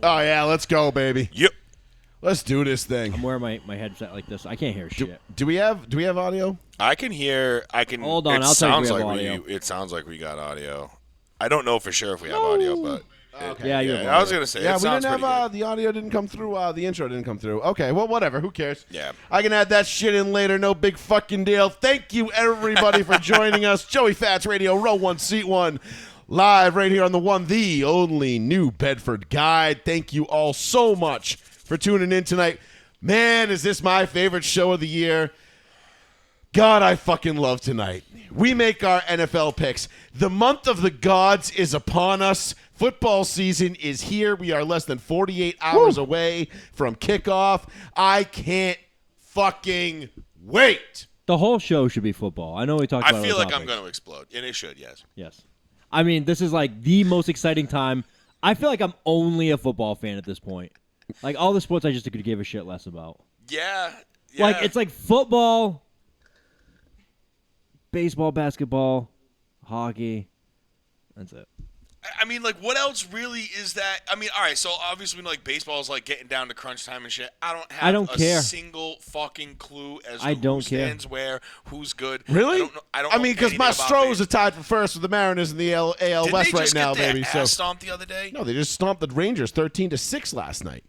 Oh, yeah, let's go, baby. Yep. Let's do this thing. I'm wearing my headset like this. I can't hear shit. Do we have audio? I can hear. Hold on, I'll tell you if we have audio. It sounds like we got audio. I don't know for sure if we have audio, but Okay. Yeah, you have I was gonna say. Yeah, it we didn't sounds have pretty the audio didn't come through. The intro didn't come through. Okay, well, whatever. Who cares? Yeah. I can add that shit in later. No big fucking deal. Thank you, everybody, for joining us. Joey Fats Radio, Row 1, Seat 1, live right here on the one, the only New Bedford Guide. Thank you all so much for tuning in tonight. Man, is this my favorite show of the year. God, I fucking love tonight. We make our NFL picks. The month of the gods is upon us. Football season is here. We are less than 48 hours away from kickoff. I can't fucking wait. The whole show should be football. I know we talked about I feel other like I'm topics. going to explode, and it should. Yes. Yes. I mean, this is like the most exciting time. I feel like I'm only a football fan at this point. Like, all the sports I just could give a shit less about. Yeah. Like, it's like football, baseball, basketball, hockey. That's it. I mean, like, what else really is that? I mean, all right, so obviously, like, baseball is, like, getting down to crunch time and shit. I don't have a single fucking clue as to who stands where, who's good. Really? I don't know mean, because my Stros are tied for first with the Mariners in the AL West right now, baby. Did they just get their ass stomped the other day? No, they just stomped the Rangers 13-6 last night.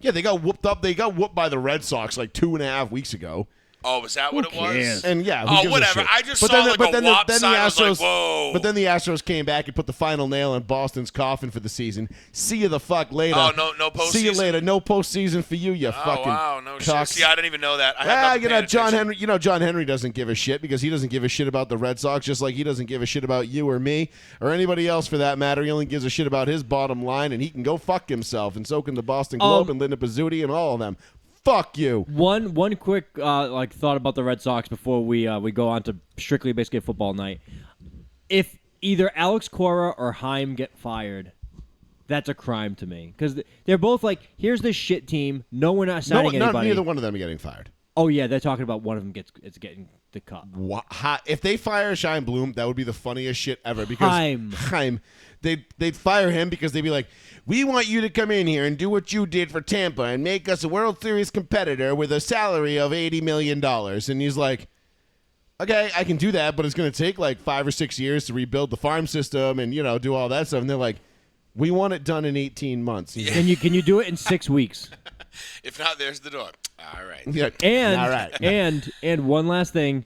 Yeah, they got whooped up. They got whooped by the Red Sox like 2.5 weeks ago. Oh, was that what it was? And yeah, whatever. I just saw like a whop sign. I was like, whoa. But then the Astros came back and put the final nail in Boston's coffin for the season. See you the fuck later. Oh, no postseason. See you later. No postseason for you, you fucking wow, no cucks. shit. See, I didn't even know that. John Henry. You know, John Henry doesn't give a shit because he doesn't give a shit about the Red Sox, just like he doesn't give a shit about you or me or anybody else for that matter. He only gives a shit about his bottom line, and he can go fuck himself. And so can the Boston Globe and Linda Pizzuti and all of them. Fuck you. One quick thought about the Red Sox before we go on to strictly basically football night. If either Alex Cora or Heim get fired, that's a crime to me because they're both like, here's this shit team. No, we're not signing anybody. Neither one of them are getting fired. Oh yeah, they're talking about one of them getting the cut. If they fire Shine Bloom, that would be the funniest shit ever. Because Heim, they'd fire him because they'd be like, we want you to come in here and do what you did for Tampa and make us a World Series competitor with a salary of $80 million. And he's like, okay, I can do that, but it's going to take like 5 or 6 years to rebuild the farm system and, you know, do all that stuff. And they're like, we want it done in 18 months. Yeah. Can you do it in 6 weeks? If not, there's the door. All right. Yeah. And all right. and one last thing,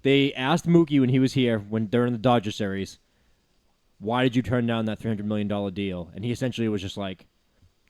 they asked Mookie when he was here during the Dodger series, why did you turn down that $300 million deal? And he essentially was just like,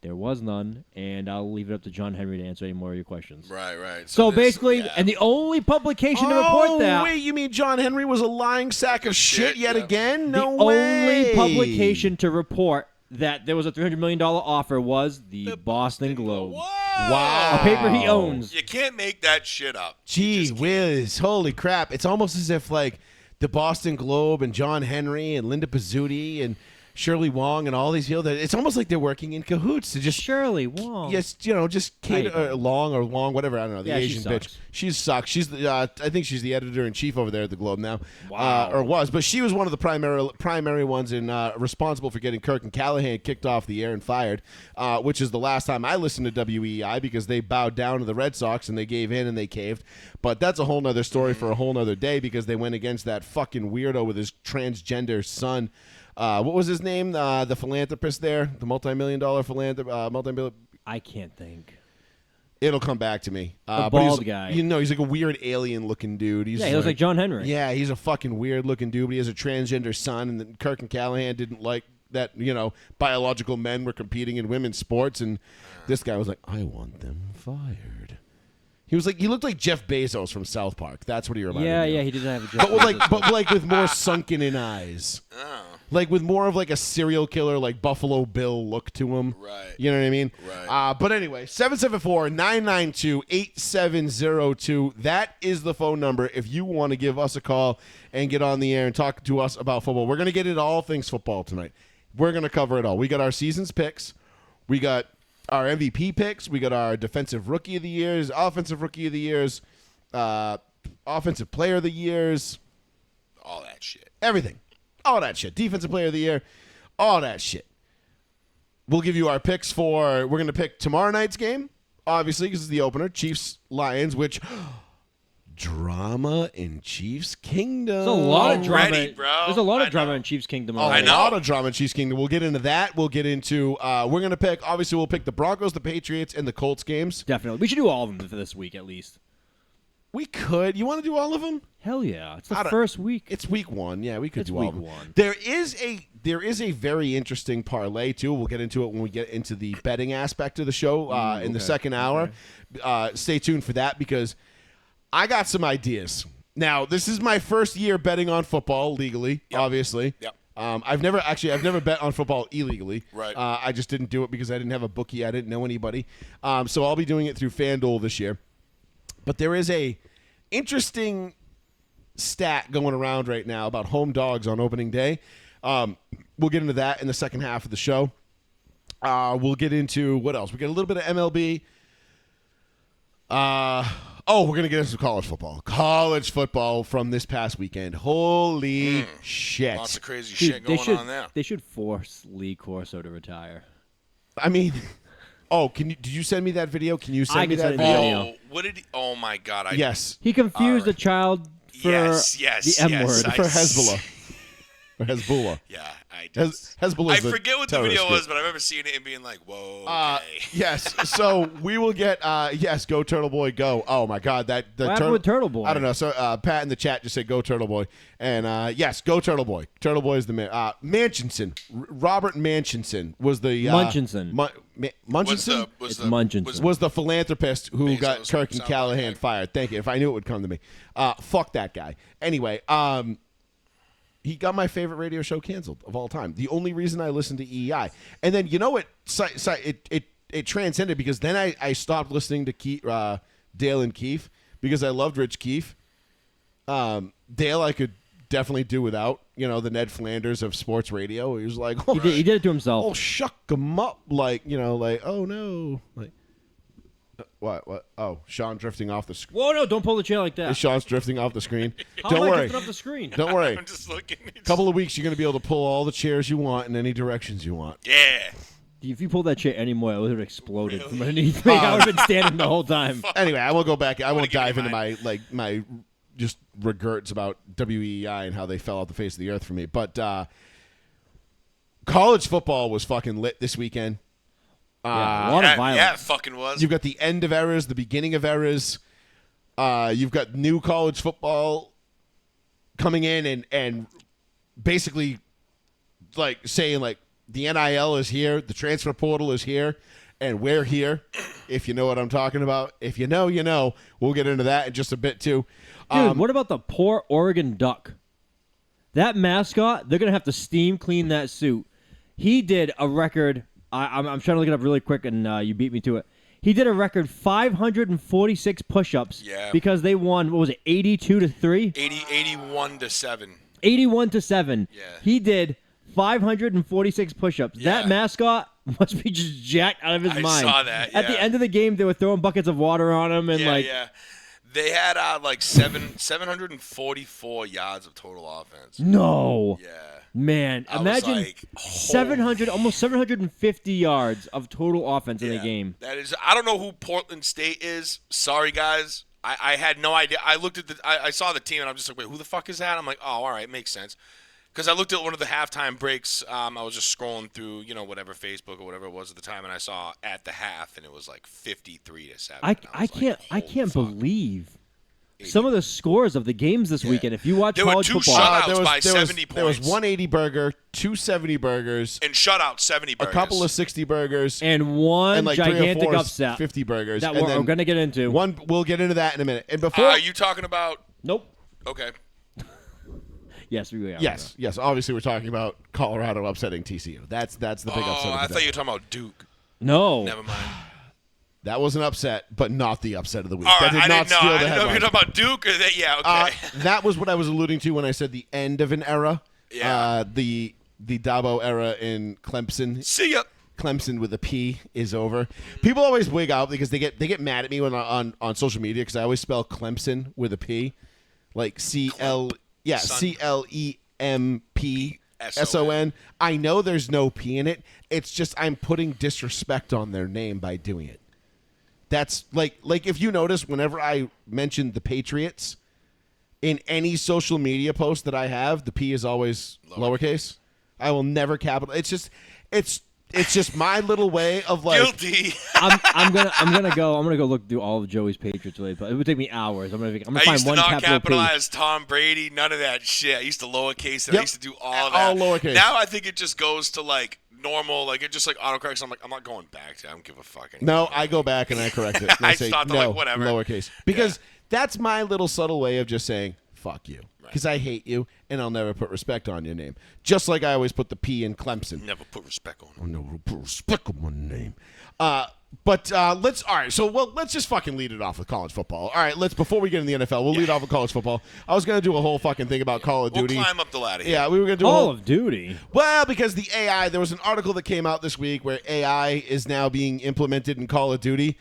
there was none, and I'll leave it up to John Henry to answer any more of your questions. Right. So basically, and the only publication to report that... wait, you mean John Henry was a lying sack of shit yet again? No the way. only publication to report that there was a $300 million offer was the Boston Globe. Whoa! Wow. A paper he owns. You can't make that shit up. Gee whiz. Holy crap. It's almost as if, like, the Boston Globe and John Henry and Linda Pizzuti and Shirley Wong and all these people, it's almost like they're working in cahoots to just Shirley Wong. Yes, you know, just cater Long, whatever. I don't know. The Asian bitch. She sucks. She's I think she's the editor-in-chief over there at the Globe now. Wow. Or was, but she was one of the primary ones responsible for getting Kirk and Callahan kicked off the air and fired, which is the last time I listened to WEI because they bowed down to the Red Sox and they gave in and they caved. But that's a whole nother story for a whole nother day because they went against that fucking weirdo with his transgender son. What was his name? The philanthropist there, the multi-million-dollar philanthropist. I can't think. It'll come back to me. The bald guy. You know, he's like a weird alien-looking dude. He looks like John Henry. Yeah, he's a fucking weird-looking dude, but he has a transgender son, and then Kirk and Callahan didn't like that, you know, biological men were competing in women's sports, and this guy was like, I want them fired. He looked like Jeff Bezos from South Park. That's what he reminded me of. Yeah, he didn't have a job. But like with more sunken in eyes. Oh. Like with more of like a serial killer, like Buffalo Bill look to him. Right. You know what I mean? Right. But anyway, 774-992-8702. That is the phone number if you want to give us a call and get on the air and talk to us about football. We're going to get into all things football tonight. We're going to cover it all. We got our season's picks. We got our MVP picks. We got our defensive rookie of the years, offensive rookie of the years, offensive player of the years. All that shit. Everything. All that shit. Defensive player of the year. All that shit. we'll give you our picks for. We're going to pick tomorrow night's game, obviously, because it's the opener. Chiefs-Lions, which drama in Chiefs Kingdom. There's a lot of drama. Ready, bro. There's a lot of drama in Chiefs Kingdom. I know. A lot of drama in Chiefs Kingdom. We'll get into that. We'll get into. We're going to pick. Obviously, we'll pick the Broncos, the Patriots, and the Colts games. Definitely. We should do all of them for this week at least. We could. You want to do all of them? Hell yeah! It's the first week. It's week 1. Yeah, we could do all of them. Week 1. There is a very interesting parlay too. We'll get into it when we get into the betting aspect of the show in the second hour. Okay. Stay tuned for that because I got some ideas. Now, this is my first year betting on football legally, obviously. Yep. I've never bet on football illegally. Right. I just didn't do it because I didn't have a bookie. I didn't know anybody. So I'll be doing it through FanDuel this year. But there is a interesting stat going around right now about home dogs on opening day. We'll get into that in the second half of the show. We'll get into what else? We get a little bit of MLB. We're going to get into some college football. College football from this past weekend. Holy shit. Lots of crazy shit going on there. They should force Lee Corso to retire. I mean, did you send me that video? Can you send me that video? What did he? Oh my God! Yes. He confused a child for the M word. For Hezbollah. Or Hezbollah. Yeah, I just. Hezbollah. I forget what the video was, but I remember seeing it and being like, "Whoa." Okay. Yes. So we will get. Yes, go Turtle Boy, go! Oh my God, what happened with Turtle Boy? I don't know. So Pat in the chat just said, "Go Turtle Boy," and yes, go Turtle Boy. Turtle Boy is the man. Manchinson, Robert Manchinson was the Munchinson. Munchinson. It's Munchinson. Was the philanthropist who Bezos, got Kirk and Callahan fired. Thank you. If I knew it would come to me. Fuck that guy. Anyway, he got my favorite radio show canceled of all time. The only reason I listened to EEI. And then, you know what? It transcended because then I stopped listening to Dale and Keefe because I loved Rich Keefe. Dale I could definitely do without, the Ned Flanders of sports radio. He was like, he did it to himself. Oh, shuck him up. Oh, no. What? Oh, Sean drifting off the screen. Whoa, no, don't pull the chair like that. Sean's drifting off the screen. Don't worry. Off the screen? Don't worry. I'm just looking. Couple of weeks, you're going to be able to pull all the chairs you want in any directions you want. Yeah. If you pulled that chair anymore, it would have exploded from underneath me. I would have been standing the whole time. Anyway, I won't go back. I won't dive into my just regrets about WEI and how they fell off the face of the earth for me. But college football was fucking lit this weekend. A lot of violence. Yeah, it fucking was. You've got the end of eras, the beginning of eras. You've got new college football coming in and basically saying the NIL is here, the transfer portal is here, and we're here. If you know what I'm talking about. If you know, you know. We'll get into that in just a bit too. Dude, what about the poor Oregon Duck? That mascot, they're going to have to steam clean that suit. He did a record. I'm trying to look it up really quick, and you beat me to it. He did a record 546 push-ups because they won, 82-3? 81-7. 81-7. Yeah. He did 546 push-ups. Yeah. That mascot must be just jacked out of his mind. I saw that, At the end of the game, they were throwing buckets of water on him. And They had 744 yards of total offense. No. Yeah. Man, imagine 700, almost 750 yards of total offense in the game. That is, I don't know who Portland State is. Sorry, guys. I had no idea. I looked at I saw the team and I'm just like, wait, who the fuck is that? I'm like, oh, all right, makes sense. Because I looked at one of the halftime breaks. I was just scrolling through, whatever, Facebook or whatever it was at the time, and I saw at the half, and it was 53-7. I can't believe some of the scores of the games this weekend. If you watch college football, there were 70 points. There was 180 burger, 270 burgers, and shutouts 70 burgers, a couple of 60 burgers, and one gigantic upset 50 burgers. That we're going to get into. We'll get into that in a minute. And before, are you talking about? Nope. Okay. Yes, we are. Yes. Obviously, we're talking about Colorado upsetting TCU. That's the big upset. I thought you were talking about Duke. No. Never mind. That was an upset, but not the upset of the week. All that right, did not steal the I didn't know if you're talking about Duke or that. Yeah, okay. That was what I was alluding to when I said the end of an era. Yeah. The Dabo era in Clemson. See ya. Clemson with a P is over. People always wig out because they get mad at me when on social media because I always spell Clemson with a P, like CLEMP S-O-N. I know there's no P in it. It's just I'm putting disrespect on their name by doing it. That's like if you notice, whenever I mention the Patriots in any social media post that I have, the P is always lowercase. I will never capital. It's just my little way of like. Guilty. I'm gonna go look through all of Joey's Patriots related, but it would take me hours. I'm gonna I find used to one not capital P. capitalize Tom Brady, none of that shit. I used to lowercase it. I Yep. used to do all of that. All lowercase. Now I think it just goes to like normal, like it just like autocorrects. I'm like, I'm not going back to it. I don't give a fuck anymore. No, I go back and I correct it. And I say stopped at, no, like, whatever. lowercase, because that's my little subtle way of just saying fuck you, because I hate you and I'll never put respect on your name. Just like I always put the P in Clemson. Never put respect on I'll him. never put respect on my name. Let's just fucking lead it off with college football. All right, before we get in the NFL, we'll lead off with college football. I was gonna do a whole fucking thing about Call of We'll Duty. climb up the ladder. Yeah, we were gonna do Call of Duty. Well, because the AI, there was an article that came out this week where AI is now being implemented in Call of Duty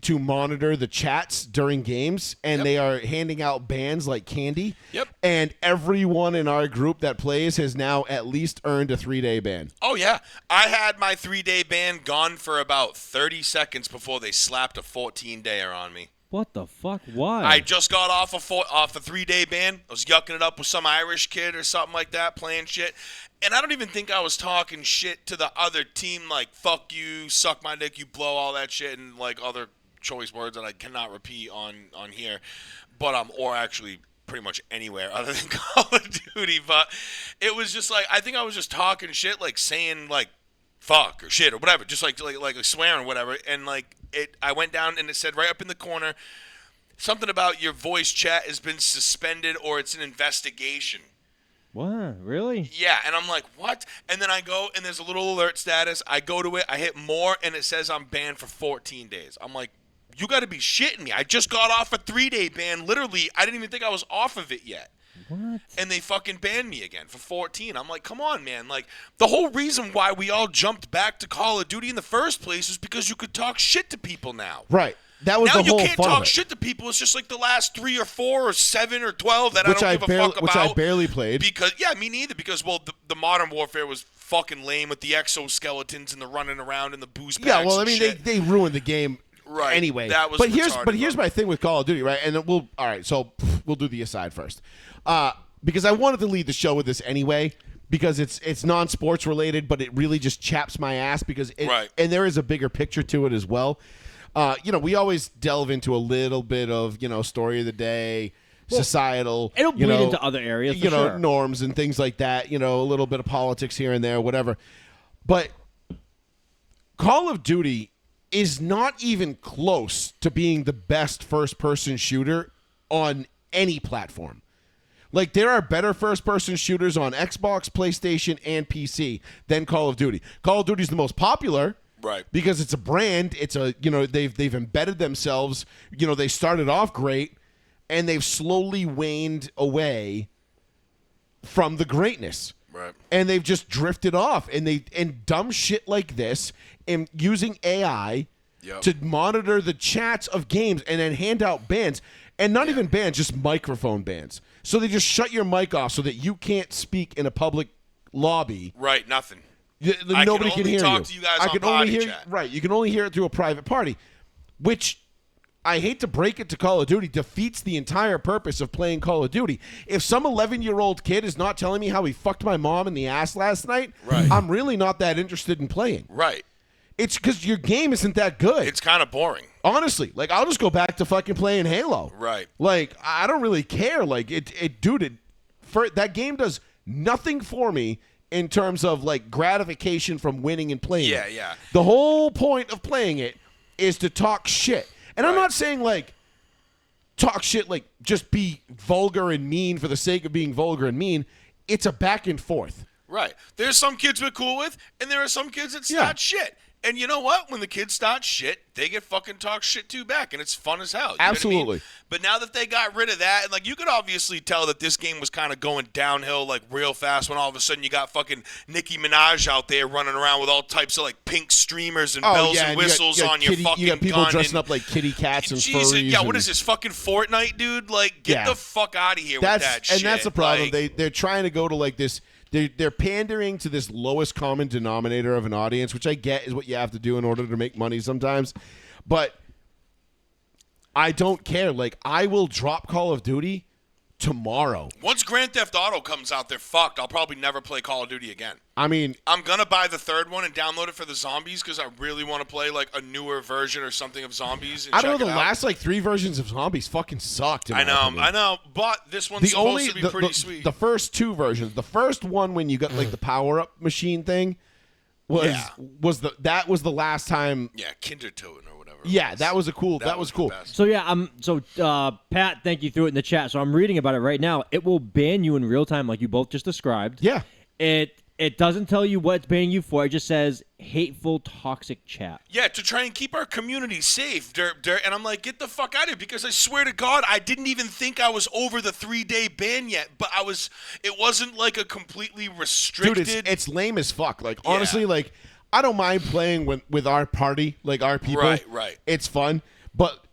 to monitor the chats during games, and they are handing out bans like candy. Yep. And everyone in our group that plays has now at least earned a 3-day ban. Oh, yeah. I had my 3-day ban gone for about 30 seconds before they slapped a 14-dayer on me. What the fuck? Why? I just got off a 3-day ban. I was yucking it up with some Irish kid or something like that, playing shit. And I don't even think I was talking shit to the other team, like, fuck you, suck my dick, you blow, all that shit, and, like, other choice words that I cannot repeat on here. But, or actually pretty much anywhere other than Call of Duty. But it was just, like, I think I was just talking shit, like, saying, like, fuck or shit or whatever, just like swearing or whatever. And, like, I went down and it said right up in the corner, something about your voice chat has been suspended or it's an investigation. What? Really? Yeah, and I'm like, what? And then I go, and there's a little alert status. I go to it, I hit more, and it says I'm banned for 14 days. I'm like, you got to be shitting me. I just got off a 3-day ban. Literally, I didn't even think I was off of it yet. What? And they fucking banned me again for 14. I'm like, come on, man. Like, the whole reason why we all jumped back to Call of Duty in the first place is because you could talk shit to people now. Right. That was Now the you whole can't fun talk of it. shit to people. It's just like the last 3 or 4 or 7 or 12 that Which I don't give a fuck about. Which I barely played. Because, yeah, me neither. Because, well, the Modern Warfare was fucking lame with the exoskeletons and the running around and the boost packs. Yeah, well, I and mean, shit. they ruined the game Right. anyway. That was but retarded, here's my thing with Call of Duty, right? And then all right, so we'll do the aside first. Because I wanted to lead the show with this anyway, because it's non-sports related, but it really just chaps my ass because and there is a bigger picture to it as well. We always delve into a little bit of, story of the day, societal. It'll bleed into other areas, for sure. Norms and things like that, a little bit of politics here and there, whatever. But Call of Duty is not even close to being the best first-person shooter on any platform. Like, there are better first-person shooters on Xbox, PlayStation, and PC than Call of Duty. Call of Duty is the most popular. Right. Because it's a brand, it's a they've embedded themselves. They started off great, and they've slowly waned away from the greatness. Right. And they've just drifted off, and dumb shit like this, and using AI to monitor the chats of games, and then hand out bans, and not even bans, just microphone bans. So they just shut your mic off so that you can't speak in a public lobby. Right. Nothing. Nobody can hear talk to you guys I on can only potty hear chat. right. You can only hear it through a private party, which I hate to break it to Call of Duty defeats the entire purpose of playing Call of Duty. If some 11-year-old kid is not telling me how he fucked my mom in the ass last night, I'm really not that interested in playing. Right. It's because your game isn't that good. It's kind of boring. Honestly, like, I'll just go back to fucking playing Halo. Right. Like, I don't really care. Like, that game does nothing for me in terms of, like, gratification from winning and playing it. Yeah. The whole point of playing it is to talk shit. And I'm not saying, like, talk shit, like, just be vulgar and mean for the sake of being vulgar and mean. It's a back and forth. Right. There's some kids we're cool with, and there are some kids that start shit. And you know what? When the kids start shit, they get fucking talk shit to back, and it's fun as hell. You know what I Absolutely. mean? But now that they got rid of that, and like you could obviously tell that this game was kind of going downhill like real fast when all of a sudden you got fucking Nicki Minaj out there running around with all types of like pink streamers and bells and whistles on your fucking You got people gun dressing and, up like kitty cats and Jesus, furries. yeah, what is this, fucking Fortnite, dude? Like, get the fuck out of here with that shit. And that's the problem. Like, They're trying to go to like this they're pandering to this lowest common denominator of an audience, which I get is what you have to do in order to make money sometimes. But I don't care. Like, I will drop Call of Duty tomorrow. Once Grand Theft Auto comes out, they're fucked. I'll probably never play Call of Duty again. I mean, I'm going to buy the third one and download it for the zombies because I really want to play, like, a newer version or something of zombies. And I don't know. check The it out. last, like, 3 versions of Zombies fucking sucked. I know. But this one's supposed to be pretty sweet. The first 2 versions. The first one, when you got, like, the power-up machine thing, was the last time. Yeah, Kindertoten or whatever. Yeah, that was cool. That was cool. So yeah, Pat, thank you threw it in the chat. So I'm reading about it right now. It will ban you in real time, like you both just described. Yeah. It doesn't tell you what it's banning you for. It just says hateful, toxic chat. Yeah, to try and keep our community safe. And I'm like, get the fuck out of here, because I swear to God, I didn't even think I was over the 3-day ban yet. But it wasn't like a completely restricted. Dude, it's lame as fuck. Like, honestly, like, I don't mind playing with our party, like our people. Right. It's fun. But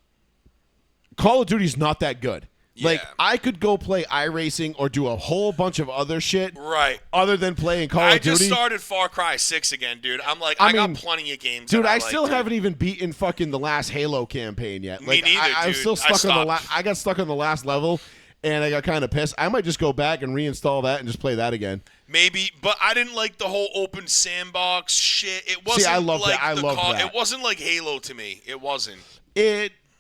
Call of Duty's not that good. Like, Yeah. I could go play iRacing or do a whole bunch of other shit. Right. Other than playing Call of Duty. I just started Far Cry 6 again, dude. I'm like, I got plenty of games. Dude, I like, still haven't even beaten fucking the last Halo campaign yet. Like, Me neither, I'm dude. still stuck on I got stuck on the last level, and I got kind of pissed. I might just go back and reinstall that and just play that again. Maybe, but I didn't like the whole open sandbox shit. It wasn't I love like that. I love that. It wasn't like Halo to me. It wasn't.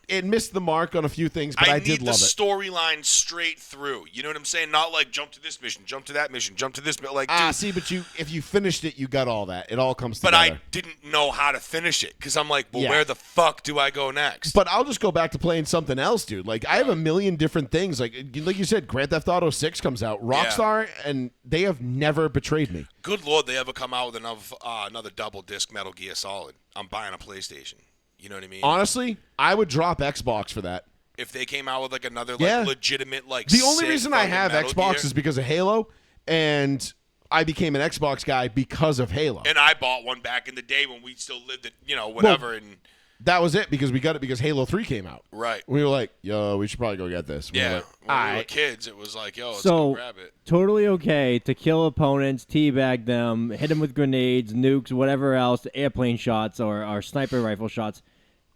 It missed the mark on a few things, but I did love it. I need the storyline straight through. You know what I'm saying? Not like jump to this mission, jump to that mission, jump to this mission. Like, dude, see, but if you finished it, you got all that. It all comes together. but I didn't know how to finish it because I'm like, well, Yeah. where the fuck do I go next? But I'll just go back to playing something else, dude. Like, I have a million different things. Like you said, Grand Theft Auto 6 comes out. Rockstar, and they have never betrayed me. Good Lord, they ever come out with another double disc Metal Gear Solid? I'm buying a PlayStation. You know what I mean? Honestly, I would drop Xbox for that. If they came out with like another legitimate like the only sick reason I have Metal Xbox Gear, is because of Halo, and I became an Xbox guy because of Halo. and I bought one back in the day when we still lived at whatever and That was it, because we got it because Halo 3 came out. right. We were like, yo, we should probably go get this. We were Yeah, like, when we were kids, it was like, yo, let's So go grab it. totally okay to kill opponents, teabag them, hit them with grenades, nukes, whatever else, airplane shots or sniper rifle shots.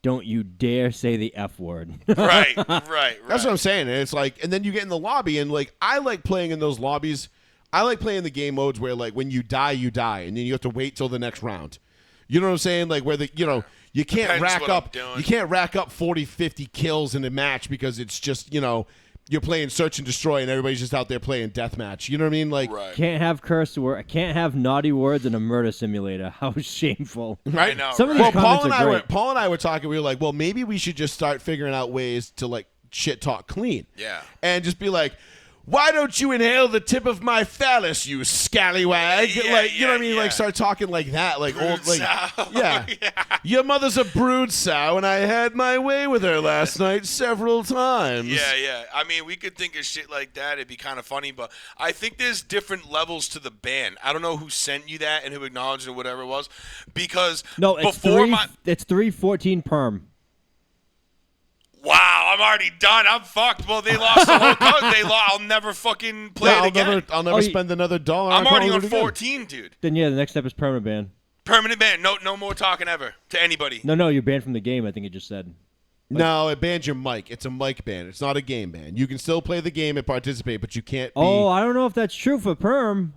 Don't you dare say the F word. Right. That's what I'm saying. And it's like, and then you get in the lobby, and like, I like playing in those lobbies. I like playing the game modes where, like, when you die, and then you have to wait till the next round. You know what I'm saying? Like, where you can't rack up 40, 50 kills in a match because it's just, you're playing search and destroy and everybody's just out there playing deathmatch. You know what I mean? Like, Can't have curse word. Can't have naughty words in a murder simulator. How shameful. right? I know. Some of right? these comments are great. Paul and I were talking. We were like, well, maybe we should just start figuring out ways to, like, shit talk clean. Yeah. And just be like, why don't you inhale the tip of my phallus, you scallywag? Yeah, like, you know what I mean? yeah. Like, start talking like that, like Brood old, like, sow. yeah. Yeah. Your mother's a brood sow, and I had my way with her last night several times. Yeah. I mean, we could think of shit like that. It'd be kind of funny, but I think there's different levels to the ban. I don't know who sent you that and who acknowledged it or whatever it was, because No, it's before it's 314 perm. Wow, I'm already done. I'm fucked. Well, they lost the whole code. I'll never fucking play it again. I'll never spend another $1. I'm already Call on of Duty 14, dude. Then yeah, the next step is permanent ban. Permanent ban. No more talking ever to anybody. No, you're banned from the game. I think it just said. No, it bans your mic. It's a mic ban. It's not a game ban. You can still play the game and participate, but you can't be... Oh, I don't know if that's true for perm.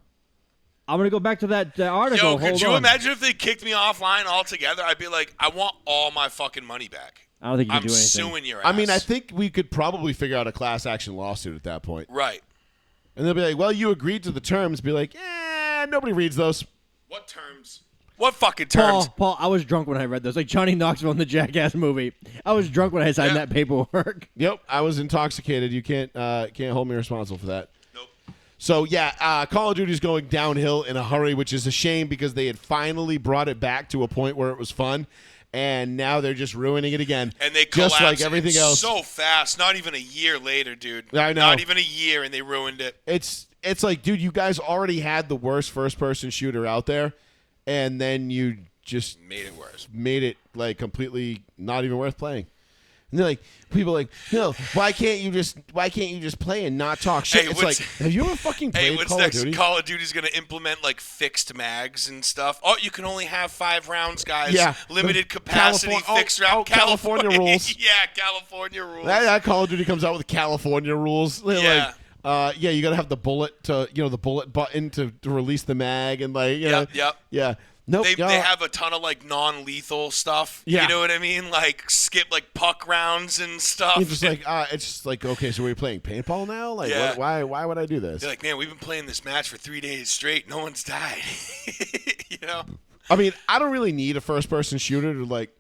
I'm gonna go back to that article. Yo, could Hold you on. imagine if they kicked me offline altogether? I'd be like, I want all my fucking money back. I don't think you can I'm do anything. suing your ass. I mean, I think we could probably figure out a class action lawsuit at that point. Right. And they'll be like, well, you agreed to the terms. Be like, nobody reads those. What terms? What fucking terms? Paul, I was drunk when I read those. Like Johnny Knoxville in the Jackass movie. I was drunk when I signed that paperwork. Yep, I was intoxicated. You can't hold me responsible for that. Nope. So, yeah, Call of Duty's going downhill in a hurry, which is a shame because they had finally brought it back to a point where it was fun. And now they're just ruining it again. And they just like collapsed everything it else. so fast. Not even a year later, dude. I know. Not even a year, and they ruined it. It's like, dude, you guys already had the worst first-person shooter out there, and then you just Made it worse. made it like completely not even worth playing. And they're like, people are like, no, why can't you just play and not talk shit? Hey, It's like, have you ever fucking played what's Call next? of Duty? Call of Duty's gonna implement like fixed mags and stuff. Oh, you can only have 5 rounds, guys. Yeah. Limited capacity, fixed round. California rules. Yeah, California rules. That Call of Duty comes out with California rules. They're Yeah. like, you gotta have the bullet the bullet button to release the mag and like, Yep. yeah. Nope. They have a ton of like non-lethal stuff. Yeah. You know what I mean? Like skip like puck rounds and stuff. It's just like it's just like, okay, so we're playing paintball now? Like, Yeah. why would I do this? They're like, man, we've been playing this match for 3 days straight. No one's died. You know? I mean, I don't really need a first-person shooter to like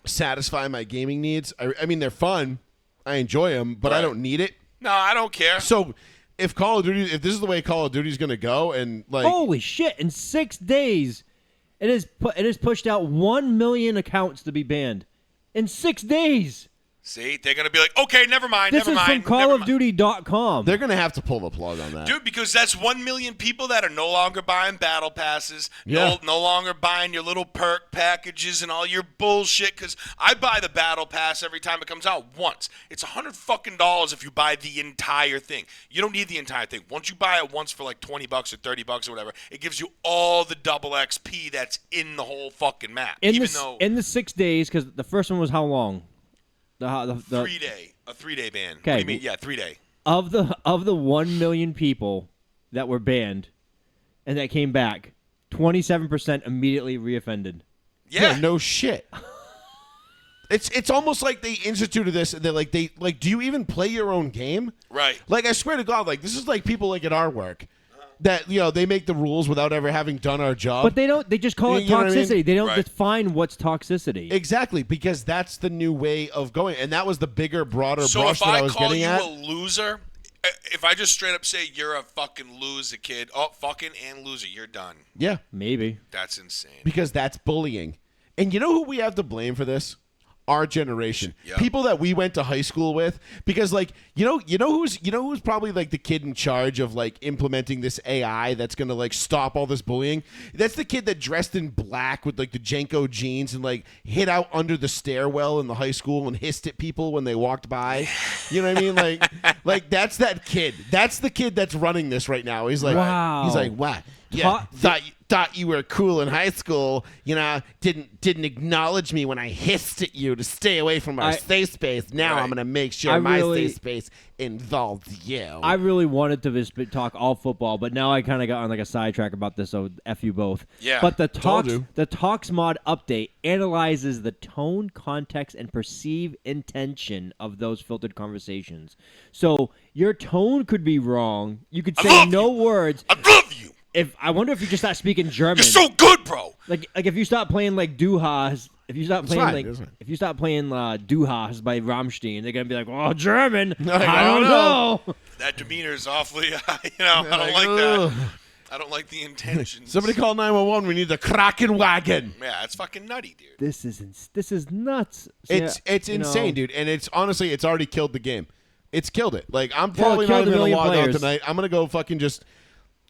satisfy my gaming needs. I mean, they're fun. I enjoy them, but I Right. don't need it. No, I don't care. So, if this is the way Call of Duty is going to go, and like, Holy shit! In 6 days, it has pushed out 1 million accounts to be banned. In 6 days. See, they're gonna be like, okay, never mind, This never is mind. from never mind. CallOfDuty.com. they're going to have to pull the plug on that. Dude, because that's 1 million people that are no longer buying battle passes, Yeah. no longer buying your little perk packages and all your bullshit. Because I buy the battle pass every time it comes out once. It's $100 if you buy the entire thing. You don't need the entire thing. Once you buy it once for like $20 or $30 or whatever, it gives you all the double XP that's in the whole fucking map. in the 6 days, because the first one was how long? The 3 day, a 3 day ban. What do Okay. you mean? Yeah, 3 day. of the 1 million people that were banned and that came back, 27% immediately reoffended. Yeah. no shit. It's almost like they instituted this. And they're like, do you even play your own game? Right. Like, I swear to God, like, this is like people like at our work that, they make the rules without ever having done our job. But they don't. They just call it You know what I mean? toxicity. They don't Right. define what's toxicity. Exactly, because that's the new way of going. And that was the bigger, broader So brush if that I I was call getting you at. a loser, if I just straight up say you're a fucking loser, kid, fucking and loser, you're done. Yeah, Maybe. That's insane. because that's bullying. And you know who we have to blame for this? Our generation, Yep. people that we went to high school with, because like you know who's probably like the kid in charge of like implementing this AI that's gonna like stop all this bullying. That's the kid that dressed in black with like the Jenko jeans and like hid out under the stairwell in the high school and hissed at people when they walked by. You know what I mean? Like that's that kid. That's the kid that's running this right now. He's like, Wow. He's like, what? Yeah, thought you were cool in high school, didn't acknowledge me when I hissed at you to stay away from our safe space. Now Right. I'm going to make sure I my really- safe space involves you. I really wanted to just talk all football, but now I kind of got on like a sidetrack about this, so F you both. Yeah. But the Told Talks, you. the Talks mod update analyzes the tone, context, and perceived intention of those filtered conversations. So your tone could be wrong. You could say love no words. I love you. I wonder if you just start speaking German. You're so good, bro. Like if you stop playing like Du hast, if you stop playing fine, like that's fine. if you stop playing Du hast by Rammstein, they're gonna be like, "Oh, German, Like, I don't know." That demeanor is awfully high. I don't like ugh. that. I don't like the intentions. Somebody call 911. We need the Kraken wagon. Yeah, it's fucking nutty, dude. This is nuts. So, It's you know, insane, dude. And it's honestly, it's already killed the game. It's killed it. Like, I'm probably killed not a even going to million log players. out tonight. I'm going to go fucking just,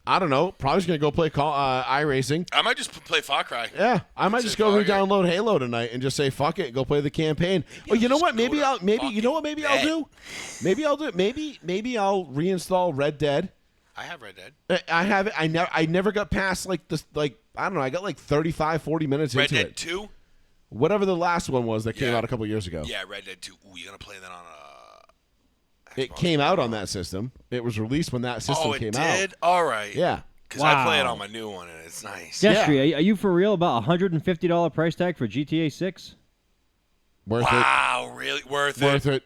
I don't know, probably just going to go play iRacing. I might just play Far Cry. Yeah, I might That's just it, go fuck it. re-download Halo tonight and just say fuck it, and go play the campaign. Oh, you know just what? go Maybe to I'll you know what? Maybe I'll fucking do. Maybe I'll reinstall Red Dead. I have Red Dead. I have it. I never got past like this. Like I don't know. I got like 35, 40 minutes Red into Dead it. 2? Whatever the last one was that came Yeah. out a couple years ago. Yeah, Red Dead 2. Ooh, you're going to play that on It came out on that system. It was released when that system Oh, it came did? out. All right. Yeah. Because I play it Wow. on my new one, and it's nice. Destry, are you for real about $150 price tag for GTA 6? Worth Wow, really? Worth it. Worth it.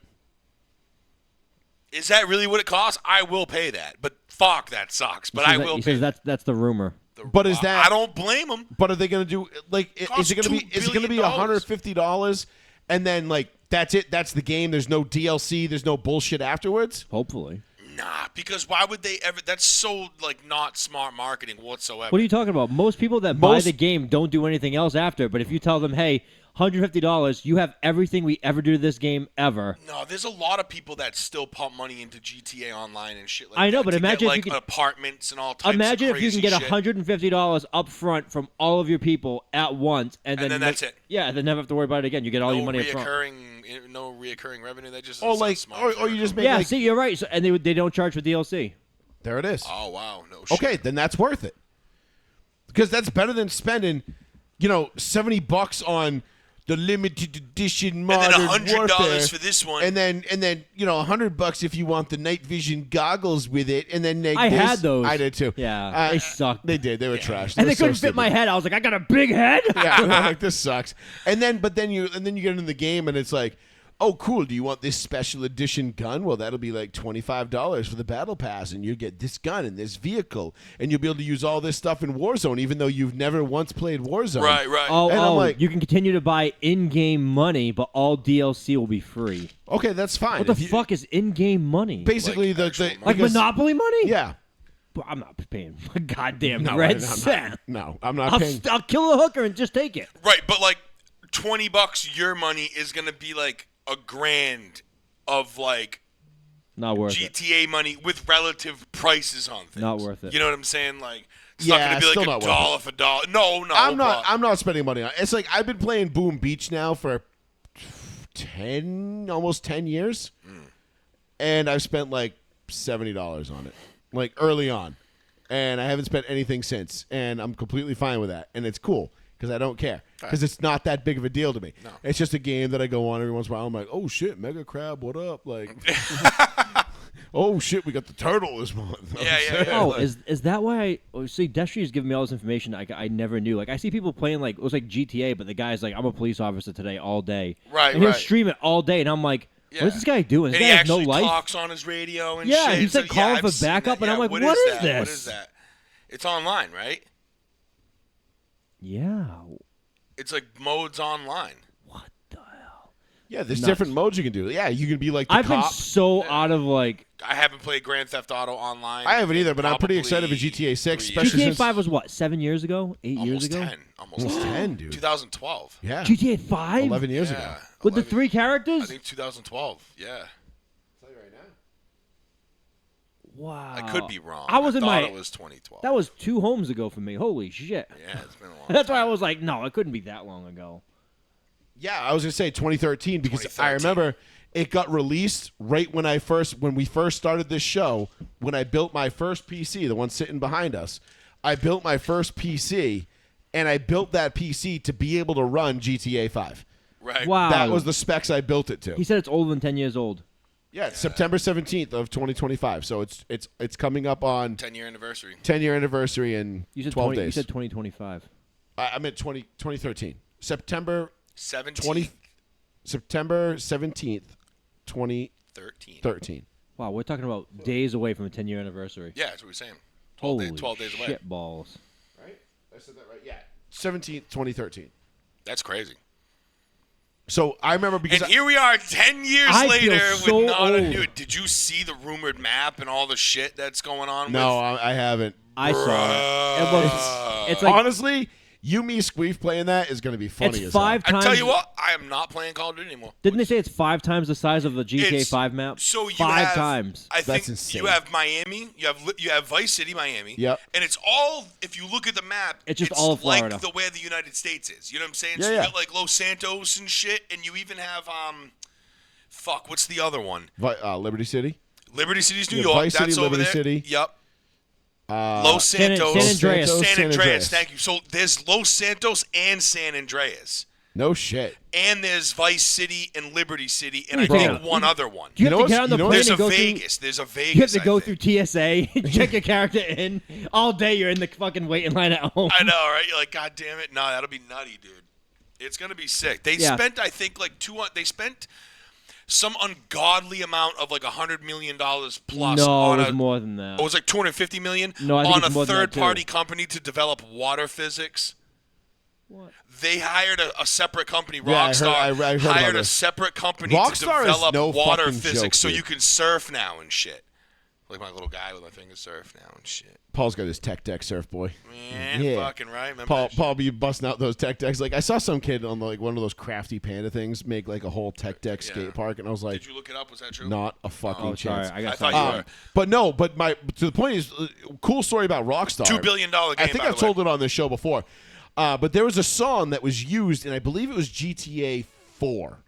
Is that really what it costs? I will pay that. But fuck, that sucks. But I will He pay says that's the rumor. But is that? I don't blame them. But are they going to do like? Is Costs it going to be? $2 Is it going to be billion. $150 and then like that's it? That's the game. There's no DLC. There's no bullshit afterwards. Hopefully. Nah, because why would they ever? That's so like not smart marketing whatsoever. What are you talking about? Most people that buy Most- the game don't do anything else after. But if you tell them, "Hey, $150, you have everything we ever do to this game ever. No, there's a lot of people that still pump money into GTA Online and shit like I know, that but to imagine get, if you could, apartments and all types imagine of if you crazy can get shit. $150 up front from all of your people at once, and then that's it. Yeah, then never have to worry about it again. You get all your money up front. No reoccurring revenue. That just Or doesn't like, sound smart or you just make Yeah, like, see, you're right. So, and they don't charge for DLC. there it is. Oh wow, no shit. Okay, then that's worth it. Because that's better than spending, $70 on the limited edition Modern and then $100 Warfare, for this one. and then $100 if you want the night vision goggles with it, and then I had those. I did too. Yeah, they sucked. They did. They were trash. And were they couldn't so fit my stupid. head. I was like, I got a big head. Yeah, I'm like, this sucks. But then you get into the game and it's like, oh, cool. Do you want this special edition gun? Well, that'll be like $25 for the battle pass, and you get this gun and this vehicle, and you'll be able to use all this stuff in Warzone, even though you've never once played Warzone. Right. Oh, And I'm like- you can continue to buy in-game money, but all DLC will be free. Okay, that's fine. What the If you- fuck is in-game money? Basically, Like actual the money. Like because- Monopoly money? Yeah. But I'm not paying a goddamn No, red I'm cent. not. No, I'm not paying. I'll kill a hooker and just take it. Right, but like $20 your money is gonna be like $1,000 of like Not worth it. GTA money with relative prices on things. Not worth it. You know what I'm saying? Like it's Yeah, not gonna be still like not a worth dollar for dollar. No. I'm not. but- I'm not spending money on it. It's like I've been playing Boom Beach now for almost 10 years, and I've spent like $70 on it, like early on, and I haven't spent anything since, and I'm completely fine with that, and it's cool because I don't care because it's not that big of a deal to me. No. It's just a game that I go on every once in a while. I'm like, oh shit, Mega Crab, what up? Like, oh shit, we got the turtle this month. Yeah. Oh, Like, is that why? See, Destry has given me all this information I never knew. Like, I see people playing like it was like GTA, but the guy's like, I'm a police officer today all day. Right, And he'll right. stream it all day, and I'm like, Yeah. what is this guy doing? This And guy he has no actually life. talks on his radio and Yeah, shit. he said So, calling I've for seen backup, that. and I'm Yeah, like, what is that? this? What is that? It's online, right? Yeah. It's like modes online. What the hell? yeah, there's Nuts. different modes you can do. Yeah, you can be like the I've been cop. so out of like. I haven't played Grand Theft Auto online. I haven't either, but I'm pretty excited for probably GTA 6, 3 especially GTA since 5 was what, 7 years ago? 8 years almost ago? 10. Almost almost 10. 10, dude. 2012. Yeah, GTA 5? 11 years ago. Yeah. With the 11 3 I characters? think 2012. Yeah. Wow. I could be wrong. I was in thought my. it was 2012. That was 2 homes ago for me. Holy shit. Yeah, it's been a long That's why I time. was like, no, it couldn't be that long ago. Yeah, I was gonna say 2013 because I 2013. remember it got released right when we first started this show. When I built my first PC, the one sitting behind us, I built my first PC, and I built that PC to be able to run GTA 5. Right. Wow. That was the specs I built it to. He said it's older than 10 years old. Yeah, it's September 17th of 2025. So it's coming up on 10-year anniversary. 10-year anniversary in You said 12 20, days. You said 2025. I meant 2013. September 17. September 17th, 2013. 13. Wow, we're talking about days away from a 10-year anniversary. Yeah, that's what we're saying. Holy 12 days away. shit balls. Right? I said that right. Yeah. 17th, 2013. That's crazy. So I remember because And here we are 10 years I feel later so with not a old. new. Did you see the rumored map and all the shit that's going on no, with I haven't. I saw it. It was, it's like Honestly, you, me, Squeef playing that is going to be funny it's as 5 I times. tell you what, I am not playing Call of Duty anymore. Didn't they say it's 5 times the size of the GTA It's- 5 map? So you 5 have, times. I think That's insane. you have Miami, you have Vice City, Miami. Yep. And it's all, if you look at the map, It's just all of Florida. like the way the United States is. You know what I'm saying? Yeah, so you yeah. got like Los Santos and shit, and you even have what's the other one? Liberty City. Liberty City's New Yeah, York. Vice That's City, over Liberty there. City. Yep. Los San Santos, Andreas. San Andreas. Thank you. So there's Los Santos and San Andreas, No shit. and there's Vice City and Liberty City, and I Bro. think one other one. Do you You have know to get what's- on the you know plane There's a and go Vegas. There's a Vegas. through? You have to go I through think. TSA, check your character in. All day you're in the fucking waiting line at home. I know, right? You're like, God damn it! No, that'll be nutty, dude. It's gonna be sick. They Yeah. spent, I think, like They spent some ungodly amount of like $100 million plus No, on it was a. more than that. It was like $250 million No, I think on it's a more than that, third-party too. company to develop water physics. What? They hired a separate company, Yeah, I heard- Rockstar. I heard hired about a this. separate company Rockstar to is develop no water fucking physics joke, so dude. you can surf now and shit. Like my little guy with my fingers surf now and shit. Paul's got his tech deck surf boy. Man, Yeah. fucking right. Remember Paul, that shit? Paul be busting out those tech decks. Like I saw some kid on like one of those crafty panda things make like a whole tech deck skate park, and I was like, Did you look it up? Was that true? not a fucking Oh, sorry. chance. I got thought sidetracked. you were. But no, but to the point is, cool story about Rockstar. $2 billion game. I think by I've the way. told it on this show before. But there was a song that was used, and I believe it was GTA 4.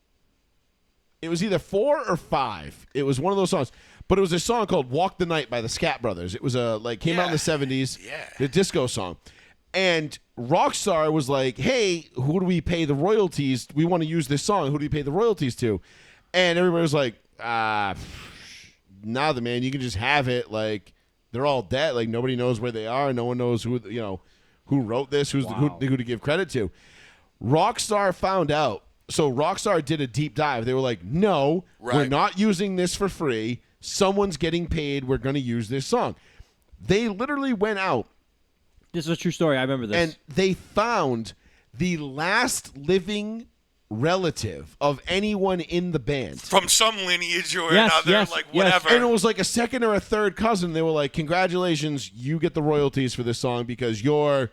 It was either 4 or 5. It was one of those songs. But it was a song called "Walk the Night" by the Scat Brothers. It was came out in the 70s. Yeah. The disco song. And Rockstar was like, "Hey, who do we pay the royalties? We want to use this song. Who do we pay the royalties to?" And everybody was like, nah, man, you can just have it. Like they're all dead. Like nobody knows where they are. No one knows who wrote this. Who to give credit to. Rockstar found out. So Rockstar did a deep dive. They were like, "No, we're Right. not using this for free. Someone's getting paid. We're going to use this song." They literally went out This is a true story. I remember this. and they found the last living relative of anyone in the band. From some lineage or Yes, another, yes, like yes. whatever. And it was like a second or a third cousin. They were like, "Congratulations, you get the royalties for this song because your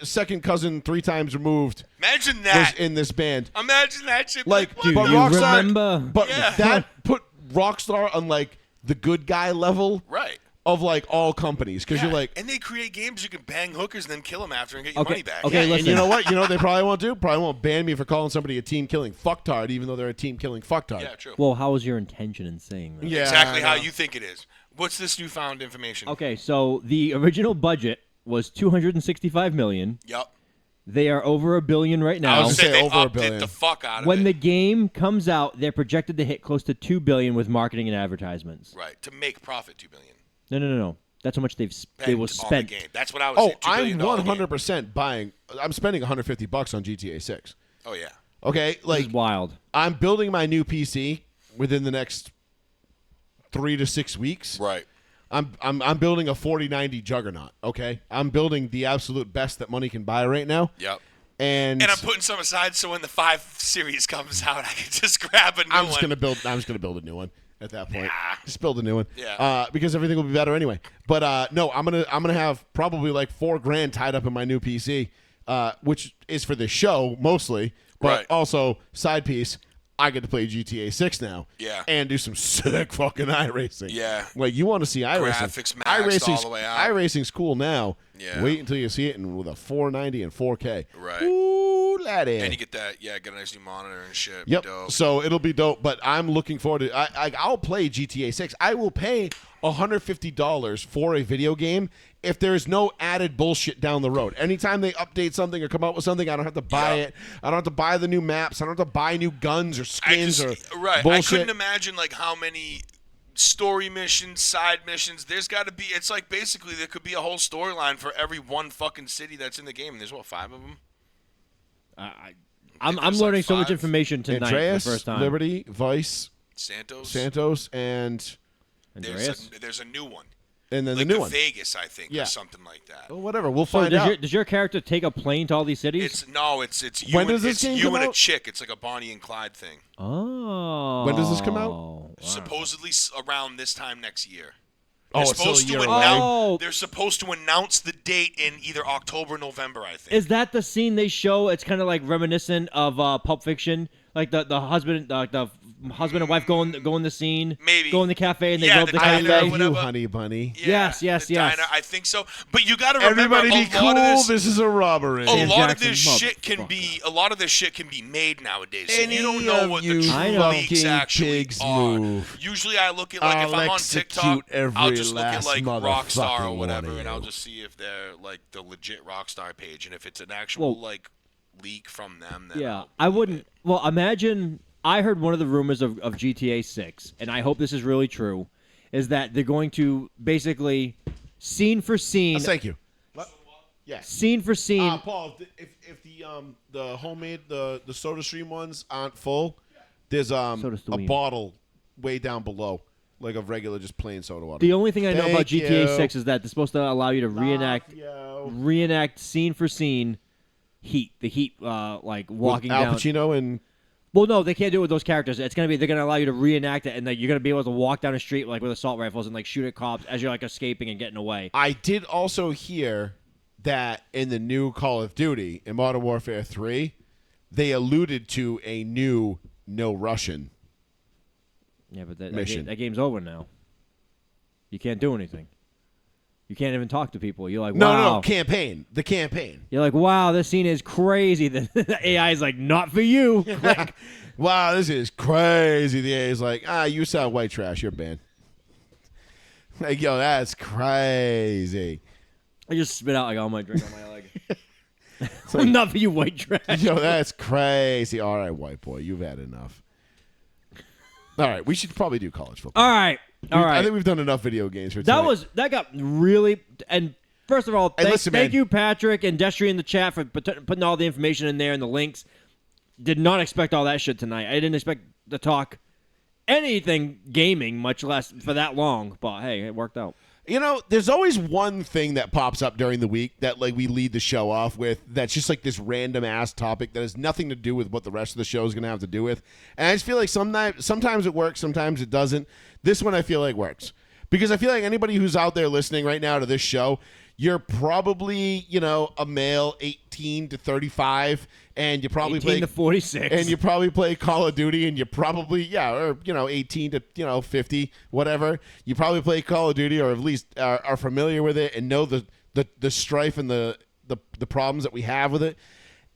second cousin 3 times removed Imagine was that. in this band." Imagine that shit. Like, what Do but you Rockstar, remember? but Yeah. that put Rockstar on like the good guy level right. of like all companies because you're like, and they create games you can bang hookers and then kill them after and get your money back. okay, and listen. you know what? You know what they probably won't do? Probably won't ban me for calling somebody a team killing fucktard, even though they're a team killing fucktard. Yeah, true. Well, how was your intention in saying that? Yeah, exactly I how know. you think it is. What's this newfound information? Okay, so the original budget was $265 million. Yep. They are over $1 billion right I now. was Say say they over $1 upped it billion. the fuck out of When it. the game comes out, they're projected to hit close to $2 billion with marketing and advertisements. Right. To make profit, $2 billion. No. That's how much they Spent will on spend. the game. That's what I was Oh, saying. $2 I'm billion game. 100% buying. I'm spending $150 on GTA 6. Oh yeah. Okay, This like is wild. I'm building my new PC within the next 3 to 6 weeks. Right. I'm building a 4090 juggernaut. Okay, I'm building the absolute best that money can buy right now. Yep. And And I'm putting some aside so when the 5 series comes out, I can just grab a new I'm one. just gonna build a new one at that point. Just build a new one. Yeah. Because everything will be better anyway. But no, I'm gonna have probably like $4,000 tied up in my new PC, which is for the show mostly, but Right. also side piece. I get to play GTA 6 now. Yeah. And do some sick fucking iRacing. Yeah. Like you want to see iRacing. Graphics maxed all the way out. iRacing's cool now. Yeah. Wait until you see it with a 490 and 4K. Right. Ooh, laddie. And you get that, get a nice new monitor and shit. Yep. Dope. So it'll be dope, but I'm looking forward to. I'll play GTA 6. I will pay $150 for a video game if there is no added bullshit down the road. Anytime they update something or come out with something, I don't have to buy Yep. it. I don't have to buy the new maps. I don't have to buy new guns or skins or right. bullshit. I couldn't imagine like how many story missions, side missions. There's got to be. It's like basically there could be a whole storyline for every one fucking city that's in the game. And there's 5 of them. I'm there's learning like so much 5. information tonight Andreas, for the first time. Liberty, Vice, Santos. and Andreas? There's a new one. then Like the new the one. Vegas, I think, Yeah. or something like that. Well, whatever. We'll So find out. does your character take a plane to all these cities? It's you. When and, does this it's game you come and a out? chick. It's like a Bonnie and Clyde thing. Oh. When does this come out? Wow. Supposedly around this time next year. Oh, They're it's still a supposed year to away. announce. Oh. They're supposed to announce the date in either October or November, I think. Is that the scene they show? It's kind of like reminiscent of Pulp Fiction, like the husband and wife go in the scene, Maybe. go in the cafe and they Yeah, go up the the I diner or cafe. love you, whatever. honey bunny. Yeah, Yes. the diner, I think so. But you got to remember, Everybody be a lot cool. of This is a robbery. a Sam lot of Jackson, this shit can motherfucker. be. A lot of this shit can be made nowadays. So Any you don't know of what you the I true know. leaks fucking actually pigs are. move. Usually, I look at like if I'll I'm on execute TikTok, I'll every just look at last like Rockstar or motherfucking whatever, one of and I'll you. just see if they're like the legit Rockstar page, and if it's an actual Well- like leak from them, then Yeah, I'll I believe wouldn't. it. Well, imagine I heard one of the rumors of GTA 6, and I hope this is really true, is that they're going to basically scene for scene, Thank you. Yes. scene for scene. Paul, if the homemade the Soda Stream ones aren't full, there's a SodaStream. bottle way down below, like of regular just plain soda water. The only thing I know about Thank GTA you. 6 is that they're supposed to allow you to reenact scene for scene heat. The heat, like walking Al down. Pacino and Well, no, they can't do it with those characters. It's gonna be they're gonna allow you to reenact it, and like you're gonna be able to walk down the street like with assault rifles and like shoot at cops as you're like escaping and getting away. I did also hear that in the new Call of Duty, in Modern Warfare 3, they alluded to a new no Russian Yeah, but that mission. that game's over now. You can't do anything. You can't even talk to people. You're like, No, wow. no, campaign. The campaign. You're like, wow, this scene is crazy. The AI is like, not for you. Click. Wow, this is crazy. The A is like, you sound white trash. You're banned. Like, yo, that's crazy. I just spit out like all my drink on my leg. Not for you, white trash. Yo, that's crazy. All right, white boy, you've had enough. All right, we should probably do college football. All right. I think we've done enough video games for tonight. That got really. And first of all, listen, thank man. you, Patrick and Destry in the chat for putting all the information in there and the links. Did not expect all that shit tonight. I didn't expect to talk anything gaming, much less for that long. But hey, it worked out. You know, there's always one thing that pops up during the week that like we lead the show off with that's just like this random ass topic that has nothing to do with what the rest of the show is going to have to do with. And I just feel like sometimes it works, sometimes it doesn't. This one I feel like works. Because I feel like anybody who's out there listening right now to this show, you're probably, a male 18 to 35 and you probably 18 to 46. and you probably play Call of Duty and you probably 18 to 50, whatever. You probably play Call of Duty or at least are familiar with it and know the strife and the problems that we have with it.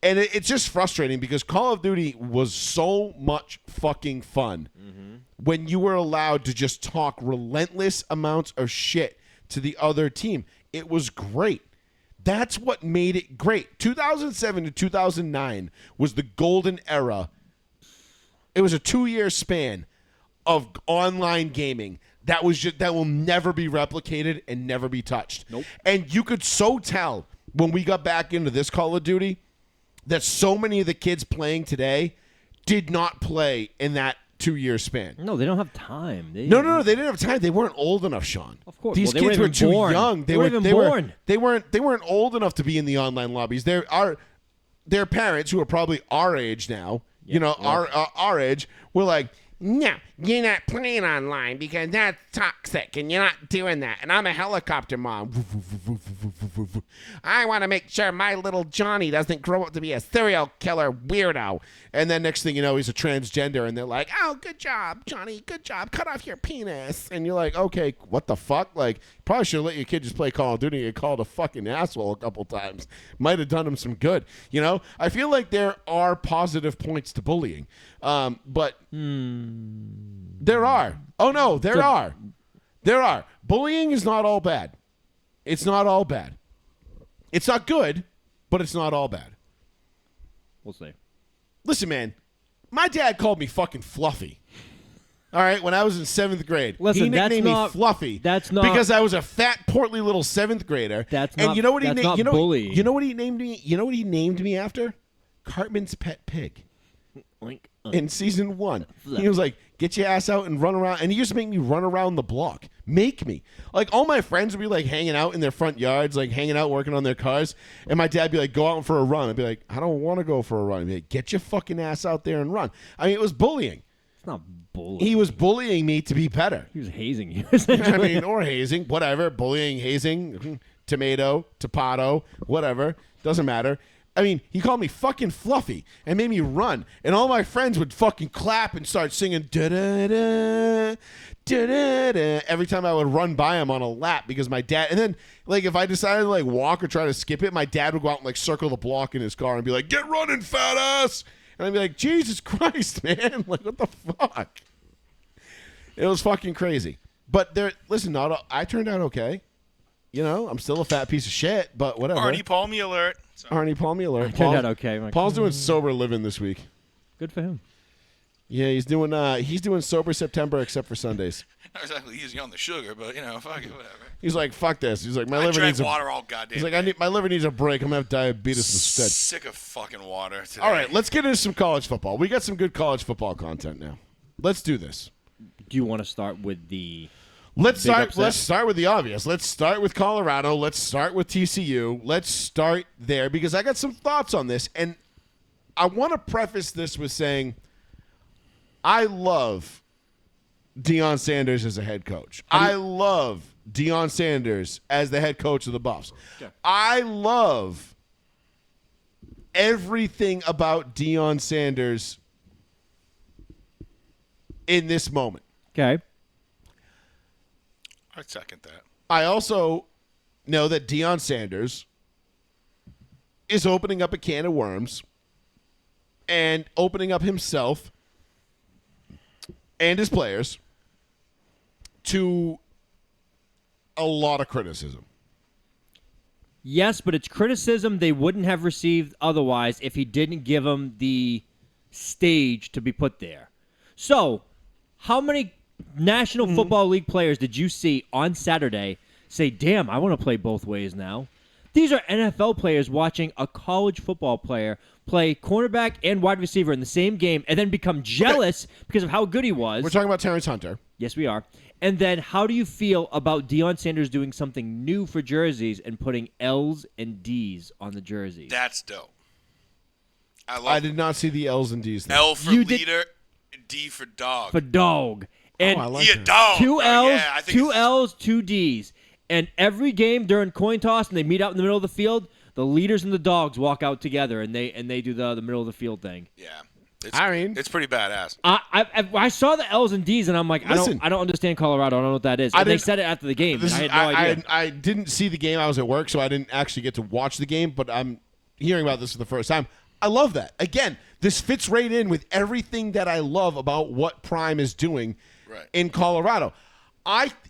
And it's just frustrating because Call of Duty was so much fucking fun when you were allowed to just talk relentless amounts of shit to the other team. It was great. That's what made it great. 2007 to 2009 was the golden era. It was a 2-year span of online gaming that will never be replicated and never be touched. Nope. And you could so tell when we got back into this Call of Duty that so many of the kids playing today did not play in that 2-year span. No, they don't have time. No, they didn't have time. They weren't old enough, Sean. Of course. These Well, they kids weren't were even too born. young. They weren't even born. They weren't old enough to be in the online lobbies. Their parents, who are probably our age now, our age, were like, no, you're not playing online because that's toxic and you're not doing that. And I'm a helicopter mom. I want to make sure my little Johnny doesn't grow up to be a serial killer weirdo. And then next thing you know, he's a transgender and they're like, oh, good job, Johnny, good job. Cut off your penis. And you're like, okay, what the fuck? Like, probably should have let your kid just play Call of Duty and get called a fucking asshole a couple times. Might have done him some good. I feel like there are positive points to bullying. But there are. Oh, no, there are. There are. Bullying is not all bad. It's not all bad. It's not good, but it's not all bad. We'll see. Listen, man, my dad called me fucking Fluffy. All right, when I was in 7th grade. Listen, he nicknamed me Fluffy. That's not because I was a fat, portly little 7th grader. That's and not. You know what he that's not bullying. You know what he named me? You know what he named me after? Cartman's pet pig. In season 1, he was like, "Get your ass out and run around." And he used to make me run around the block. Make me. Like, all my friends would be like hanging out in their front yards, like hanging out working on their cars, and my dad would be like, "Go out for a run." I'd be like, "I don't want to go for a run." He'd be like, "Get your fucking ass out there and run." I mean, it was bullying. It's not bullying. He was bullying me to be better. He was hazing you. I mean, or hazing, whatever. Bullying, hazing, tomato, whatever. Doesn't matter. I mean, he called me fucking Fluffy and made me run. And all my friends would fucking clap and start singing da-da-da, da-da-da, every time I would run by him on a lap because my dad... And then, like, if I decided to, like, walk or try to skip it, my dad would go out and, like, circle the block in his car and be like, "Get running, fat ass!" And I'd be like, Jesus Christ, man. Like, what the fuck? It was fucking crazy. But listen, I turned out okay. I'm still a fat piece of shit, but whatever. Arnie Palmy alert. Arnie Palmy alert. Turned out okay. Paul's doing sober living this week. Good for him. Yeah, he's doing sober September except for Sundays. Not exactly easy on the sugar, but fuck it, whatever. He's like, fuck this. He's like, my I liver drank needs water all goddamn. He's like, my liver needs a break. I'm gonna have diabetes instead. Sick of fucking water today. All right, let's get into some college football. We got some good college football content now. Let's do this. Do you want to start with the? Let's start with the obvious. Let's start with Colorado. Let's start with TCU. Let's start there because I got some thoughts on this, and I want to preface this with saying I love Deion Sanders as a head coach. I love Deion Sanders as the head coach of the Buffs. Sure. I love everything about Deion Sanders in this moment. Okay. I'd second that. I also know that Deion Sanders is opening up a can of worms and opening up himself and his players to a lot of criticism. Yes, but it's criticism they wouldn't have received otherwise if he didn't give them the stage to be put there. So, how many National Football League players did you see on Saturday say, damn, I want to play both ways now? These are NFL players watching a college football player play cornerback and wide receiver in the same game and then become jealous because of how good he was. We're talking about Terrence Hunter. Yes, we are. And then how do you feel about Deion Sanders doing something new for jerseys and putting L's and D's on the jerseys? That's dope. I did not see the L's and D's thing. L for You did- leader, D for dog. For dog. And I like He a that. dog. two bro. L's, Yeah, I think two it's- L's, two D's. And every game during coin toss and they meet out in the middle of the field, the leaders and the dogs walk out together and they do the middle of the field thing. Yeah. It's pretty badass. I saw the L's and D's and I'm like, Listen. I don't understand Colorado. I don't know what that is. And they said it after the game. And I had no idea. I didn't see the game. I was at work, so I didn't actually get to watch the game, but I'm hearing about this for the first time. I love that. Again, this fits right in with everything that I love about what Prime is doing in Colorado.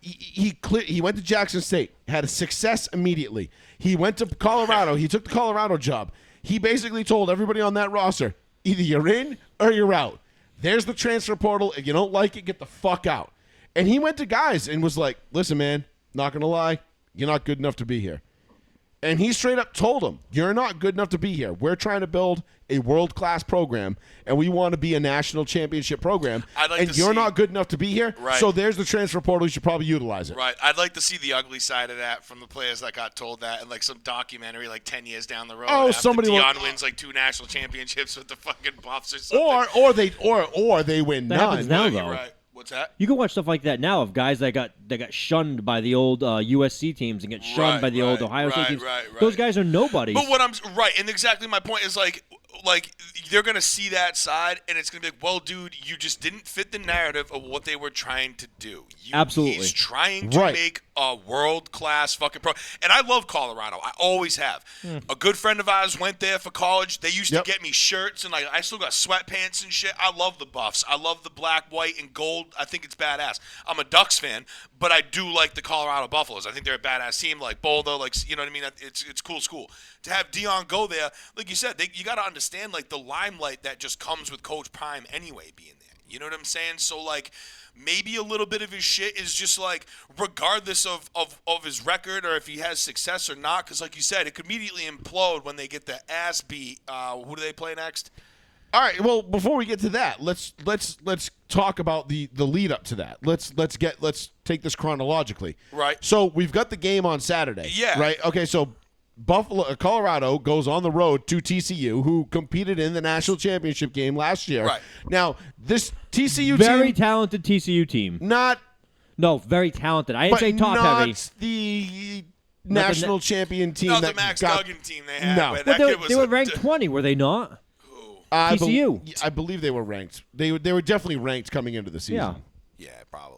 He went to Jackson State, had a success immediately. He went to Colorado. He took the Colorado job. He basically told everybody on that roster, either you're in or you're out. There's the transfer portal. If you don't like it, get the fuck out. And he went to guys and was like, listen, man, not going to lie, you're not good enough to be here. And he straight up told him, you're not good enough to be here. We're trying to build a world-class program, and we want to be a national championship program. And you're not good enough to be here, so there's the transfer portal. You should probably utilize it. Right. I'd like to see the ugly side of that from the players that got told that, and like some documentary like 10 years down the road. Oh, after somebody Deion wins like 2 national championships with the fucking Buffs or something. Or they win That none. happens now, You're though. right. What's that? You can watch stuff like that now of guys that got shunned by the old USC teams and get shunned by the old Ohio State teams. Right. Those guys are nobodies. But what I'm right, and exactly my point is like they're gonna see that side, and it's gonna be like, well, dude, you just didn't fit the narrative of what they were trying to do. Absolutely. He's trying to make a world-class fucking pro. And I love Colorado. I always have. A good friend of ours went there for college. They used to get me shirts, and like I still got sweatpants and shit. I love the Buffs. I love the black, white, and gold. I think it's badass. I'm a Ducks fan, but I do like the Colorado Buffaloes. I think they're a badass team. Like Boldo, like, you know what I mean? It's cool school. To have Deion go there, like you said, you got to understand like the limelight that just comes with Coach Prime anyway being there. You know what I'm saying? So like maybe a little bit of his shit is just like regardless of his record or if he has success or not, because like you said, it could immediately implode when they get the ass beat. Who do they play next? All right. Well, before we get to that, let's talk about the lead up to that. Let's take this chronologically. Right. So we've got the game on Saturday. Yeah. Right. Okay. So Colorado goes on the road to TCU, who competed in the national championship game last year. Right. Now this TCU very team, talented TCU team. No, very talented. I didn't say top not heavy. The national champion team. No, that the Max got, Duggan team they had. No. But But that kid was they were ranked 20, were they not? TCU. I believe they were ranked. They were definitely ranked coming into the season. Yeah, probably.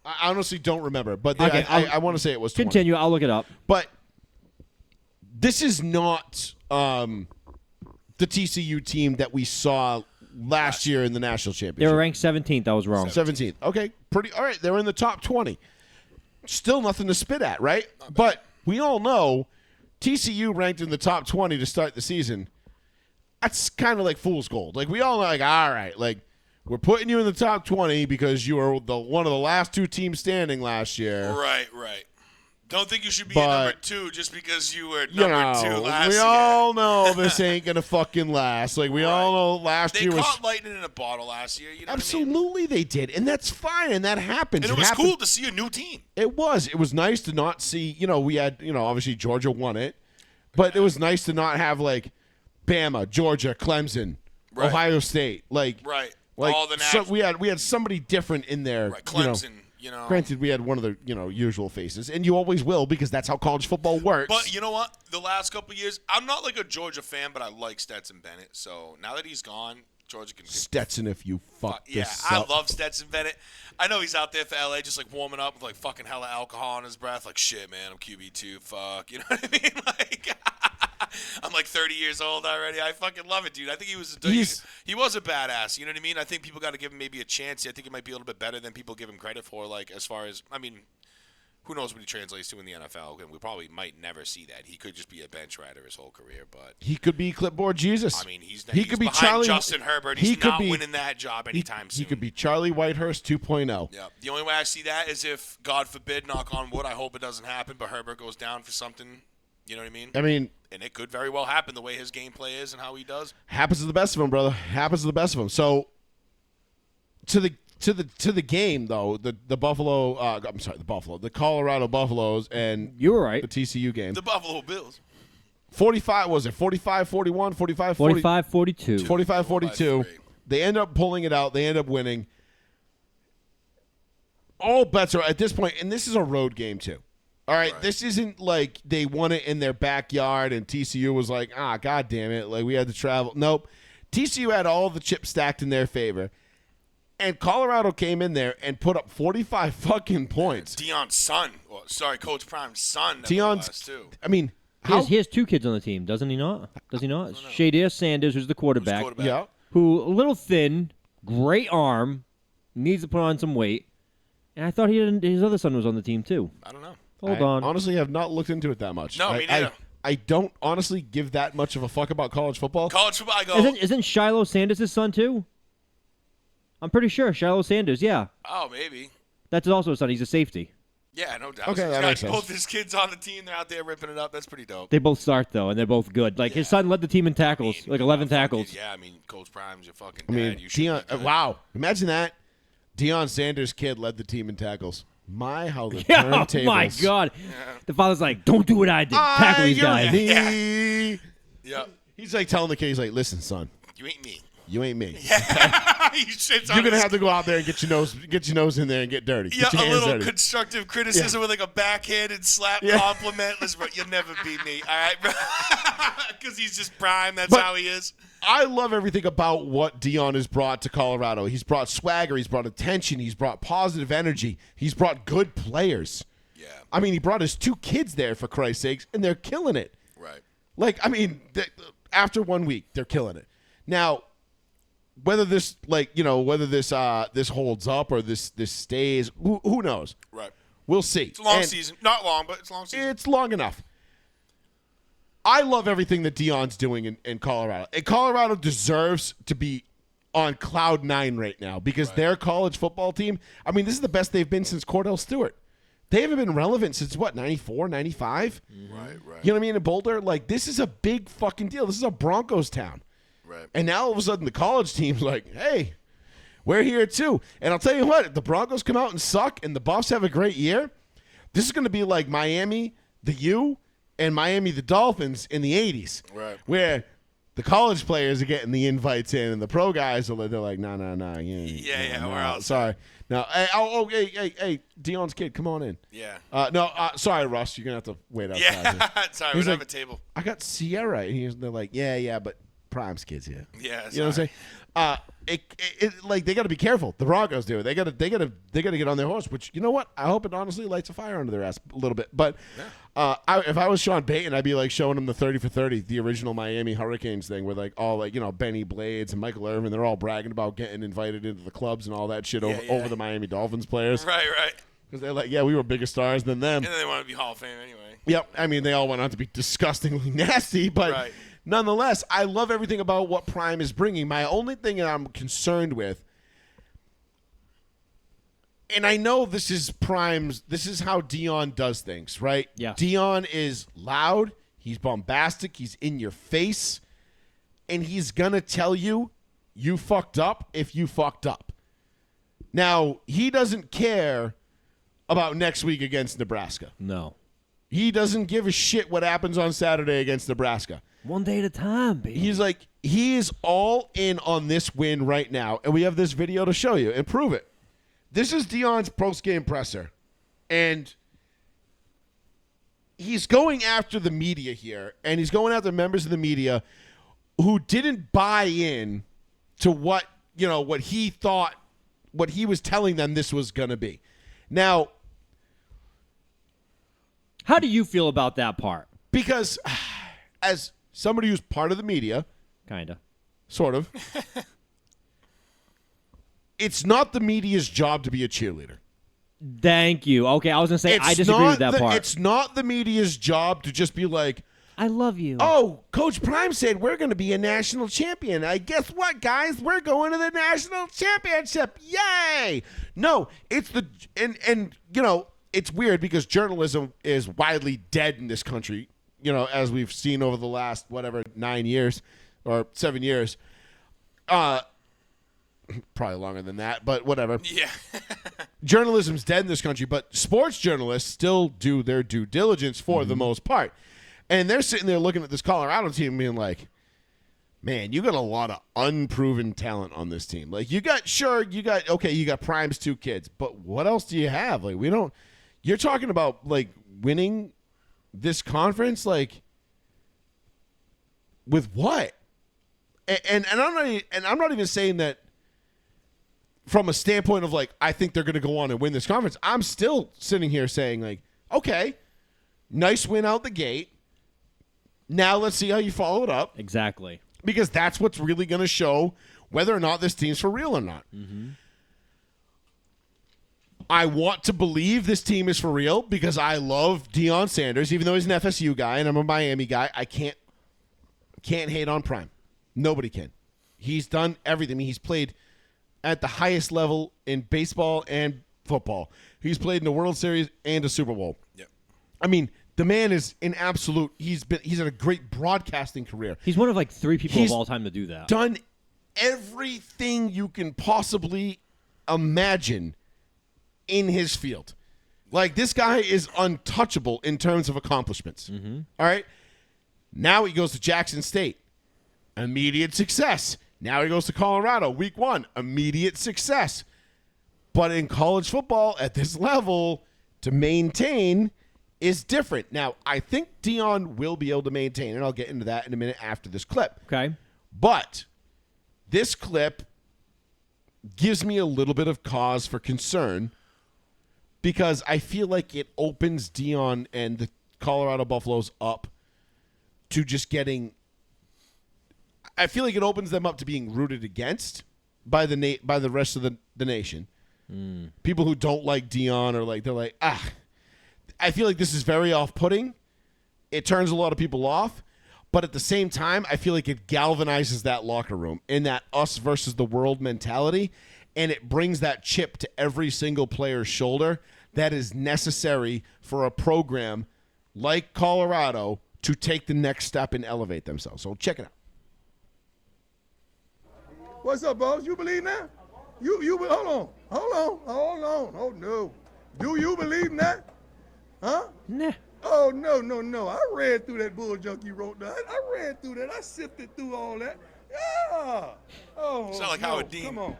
I honestly don't remember, but Okay, I want to say it was 20. Continue. I'll look it up. But this is not the TCU team that we saw last year in the national They championship. were ranked 17th. I was wrong. 17th. Okay, pretty. All right, they're in the top 20. Still nothing to spit at, right? But we all know TCU ranked in the top 20 to start the season. That's kind of like fool's gold. Like we all know, like, all right, like we're putting you in the top 20 because you were one of the last 2 teams standing last year. Right. Don't think you should be But, at number 2 just because you were number 2 last we year. all know this ain't gonna fucking last. Like we all know last They year was caught lightning in a bottle last year. You know absolutely what I mean? they did, and that's fine, and that happens. And it was happened. cool to see a new team. It was nice to not see. We had obviously Georgia won it, but it was nice to not have like Bama, Georgia, Clemson, Right. Ohio State. Like Right. Like, All the so national- we had somebody different in there. Right, Clemson, you know. Granted, we had one of the usual faces, and you always will because that's how college football works. But you know what? The last couple of years, I'm not like a Georgia fan, but I like Stetson Bennett. So now that he's gone, Georgia can Stetson, if you fuck yeah, this I up. love Stetson Bennett. I know he's out there for LA just like warming up with like fucking hella alcohol in his breath. Like, shit, man, I'm QB2. Fuck. You know what I mean? Like, I'm like 30 years old already. I fucking love it, dude. I think he was a badass. You know what I mean? I think people got to give him maybe a chance. I think he might be a little bit better than people give him credit for. Like, as far as, I mean, who knows what he translates to in the NFL? And we probably might never see that. He could just be a bench rider his whole career, but He could be clipboard Jesus. I mean, he could be behind Charlie Justin Herbert. he He's could not be- winning that job anytime soon. He could be Charlie Whitehurst 2.0. Yeah. The only way I see that is if, God forbid, knock on wood, I hope it doesn't happen, but Herbert goes down for something. You know what I mean? I mean, And it could very well happen the way his gameplay is and how he does. happens to the best of them, brother. Happens to the best of them. So to the game though, the Colorado Buffaloes and You were right. the TCU game. The Buffalo Bills. 45 was it 45-41, 45-40, 45-42. 45-42. They end up pulling it out. They end up winning. All bets are at this point, and this is a road game too. All right, this isn't like they won it in their backyard and TCU was like, God damn it, like we had to travel. Nope. TCU had all the chips stacked in their favor. And Colorado came in there and put up 45 fucking points. Deion's son. Well, sorry, Coach Prime's son. Deion's, too. I mean, He has two kids on the team, doesn't he not? Does he not? Shadir Sanders, who's the quarterback, yeah. who a little thin, great arm, needs to put on some weight. And I thought his other son was on the team too. I don't know. Hold on. Honestly, have not looked into it that much. No, me neither. I don't honestly give that much of a fuck about college football. College football, I go, Isn't Shiloh Sanders his son too? I'm pretty sure Shiloh Sanders. Yeah, oh, maybe. that's also his son. He's a safety. Yeah, no doubt. Okay, He's that got makes sense. both his kids on the team. They're out there ripping it up. That's pretty dope. They both start though, and they're both good. Like his son led the team in tackles, like 11 tackles. Yeah, I mean, Coach Prime's your fucking I dad. mean, You should be good. wow. Imagine that. Deion Sanders' kid led the team in tackles. How the Yeah, turntables. oh my God. The father's like, don't do what I did. Tackle these you're guys. me. Yeah. He's like telling the kid, he's like, listen, son, You ain't me. you ain't me. He shits on You're gonna his- have to go out there and get your nose in there and get dirty. Yeah, Get your a hands little dirty. constructive criticism with like a backhanded slap compliment. Listen, bro, you'll never beat me, all right, bro? Because he's just Prime. That's But- how he is. I love everything about what Deion has brought to Colorado. He's brought swagger. He's brought attention. He's brought positive energy. He's brought good players. Yeah. I mean, he brought his two kids there, for Christ's sakes, and they're killing it. Right. Like, I mean, after 1 week, they're killing it. Now, whether this, this holds up or this stays, who knows? Right. We'll see. It's a long And season. Not long, but it's a long season. It's long enough. I love everything that Deion's doing in Colorado. And Colorado deserves to be on cloud nine right now because their college football team, I mean, this is the best they've been since Cordell Stewart. They haven't been relevant since, 94, 95? Right. You know what I mean? In Boulder, like, this is a big fucking deal. This is a Broncos town. Right. And now all of a sudden the college team's like, hey, we're here too. And I'll tell you what, if the Broncos come out and suck and the Buffs have a great year, this is going to be like Miami, the U, and Miami, the Dolphins in the 80s. Right. Where the college players are getting the invites in and the pro guys, they're like, no. Yeah, we're out. Sorry. No, hey, Deion's kid, come on in. Yeah. Sorry, Russ, you're going to have to wait outside. here. Yeah. Sorry, we He's don't like, have a table. I got Sierra. And they're like, yeah, but Prime's kids here. Yeah. You know what I'm saying? Like they got to be careful. The Broncos do. They got to get on their horse. Which, you know what? I hope it honestly lights a fire under their ass a little bit. But if I was Sean Payton, I'd be like showing them the 30 for 30, the original Miami Hurricanes thing, where like all Benny Blades and Michael Irvin, they're all bragging about getting invited into the clubs and all that shit over the Miami Dolphins players. Right. Because they're like, yeah, we were bigger stars than them. And then they want to be Hall of Fame anyway. Yep. I mean, they all went on to be disgustingly nasty, but. Right. Nonetheless, I love everything about what Prime is bringing. My only thing that I'm concerned with, and I know this is how Deion does things, right? Yeah. Deion is loud, he's bombastic, he's in your face, and he's going to tell you fucked up if you fucked up. Now, he doesn't care about next week against Nebraska. No. He doesn't give a shit what happens on Saturday against Nebraska. One day at a time, baby. He's like, he is all in on this win right now, and we have this video to show you and prove it. This is Deion's post-game presser, and he's going after the media here, and he's going after members of the media who didn't buy in to what he thought, what he was telling them this was going to be. Now, how do you feel about that part? Because as somebody who's part of the media, Kind of. sort of, it's not the media's job to be a cheerleader. Thank you. Okay, I was going to say, I disagree with that part. It's not the media's job to just be like, I love you. oh, Coach Prime said we're going to be a national champion. I guess what, guys? We're going to the national championship. Yay! No, it's it's weird because journalism is widely dead in this country, as we've seen over the last, 9 years or 7 years. Probably longer than that, but whatever. Yeah. Journalism's dead in this country, but sports journalists still do their due diligence for the most part. And they're sitting there looking at this Colorado team being like, man, you got a lot of unproven talent on this team. Like, you got Prime's 2 kids, but what else do you have? Like, you're talking about, like, winning this conference, like, with what? And I'm not even saying that from a standpoint of, like, I think they're going to go on and win this conference. I'm still sitting here saying, like, okay, nice win out the gate. Now let's see how you follow it up. Exactly. Because that's what's really going to show whether or not this team's for real or not. Mm-hmm. I want to believe this team is for real because I love Deion Sanders, even though he's an FSU guy and I'm a Miami guy. I can't hate on Prime. Nobody can. He's done everything. I mean, he's played at the highest level in baseball and football. He's played in the World Series and a Super Bowl. Yep. I mean, the man is an absolute. He's had a great broadcasting career. He's one of like 3 people of all time to do that. Done everything you can possibly imagine in his field. Like, this guy is untouchable in terms of accomplishments. Mm-hmm. All right. Now he goes to Jackson State. Immediate success. Now he goes to Colorado. Week 1. Immediate success. But in college football at this level, to maintain is different. Now, I think Deion will be able to maintain, and I'll get into that in a minute after this clip. Okay. But this clip gives me a little bit of cause for concern because I feel like it opens Deion and the Colorado Buffaloes up to just getting – I feel like it opens them up to being rooted against by the rest of the nation. Mm. People who don't like Deion are like – they're like, I feel like this is very off-putting. It turns a lot of people off. But at the same time, I feel like it galvanizes that locker room in that us versus the world mentality, and it brings that chip to every single player's shoulder that is necessary for a program like Colorado to take the next step and elevate themselves. So check it out. What's up, boss? You believe now? You hold on. Oh no. Do you believe that? Huh? Nah. Oh, no. I read through that bull junk you wrote down. I read through that. I sifted through all that. Yeah. Oh, sound like no. Howard Dean. Come on.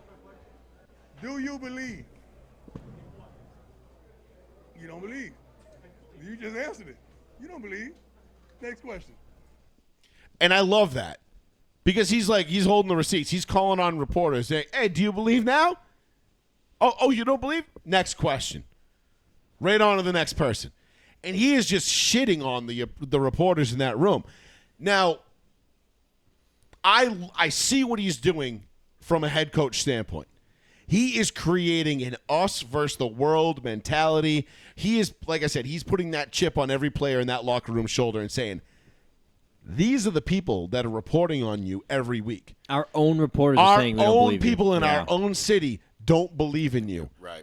Do you believe? You don't believe. You just answered it. You don't believe. Next question. And I love that because he's holding the receipts. He's calling on reporters saying, hey, do you believe now? Oh, you don't believe? Next question. Right on to the next person. And he is just shitting on the reporters in that room. Now, I see what he's doing from a head coach standpoint. He is creating an us versus the world mentality. He is, like I said, he's putting that chip on every player in that locker room shoulder and saying, these are the people that are reporting on you every week. Our own reporters are saying we don't believe you. Our own people in our own city don't believe in you. Right.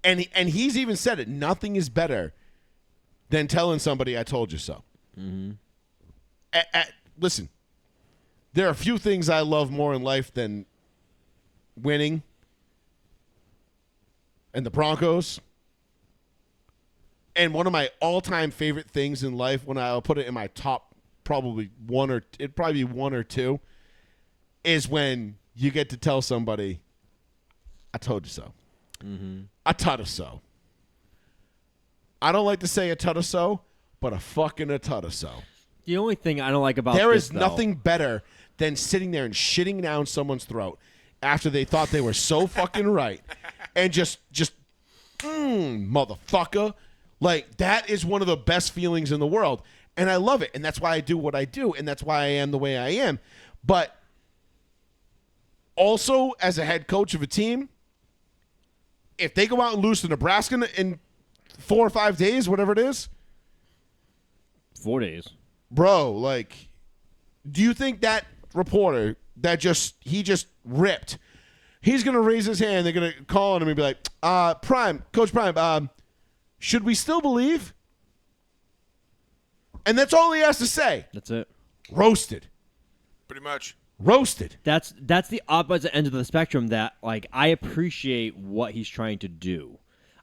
And he's even said it. Nothing is better than telling somebody I told you so. Mm-hmm. Listen, there are a few things I love more in life than winning and the Broncos. And one of my all-time favorite things in life, when I'll put it in my top probably it'd probably be one or two, is when you get to tell somebody, I told you so. Mm-hmm. I taught you so. I don't like to say a taught you so, but a fucking a taught you so. The only thing I don't like about There this, is nothing better than sitting there and shitting down someone's throat after they thought they were so fucking right, and just motherfucker. Like, that is one of the best feelings in the world, and I love it, and that's why I do what I do, and that's why I am the way I am. But also, as a head coach of a team, if they go out and lose to Nebraska in 4 or 5 days, whatever it is, 4 days, bro, like, do you think that reporter that he just ripped, he's going to raise his hand, they're going to call on him and be like, Coach Prime, should we still believe? And that's all he has to say. that's it. Roasted. Pretty much. Roasted. That's the opposite end of the spectrum that, like, I appreciate what he's trying to do.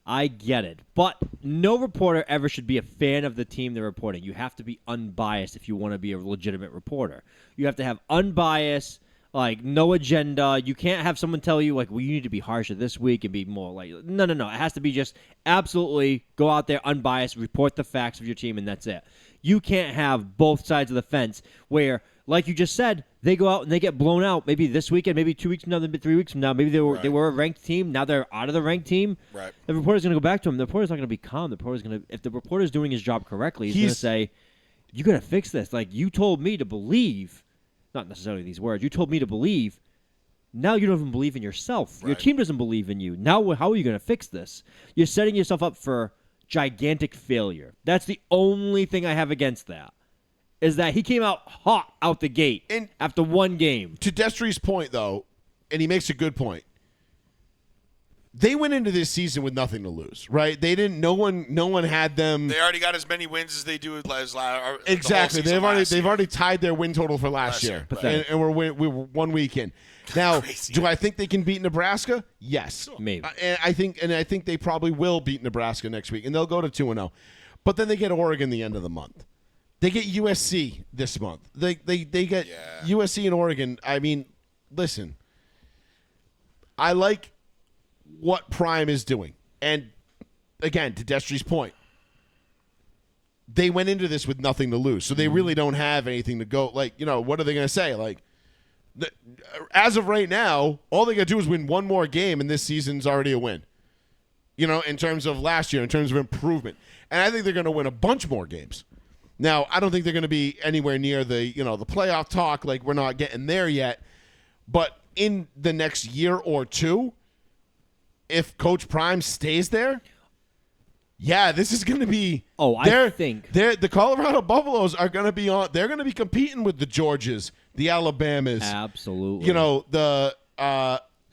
I get it. But no reporter ever should be a fan of the team they're reporting. You have to be unbiased if you want to be a legitimate reporter. You have to have unbiased, like, no agenda. You can't have someone tell you, like, well, you need to be harsher this week and be more like, no. It has to be just absolutely go out there unbiased, report the facts of your team, and that's it. You can't have both sides of the fence where, like you just said, they go out and they get blown out maybe this weekend, maybe 2 weeks from now, maybe 3 weeks from now. Maybe they were a ranked team. Now they're out of the ranked team. Right. The reporter's going to go back to him. The reporter's not going to be calm. The reporter's going to, if the reporter's doing his job correctly, he's going to say, you got to fix this. Like, you told me to believe, not necessarily these words, you told me to believe. Now you don't even believe in yourself. Right. Your team doesn't believe in you. Now how are you going to fix this? You're setting yourself up for gigantic failure. That's the only thing I have against that. Is that he came out hot out the gate and after one game. To Destry's point, though, and he makes a good point, they went into this season with nothing to lose, right? They didn't. No one had them. They already got as many wins as they do as last. Exactly. They've already tied their win total for last year, Right. and we were 1 week in. Now, Crazy. do I think they can beat Nebraska? Yes, Maybe. And I think they probably will beat Nebraska next week, and they'll go to 2-0. But then they get Oregon the end of the month. They get USC this month. They get USC and Oregon. I mean, listen, I like what Prime is doing. And, again, to Destry's point, they went into this with nothing to lose. So they really don't have anything to go. Like, what are they going to say? Like, as of right now, all they got to do is win one more game, and this season's already a win. In terms of last year, in terms of improvement. And I think they're going to win a bunch more games. Now, I don't think they're going to be anywhere near the playoff talk. Like, we're not getting there yet. But in the next year or two, if Coach Prime stays there, this is going to be. Oh, I think the Colorado Buffaloes are going to be on. They're going to be competing with the Georgias, the Alabamas. Absolutely. The.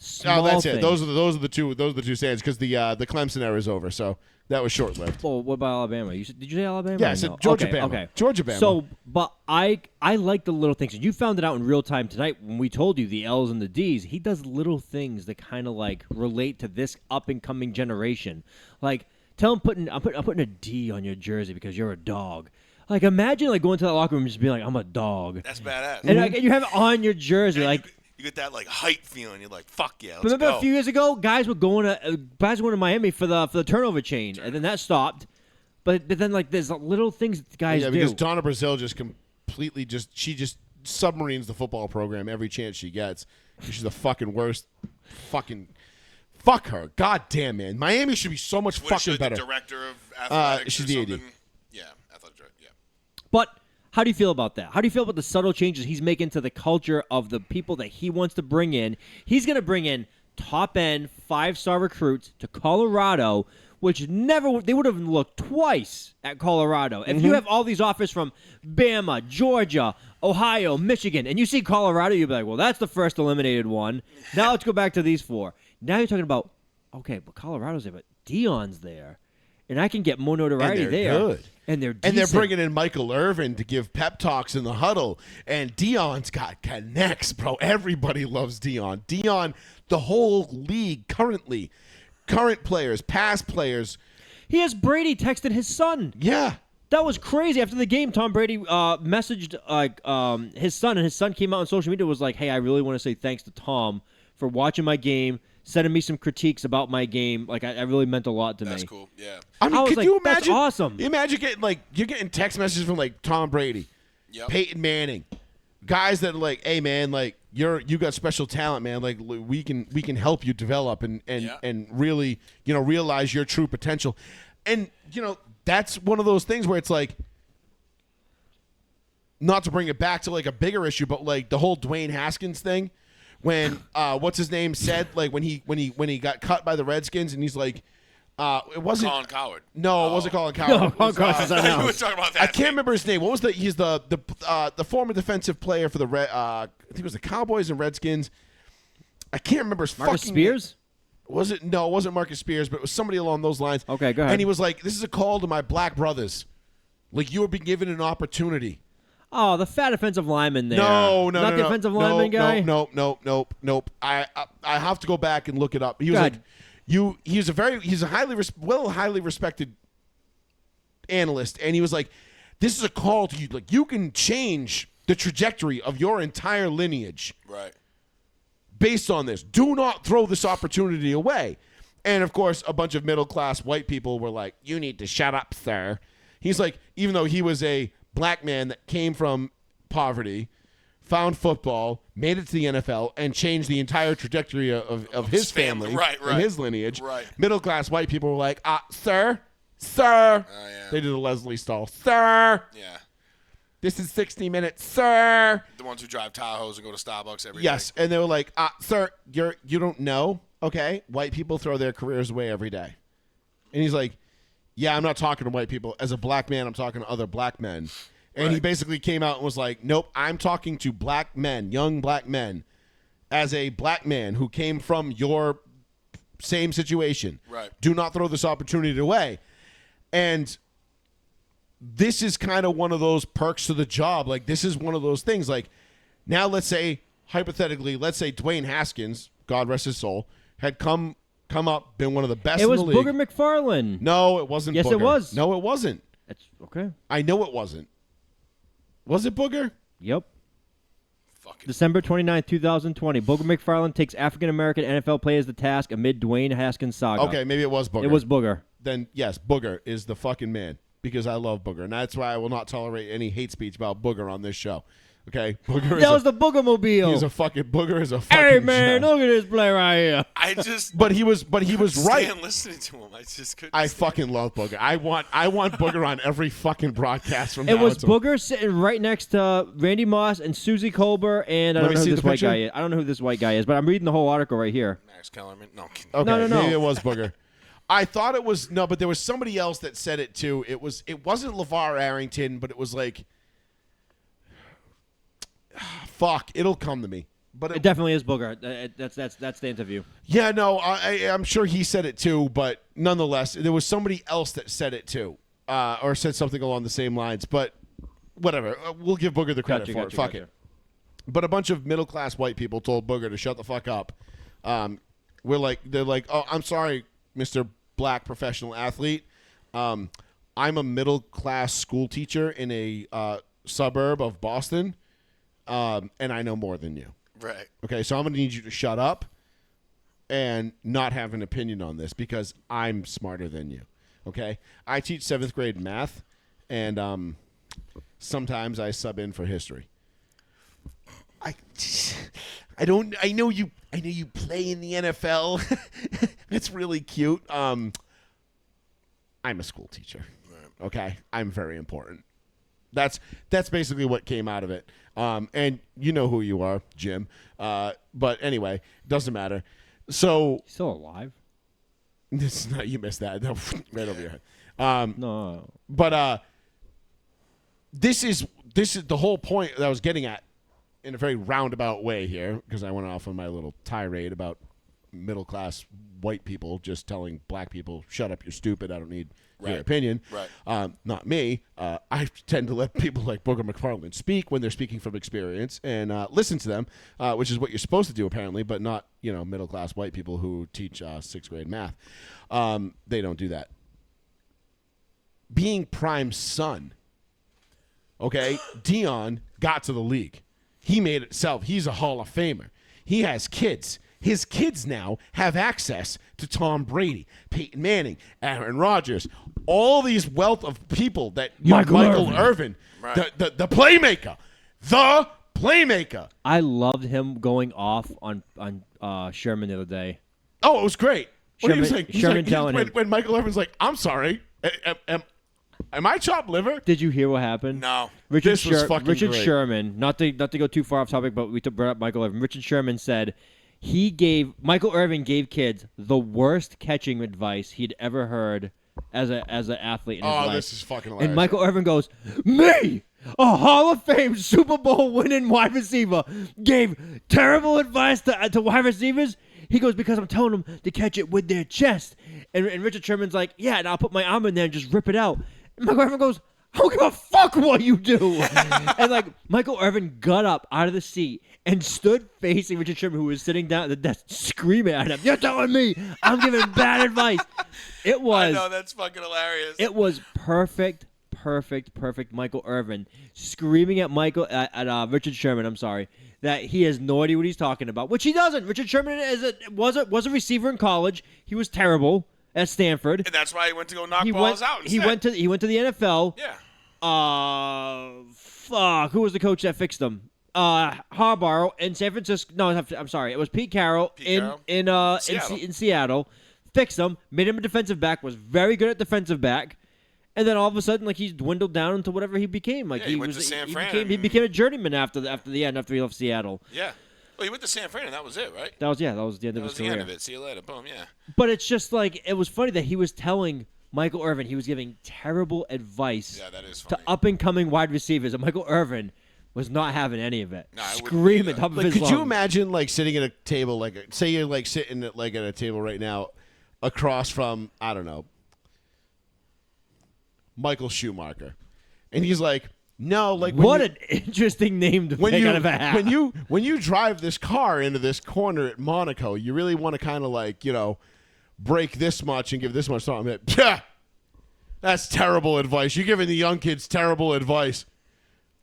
Small it. thing. Those are the two stands because the Clemson era is over. So that was short lived. Well, what about Alabama? Did you say Alabama? Yeah, I said Georgia, okay, Bama. Okay. Georgia, Bama. So, but I like the little things. And you found it out in real time tonight when we told you the L's and the D's. He does little things that kind of like relate to this up and coming generation. Like, tell him I'm putting a D on your jersey because you're a dog. Like, imagine like going to that locker room and just being like, I'm a dog. That's badass. And like, you have it on your jersey, like. You get that like hype feeling. You're like, fuck yeah, let's Remember go. a few years ago, guys were going to Miami for the turnover chain, and then that stopped. But then like there's little things that guys do. Because Donna Brazile just completely she submarines the football program every chance she gets. She's the fucking worst. Fuck her. God damn, man. Miami should be so much What is she, fucking better. The director of athletics she's or the AD. something? Yeah, athletic director. Yeah. But how do you feel about that? How do you feel about the subtle changes he's making to the culture of the people that he wants to bring in? He's going to bring in top-end 5-star recruits to Colorado, which they would have looked twice at Colorado. If you have all these offers from Bama, Georgia, Ohio, Michigan, and you see Colorado, you'll be like, well, that's the first eliminated one. Now let's go back to these 4. Now you're talking about, okay, but Colorado's there, but Dion's there. And I can get more notoriety And they're there. good. And they're decent. And they're bringing in Michael Irvin to give pep talks in the huddle. And Dion's got connects, bro. Everybody loves Dion. Dion, the whole league current players, past players. He has Brady texting his son. Yeah. That was crazy. After the game, Tom Brady messaged his son, and his son came out on social media and was like, "Hey, I really want to say thanks to Tom for watching my game, sending me some critiques about my game. Like, I really meant a lot to me." That's cool. Yeah. I mean, was could like, you imagine? that's awesome. You imagine getting you're getting text messages from Tom Brady, Yep. Peyton Manning, guys that are like, "Hey man, you got special talent, man. Like we can help you develop and really realize your true potential." And that's one of those things where it's like, not to bring it back to a bigger issue, but the whole Dwayne Haskins thing, when what's his name said when he got cut by the Redskins, and he's like, it wasn't Colin Coward. No, it wasn't Colin Coward. No, It was, You were talking about that. I can't remember his name. What was he's the former defensive player for the I think it was the Cowboys and Redskins. I can't remember his Marcus fucking Spears? Was it? No, it wasn't Marcus Spears, but it was somebody along those lines. Okay, go ahead. And he was like, "This is a call to my black brothers. Like, you have been given an opportunity." Oh, the fat offensive lineman there. No, Not the offensive lineman guy? Nope. I have to go back and look it up. He was God. he's a highly respected analyst, and he was like, "This is a call to you. Like, you can change the trajectory of your entire lineage." Right. Based on this, do not throw this opportunity away. And of course, a bunch of middle-class white people were like, "You need to shut up, sir." He's like, even though he was a black man that came from poverty, found football, made it to the NFL, and changed the entire trajectory of his family Right. and his lineage. Right. Middle-class white people were like, sir. Sir. Oh, yeah. They did a Leslie Stahl. Sir. Yeah. This is 60 Minutes, sir. The ones who drive Tahoes and go to Starbucks every day. Yes, and they were like, sir, you don't know, okay? White people throw their careers away every day. And he's like, yeah, I'm not talking to white people. As a black man, I'm talking to other black men. And he Right. basically came out and was like, nope, I'm talking to black men, young black men, as a black man who came from your same situation. Right. Do not throw this opportunity away. And this is kind of one of those perks to the job. Like, this is one of those things. Like, now let's say, hypothetically, Dwayne Haskins, God rest his soul, had come up, been one of the best It was in the league. Booger McFarlane. No, it wasn't Yes, Booger. it was. No, it wasn't. That's okay. I know it wasn't. Was it Booger? Yep. Fucking. December 29th, 2020. Booger McFarlane takes African-American NFL players to task amid Dwayne Haskins saga. Okay, maybe it was Booger. It was Booger. Then, yes, Booger is the fucking man, because I love Booger. And that's why I will not tolerate any hate speech about Booger on this show. Okay? Booger is That was the Boogermobile. he's a fucking Booger is a fucking Hey, man, gem. look at this play right here. I just. But he was right. Stand listening to him. I just couldn't. I stand fucking love Booger. I want Booger on every fucking broadcast from It now was until- Booger sitting right next to Randy Moss and Susie Colbert, and I Let don't me know see who this the white picture. guy is. I don't know who this white guy is, but I'm reading the whole article right here. Max Kellerman. No, I'm kidding. Okay, No. maybe it was Booger. I thought it was no, but there was somebody else that said it too. It wasn't LeVar Arrington, but it was like, fuck, it'll come to me. But It definitely is Booger. That's the interview. yeah, no, I'm sure he said it too, but nonetheless, there was somebody else that said it too, or said something along the same lines. But whatever, we'll give Booger the credit for it. Fuck it. But a bunch of middle class white people told Booger to shut the fuck up. They're like, oh, I'm sorry, Mr. Black professional athlete. I'm a middle class school teacher in a suburb of Boston, and I know more than you. Right. Okay, so I'm going to need you to shut up and not have an opinion on this because I'm smarter than you. Okay? I teach 7th grade math, and sometimes I sub in for history. I know you play in the NFL. It's really cute. I'm a school teacher. Right. Okay? I'm very important. That's basically what came out of it. And you know who you are, Jim. But anyway, doesn't matter. So He's still alive? this is not, you missed that. Right over your head. No. But this is the whole point that I was getting at in a very roundabout way here, because I went off on my little tirade about middle class white people just telling black people, shut up, you're stupid, I don't need your Right. opinion. Right. Not me. I tend to let people like Booger McFarlane speak when they're speaking from experience and listen to them, which is what you're supposed to do apparently, but not, middle class white people who teach 6th grade math. They don't do that. being Prime's son, okay, Dion got to the league. He made it himself. He's a Hall of Famer. He has kids. His kids now have access to Tom Brady, Peyton Manning, Aaron Rodgers, all these wealth of people that Michael Irvin, Right. the playmaker, the playmaker. I loved him going off on Sherman the other day. Oh, it was great. What are you Sherman- saying? He's Sherman like, telling him. when Michael Irvin's like, I'm sorry, am I chopped liver? Did you hear what happened? No. This was fucking Richard great. Sherman, not to go too far off topic, but we brought up Michael Irvin. Richard Sherman said Michael Irvin gave kids the worst catching advice he'd ever heard as an athlete in his life. This is fucking hilarious. And Michael Irvin goes, me, a Hall of Fame Super Bowl winning wide receiver, gave terrible advice to wide receivers? He goes, because I'm telling them to catch it with their chest. And Richard Sherman's like, yeah, and I'll put my arm in there and just rip it out. And Michael Irvin goes, I don't give a fuck what you do. And like Michael Irvin got up out of the seat and stood facing Richard Sherman, who was sitting down at the desk, screaming at him, you're telling me I'm giving bad advice. It was. I know, that's fucking hilarious. It was perfect Michael Irvin screaming at Richard Sherman, I'm sorry, that he has no idea what he's talking about, which he doesn't. Richard Sherman was a receiver in college. He was terrible at Stanford. And that's why he went to go knock balls out instead. He went to the NFL. Yeah. Fuck, who was the coach that fixed him? Harbaugh in San Francisco. No, I'm sorry. It was Pete Carroll in Seattle. Fixed him, made him a defensive back, was very good at defensive back. And then all of a sudden, like, he's dwindled down into whatever he became. Like, he went to San Fran. He became a journeyman after the end, after he left Seattle. Yeah. Well, he went to San Fran, and that was it, right? That was the end of That his was the career. end of it. See you later. Boom, yeah. But it's just like, it was funny that he was telling Michael Irvin, he was giving terrible advice Yeah, that is to funny. up-and-coming wide receivers, and Michael Irvin was not having any of it. No, I wouldn't Screaming either. top of Like, his could lungs. you imagine like sitting at a table, like say you're like sitting at like at a table right now, across from I don't know, Michael Schumacher, and he's like, no, like What an interesting name to pick out of a hat. when you drive this car into this corner at Monaco, you really want to kind of like break this much and give this much thought. Yeah, that's terrible advice. You're giving the young kids terrible advice.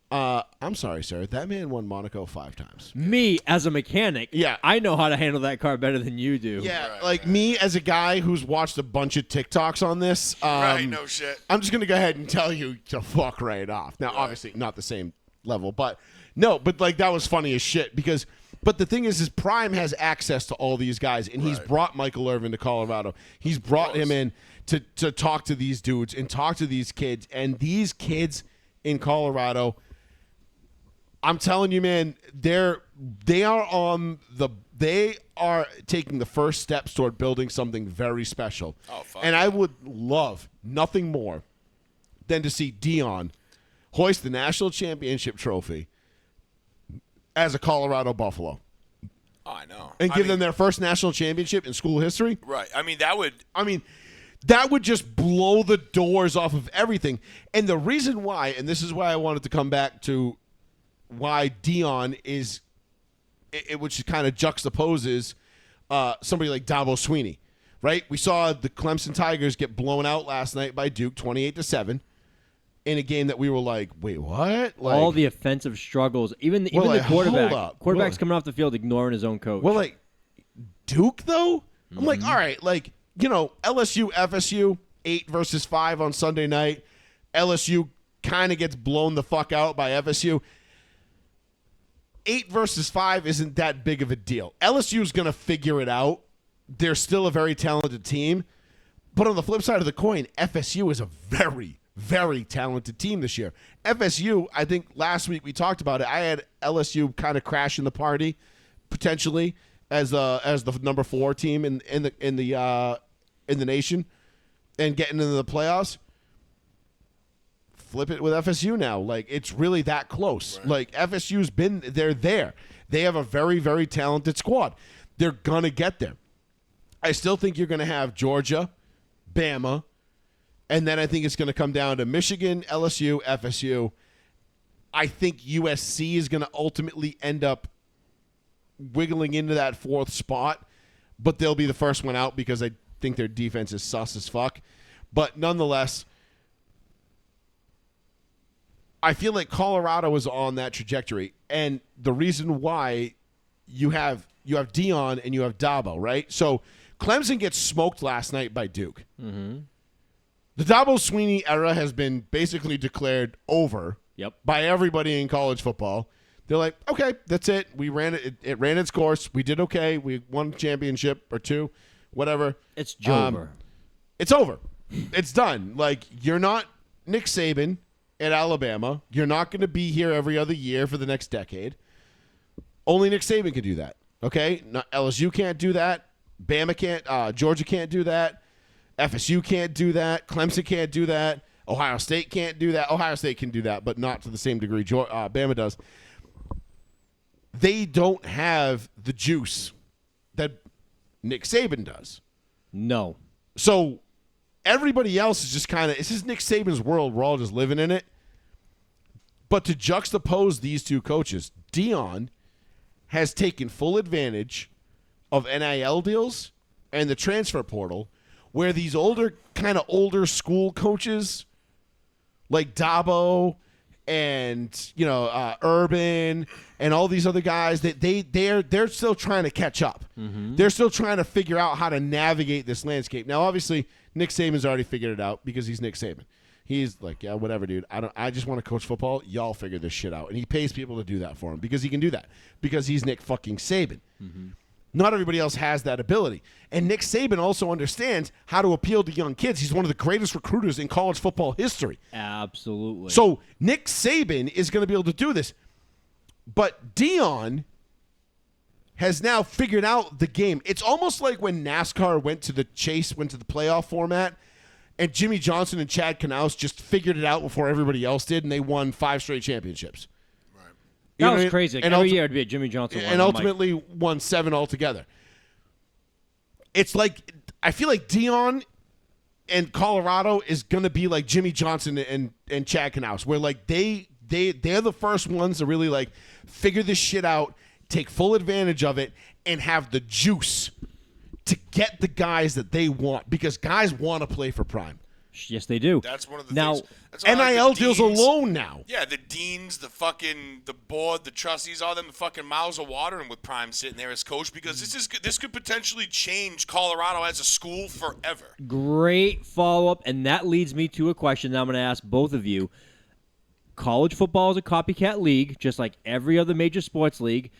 I'm sorry, sir. That man won Monaco 5 times. Me, as a mechanic, Yeah. I know how to handle that car better than you do. Yeah, Right, like me as a guy who's watched a bunch of TikToks on this. Right, no shit. I'm just gonna go ahead and tell you to fuck right off. Now, obviously, not the same level, but like that was funny as shit because. But the thing is Prime has access to all these guys, and he's brought Michael Irvin to Colorado. He's brought him in to talk to these dudes and talk to these kids, and these kids in Colorado. I'm telling you, man, they are taking the first steps toward building something very special. Oh, fuck and yeah. I would love nothing more than to see Dion hoist the national championship trophy as a Colorado Buffalo Oh, I know. and give them their first national championship in school history. Right. I mean, that would. That would just blow the doors off of everything. And the reason why, and this is why I wanted to come back to why Dion is, which kind of juxtaposes somebody like Dabo Sweeney, right? We saw the Clemson Tigers get blown out last night by Duke, 28-7, in a game that we were like, wait, what? Like, All the offensive struggles, even the like, quarterback. hold up. Quarterback's Well- coming off the field ignoring his own coach. well, like Duke though, I'm like, all right, like LSU, FSU, 8 versus 5 on Sunday night. LSU kind of gets blown the fuck out by FSU. 8 versus 5 isn't that big of a deal. LSU is going to figure it out. They're still a very talented team. But on the flip side of the coin, FSU is a very, very talented team this year. FSU, I think last week we talked about it. I had LSU kind of crashing the party potentially as the number 4 team in the nation and getting into the playoffs. Flip it with FSU now. Like, it's really that close. Right. Like, they're there. They have a very, very talented squad. They're going to get there. I still think you're going to have Georgia, Bama, and then I think it's going to come down to Michigan, LSU, FSU. I think USC is going to ultimately end up wiggling into that 4th spot, but they'll be the first one out because I think their defense is sus as fuck. But nonetheless, I feel like Colorado is on that trajectory, and the reason why you have Dion and you have Dabo, right? So Clemson gets smoked last night by Duke. Mm-hmm. The Dabo Sweeney era has been basically declared over by everybody in college football. They're like, okay, that's it. We ran it. It ran its course. We did okay. We won a championship or two, whatever. It's over. It's over. It's done. Like, you're not Nick Saban at Alabama. You're not going to be here every other year for the next decade. Only Nick Saban can do that. Okay? LSU can't do that. Bama can't. Georgia can't do that. FSU can't do that. Clemson can't do that. Ohio State can't do that. Ohio State can do that, but not to the same degree Bama does. They don't have the juice that Nick Saban does. No. So everybody else is just kind of, it's just Nick Saban's world. We're all just living in it. But to juxtapose these two coaches, Dion has taken full advantage of NIL deals and the transfer portal, where these older school coaches like Dabo and Urban and all these other guys, that they're still trying to catch up. Mm-hmm. They're still trying to figure out how to navigate this landscape. Now, obviously, Nick Saban's already figured it out because he's Nick Saban. He's like, yeah, whatever, dude. I just want to coach football. Y'all figure this shit out. And he pays people to do that for him because he can do that because he's Nick fucking Saban. Mm-hmm. Not everybody else has that ability. And Nick Saban also understands how to appeal to young kids. He's one of the greatest recruiters in college football history. Absolutely. So Nick Saban is going to be able to do this. But Dion has now figured out the game. It's almost like when NASCAR went to the playoff format, and Jimmy Johnson and Chad Knaus just figured it out before everybody else did, and they won 5 straight championships. Right. That was crazy. Like, and every year it'd be a Jimmy Johnson one. And ultimately won 7 altogether. It's like, I feel like Dion and Colorado is going to be like Jimmy Johnson and Chad Knaus, where like they're the first ones to really like figure this shit out, take full advantage of it, and have the juice to get the guys that they want, because guys want to play for Prime. Yes, they do. That's one of the now, things. That's NIL deals alone now. Yeah, the deans, the board, the trustees, all them fucking mouths of water, and with Prime sitting there as coach, because this could potentially change Colorado as a school forever. Great follow-up, and that leads me to a question that I'm going to ask both of you. College football is a copycat league, just like every other major sports league.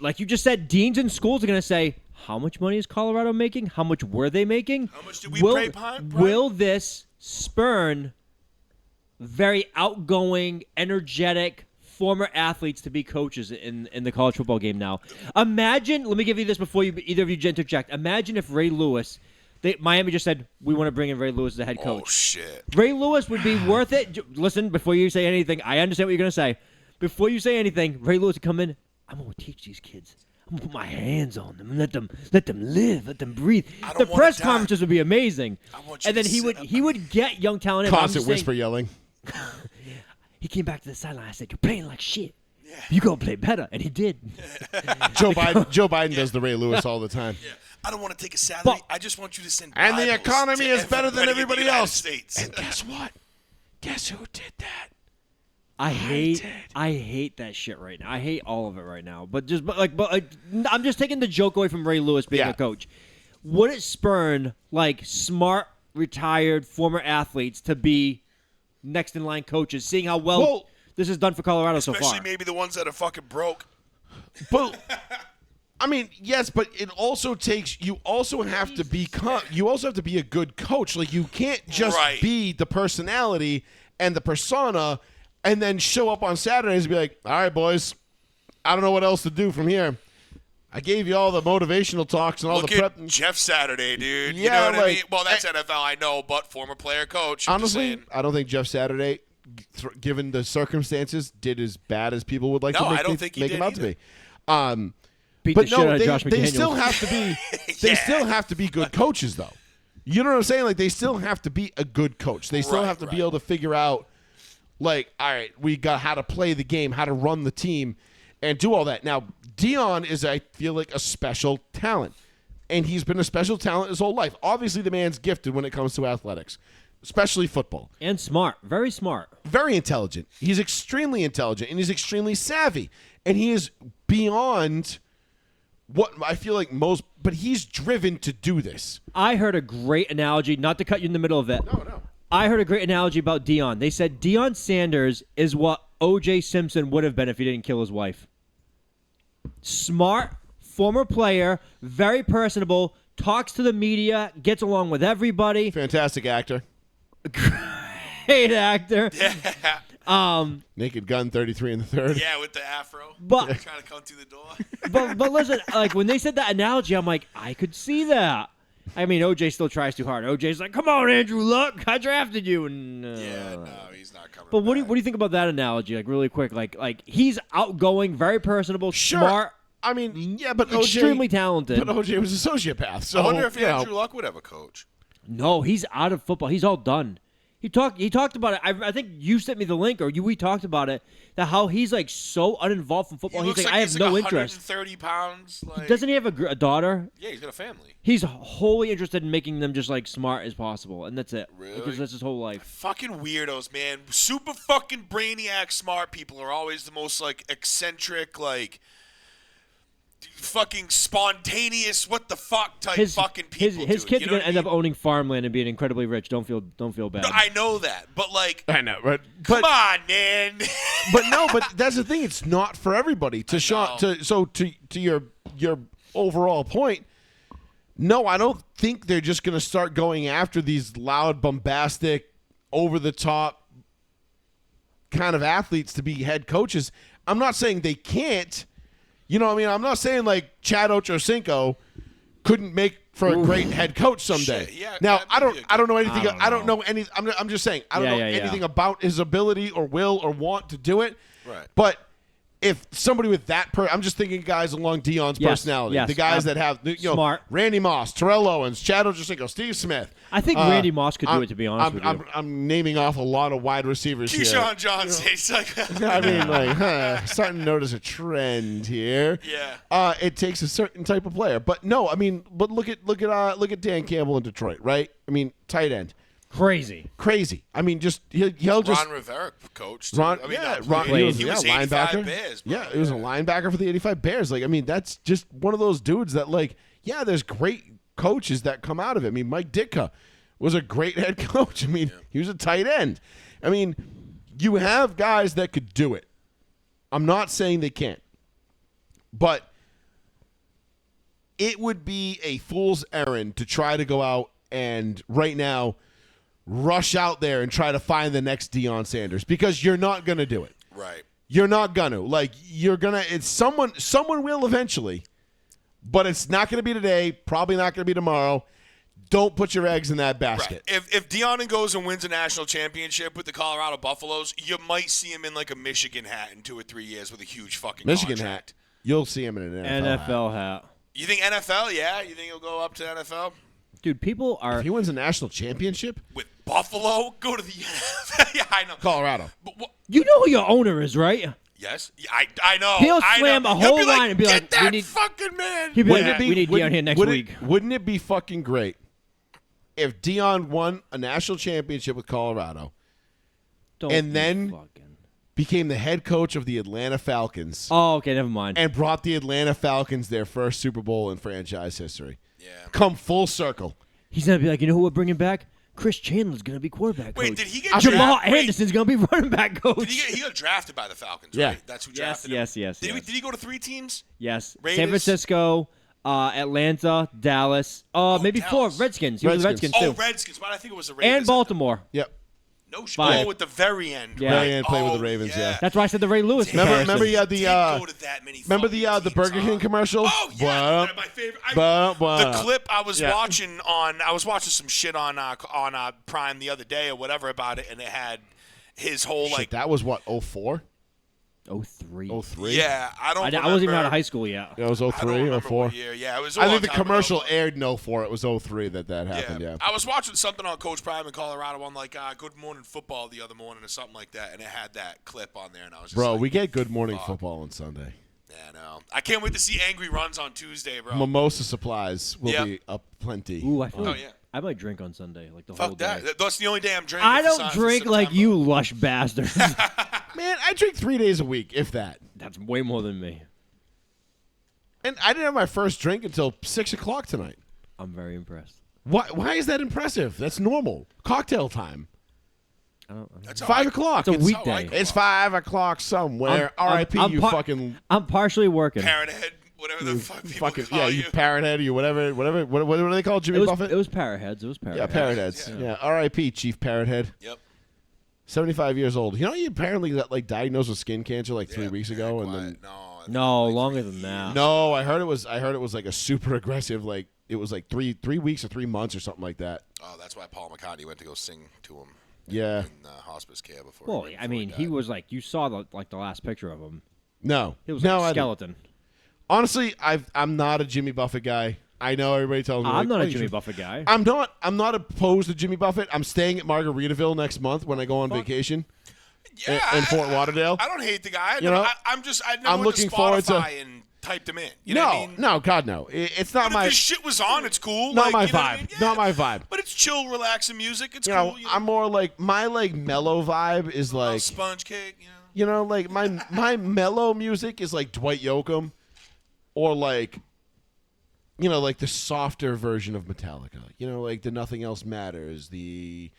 Like you just said, deans and schools are going to say, how much money is Colorado making? How much were they making? How much did we pay Prime? Will this spurn very outgoing, energetic former athletes to be coaches in the college football game now? Imagine, let me give you this before either of you interject. Imagine if Ray Lewis, Miami just said, we want to bring in Ray Lewis as the head coach. Oh, shit. Ray Lewis would be worth it. Listen, before you say anything, I understand what you're going to say. Before you say anything, Ray Lewis would come in, I'm going to teach these kids. I'm going to put my hands on them and let them live, let them breathe. The press conferences would be amazing. And then he would get young talent in. Constant whisper yelling. He came back to the sideline. I said, you're playing like shit. Yeah. You got to play better. And he did. Joe Biden does the Ray Lewis all the time. Yeah. I don't want to take a salary. I just want you to send And the economy is better than everybody else. States. And guess what? Guess who did that? I hate that shit right now. I hate all of it right now. But I'm just taking the joke away from Ray Lewis being a coach. Would it spurn like smart, retired, former athletes to be next in line coaches, seeing how well this is done for Colorado so far? Especially maybe the ones that are fucking broke. But I mean, yes, but it also takes, you also have to be a good coach. Like, you can't just be the personality and the persona and then show up on Saturdays and be like, all right, boys, I don't know what else to do from here. I gave you all the motivational talks and all the prep. Jeff Saturday, dude. Yeah, you know what I mean? Well, that's NFL, I know, but former player coach. Honestly, I don't think Jeff Saturday, given the circumstances, did as bad as people would like to make him out to be. But no, they still have to be. They still have to be good coaches, though. You know what I'm saying? Like, they still have to be a good coach. They still have to be able to figure out, like, all right, we got how to play the game, how to run the team, and do all that. Now, Dion is, I feel like, a special talent, and he's been a special talent his whole life. Obviously, the man's gifted when it comes to athletics. especially football. And smart. Very smart. Very intelligent. He's extremely intelligent, and he's extremely savvy. And he is beyond what I feel like most, but he's driven to do this. I heard a great analogy, not to cut you in the middle of it. No. I heard a great analogy about Deion. They said Deion Sanders is what O.J. Simpson would have been if he didn't kill his wife. Smart, former player, very personable, talks to the media, gets along with everybody. Fantastic actor. Great actor. Yeah. Naked Gun 33 in the third. Yeah, with the afro. But- trying to come through the door. But listen, like when they said that analogy, I'm like, I could see that. I mean, OJ still tries too hard. OJ's like, come on, Andrew Luck, I drafted you. And, Yeah, no, he's not coming. But what do back. you think about that analogy? Like really quick, like he's outgoing, very personable, Sure. smart, I mean, yeah, but extremely OJ, talented. but OJ was a sociopath. So I wonder if you know, Andrew Luck would have a coach. No, he's out of football. He's all done. He talked about it. I think you sent me the link, or we talked about it. That how he's like so uninvolved from football. He He's looks like, like I he's have like no 130 interest. pounds. Like, Doesn't he have a daughter? Yeah, he's got a family. He's wholly interested in making them just like smart as possible, and that's it. Really? Because that's his whole life. Fucking weirdos, man. Super fucking brainiac smart people are always the most like eccentric, like fucking spontaneous, what the fuck type fucking people. His dude. kid's You know gonna what I end up mean? owning farmland and being incredibly rich. Don't feel bad. No, I know that, but like, I know, right? come on, man. But that's the thing. It's not for everybody. To your overall point. No, I don't think they're just going to start going after these loud, bombastic, over the top kind of athletes to be head coaches. I'm not saying they can't. You know what I mean? I'm not saying like Chad Ochocinco couldn't make for a great head coach someday. Shit, yeah, now that I may be don't a know anything. I I don't know any. I'm just saying I don't know Yeah. anything about his ability or will or want to do it. Right. But if somebody with that, I'm just thinking guys along Deion's Yes, personality, yes, the guys that have smart. Randy Moss, Terrell Owens, Chad Ochocinco, Steve Smith. I think Randy Moss could do it. To be honest with you, I'm naming off a lot of wide receivers here. Keyshawn Johnson. It's like, I mean, like, starting to notice a trend here. Yeah. It takes a certain type of player, but no, I mean, but look at Dan Campbell in Detroit, right? I mean, tight end, crazy. I mean, just he'll just Ron Rivera coached. Ron, I mean, yeah, not Ron, played. he was linebacker. linebacker. Bears, bro. Yeah, he was a linebacker for the 85 Bears. Like, I mean, that's just one of those dudes that, like, yeah, there's great coaches that come out of it. I mean, Mike Ditka was a great head coach. I mean, he was a tight end. I mean, you have guys that could do it. I'm not saying they can't, but it would be a fool's errand to try to go out and right now rush out there and try to find the next Deion Sanders because you're not going to do it. Right. You're not going to. Like, you're going to – it's someone will eventually, but it's not going to be today, probably not going to be tomorrow. Don't put your eggs in that basket. Right. If Deion goes and wins a national championship with the Colorado Buffaloes, you might see him in like a Michigan hat in 2 or 3 years with a huge fucking Michigan contract. hat. You'll see him in an NFL hat. hat. You think NFL? Yeah, you think he'll go up to NFL Dude, people are. If he wins a national championship, with Buffalo? Go to the NFL. Yeah, I know. Colorado. But You know who your owner is, right? yes, yeah, I know. He'll I slam know. a He'll whole be like, line and be "Get like, that we need- fucking man." He'd be Wouldn't like, it be- we need Deion here next week. Wouldn't it be fucking great if Deion won a national championship with Colorado, Don't and you then- fucking- became the head coach of the Atlanta Falcons, Oh, okay, never mind. and brought the Atlanta Falcons their first Super Bowl in franchise history? Yeah. Come full circle. He's gonna be like, you know who we're bringing back? Chris Chandler's gonna be quarterback coach. Wait, did he get Jamal drafted? Wait, Anderson's gonna be running back coach. Did he got drafted by the Falcons? Yeah. Right? That's who Yes, drafted him. yes. Did he go to 3 teams? Yes. Raiders? San Francisco, Atlanta, Dallas, maybe Dallas. 4 Redskins. He was the Redskins. Redskins too. Redskins. Why did I think it was the Raiders? And Baltimore. Yep. No shit. 5. Oh, at the very end. Yeah. Very end, playing with the Ravens, yeah. That's why I said the Ray Lewis. Remember comparison. you had the Didn't go to that many remember fucking the teams, Burger King huh? commercial? Oh yeah, my favorite. The clip I was Yeah. watching I was watching some shit on Prime the other day or whatever about it, and it had his whole Shit, like. that was what, 04? 03. 03? Yeah, I don't. I wasn't even out remember- of high school yet. It was I don't 03 remember or 04. what year. Yeah, it was. a I long think the time ago, commercial but- aired in 04. It was 03 that happened, yeah. I was watching something on Coach Prime in Colorado on like Good Morning Football the other morning or something like that, and it had that clip on there, and I was just Bro, like, we get Good Morning fuck. Football on Sunday. Yeah, no. I can't wait to see Angry Runs on Tuesday, bro. Mimosa supplies will Yeah. be up plenty. Ooh, I feel Oh like yeah. I might drink on Sunday, like the whole Fuck day. that. That's the only day I'm drinking. I for don't drink like September. you lush bastards. Man, I drink 3 days a week, if that. That's way more than me. And I didn't have my first drink until 6 o'clock tonight. I'm very impressed. Why is that impressive? That's normal. Cocktail time. I don't. That's how 5 I- o'clock. It's a It's- weekday. It's 5 o'clock somewhere. R.I.P. I'm you par- fucking I'm partially working. Parrot head, whatever the fuck people fucking call yeah, you parrot head or you whatever. What do they call Jimmy Buffett? It was parrot heads. It was parrot yeah, heads. parrot heads. Yeah. Yeah. R.I.P. Chief Parrot Head. Yep. 75 years old. You know, he apparently got like diagnosed with skin cancer like 3 Yeah, weeks very ago, and quiet. then No, like longer 3 than that. years. no, I heard it was like a super aggressive. Like it was like three weeks or 3 months or something like that. Oh, that's why Paul McCartney went to go sing to him. Yeah. In hospice care before. Well, before I mean, he died. was like you saw the last picture of him. No, He was no, like I a didn't. skeleton. Honestly, I'm not a Jimmy Buffett guy. I know everybody tells me I'm like, not "Oh, a you Jimmy should-" Buffett guy. I'm not opposed to Jimmy Buffett. I'm staying at Margaritaville next month when I go on vacation yeah, in Fort Lauderdale. I don't hate the guy. You know, I never I'm went looking to forward to- Spotify and typed him in. You know what I mean? No, God, no. It's not But if my this shit was on, it's cool. not like, my you know what vibe. I mean? Yeah. Not my vibe. But it's chill, relaxing music. It's You cool. know, You know? I'm more like my like mellow vibe is like sponge cake. You know. you know like my mellow music is like Dwight Yoakam or like you know like the softer version of Metallica. You know like the Nothing Else Matters, the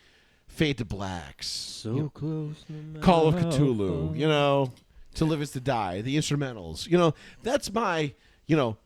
Fade to Blacks, So close. Call of Cthulhu, you know, To Live Is to Die, the instrumentals. You know, that's my, you know,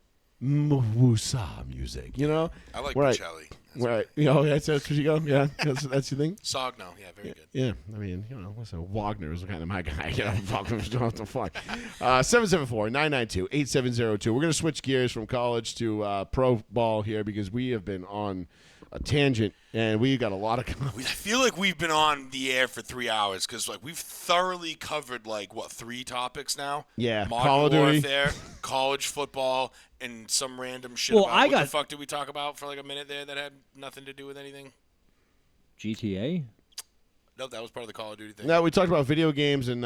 Mwusa music, you know? I like Right. Bocelli. Right. Oh, that's where you go? Yeah, that's your thing? Sogno, yeah, very good. Yeah, I mean, you know, listen, Wagner is kind of my guy. You know, fuck him, what the fuck. 774-992-8702. We're going to switch gears from college to pro ball here because we have been on a tangent, and we got a lot of I feel like we've been on the air for 3 hours because like we've thoroughly covered like what 3 topics now. Yeah, Modern Call of Duty. Warfare, college football, and some random shit. Well, about, I what got- the fuck did we talk about for like a minute there that had nothing to do with anything? GTA. Nope, that was part of the Call of Duty thing. No, we talked about video games in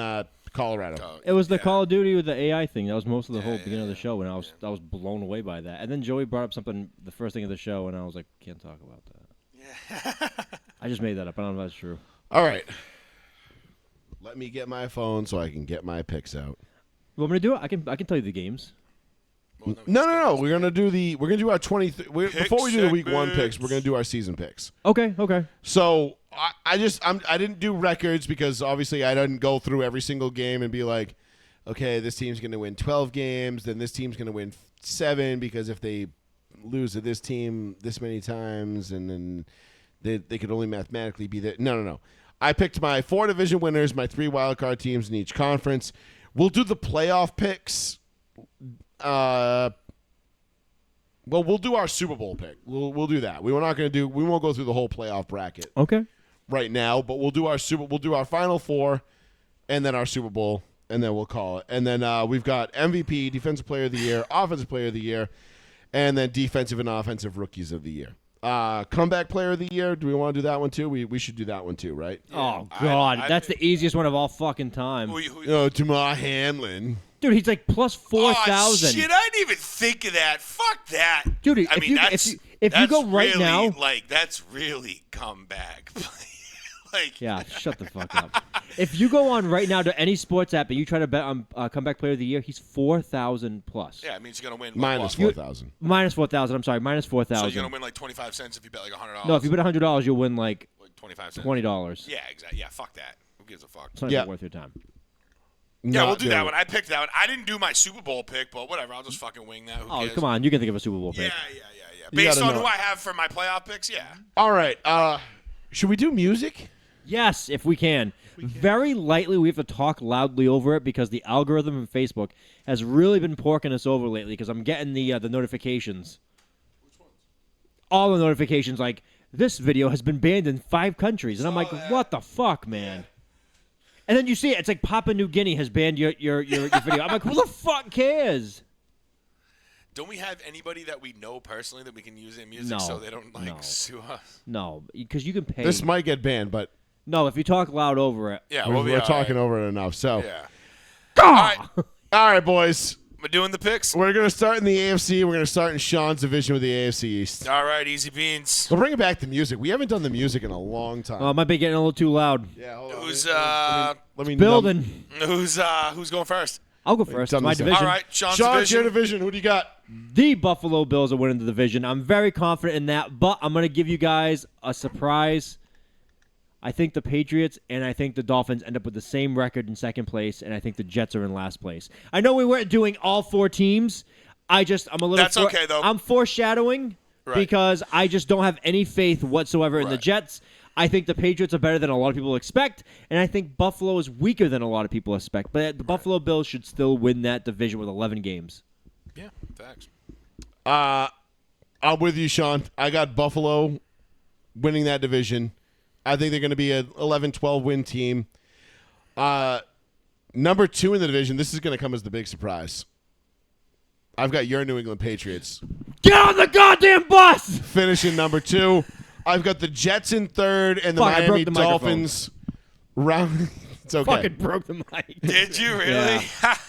Colorado. Oh, It was the yeah. Call of Duty with the AI thing. That was most of the whole yeah, beginning of the show, and I was blown away by that. And then Joey brought up something the first thing of the show, and I was like, can't talk about that. I just made that up. I don't know if that's true. All right. Let me get my phone so I can get my picks out. You want me to do it? I can tell you the games. Well, No. We're gonna do our 23. Before we do the week 1 segments. picks, we're gonna do our season picks. Okay. So I didn't do records because obviously I didn't go through every single game and be like, okay, this team's gonna win 12 games, then this team's gonna win 7 because if they lose to this team this many times, and then they could only mathematically be there. No. I picked my 4 division winners, my 3 wildcard teams in each conference. We'll do the playoff picks. Well, we'll do our Super Bowl pick. We'll do that. We won't go through the whole playoff bracket Okay. right now, but we'll do our Final Four, and then our Super Bowl, and then we'll call it. And then we've got MVP, Defensive Player of the Year, Offensive Player of the Year, and then Defensive and Offensive Rookies of the Year. Comeback Player of the Year. Do we want to do that one too? We should do that one too, right? Oh God, I- that's the easiest one of all fucking time. Who- Tamar Hamlin. Dude, he's like plus 4,000. Oh, shit, I didn't even think of that. Fuck that. Dude, I if mean, you- that's, if you that's go right really, now- like, that's really comeback. Like, Yeah, shut the fuck up. If you go on right now to any sports app and you try to bet on comeback player of the year, he's 4,000 plus. yeah, it means you're going to win. Minus what? 4,000. Minus 4,000. I'm sorry, minus So 4,000. you're going to win like 25 cents if you bet like $100. No, if you bet $100, you'll win like Like 25 cents. $20. Yeah, exactly. Yeah, fuck that. Who gives a fuck? It's not Yeah. even worth your time. Yeah, we'll Not do doing that it. one. I picked that one. I didn't do my Super Bowl pick, but whatever. I'll just fucking wing that. Who Oh, cares? come on. You can think of a Super Bowl Yeah, pick. yeah. You Based gotta on know. who I have for my playoff picks, yeah. All right. Should we do music? Yes, if we can. Very lightly, we have to talk loudly over it because the algorithm in Facebook has really been porking us over lately because I'm getting the notifications. Which ones? All the notifications, like, this video has been banned in 5 countries. And I'm like, what the fuck, man? And then you see it. It's like Papua New Guinea has banned your video. I'm like, who the fuck cares? Don't we have anybody that we know personally that we can use in music No. so they don't, like, No. sue us? No, because you can pay. This might get banned, but No, if you talk loud over it. Yeah, we're we'll be we're all talking right. over it enough. So, Yeah. all right, boys. We're doing the picks. We're going to start in the AFC. We're going to start in Sean's division with the AFC East. All right, easy beans. We'll bring it back to music. We haven't done the music in a long time. Oh, it might be getting a little too loud. Yeah, hold on. Who's Let me Building. who's going first? I'll go first. done My this. division. All right, Sean's your division. division. Who do you got? The Buffalo Bills are winning the division. I'm very confident in that, but I'm going to give you guys a surprise. I think the Patriots and I think the Dolphins end up with the same record in second place, and I think the Jets are in last place. I know we weren't doing all 4 teams. I'm a little. That's okay, though. I'm foreshadowing because I just don't have any faith whatsoever in the Jets. I think the Patriots are better than a lot of people expect, and I think Buffalo is weaker than a lot of people expect. But the Buffalo Bills should still win that division with 11 games. Yeah, facts. I'm with you, Sean. I got Buffalo winning that division. I think they're going to be an 11-12 win team. Number 2 in the division, this is going to come as the big surprise. I've got your New England Patriots. Get on the goddamn bus! Finishing number 2. I've got the Jets in 3rd and the Fuck, I broke Miami the microphone. Dolphins round. It's okay. Fucking broke the mic. Did you really? And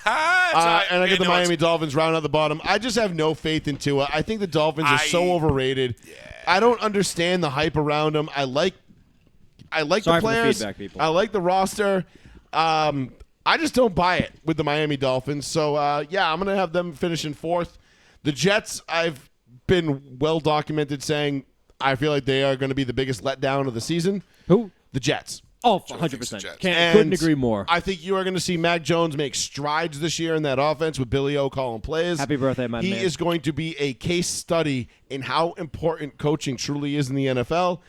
I got the Miami Dolphins round out the bottom. I just have no faith in Tua. I think the Dolphins are so overrated. Yeah. I don't understand the hype around them. I like Sorry the for the players. feedback, people. I like the roster. I just don't buy it with the Miami Dolphins. So, I'm going to have them finish in 4th. The Jets, I've been well documented saying I feel like they are going to be the biggest letdown of the season. Who? The Jets. Oh, Joe thinks the 100%. Jets. Couldn't agree more. I think you are going to see Mac Jones make strides this year in that offense with Billy O calling plays. Happy birthday, my He man. is going to be a case study in how important coaching truly is in the NFL.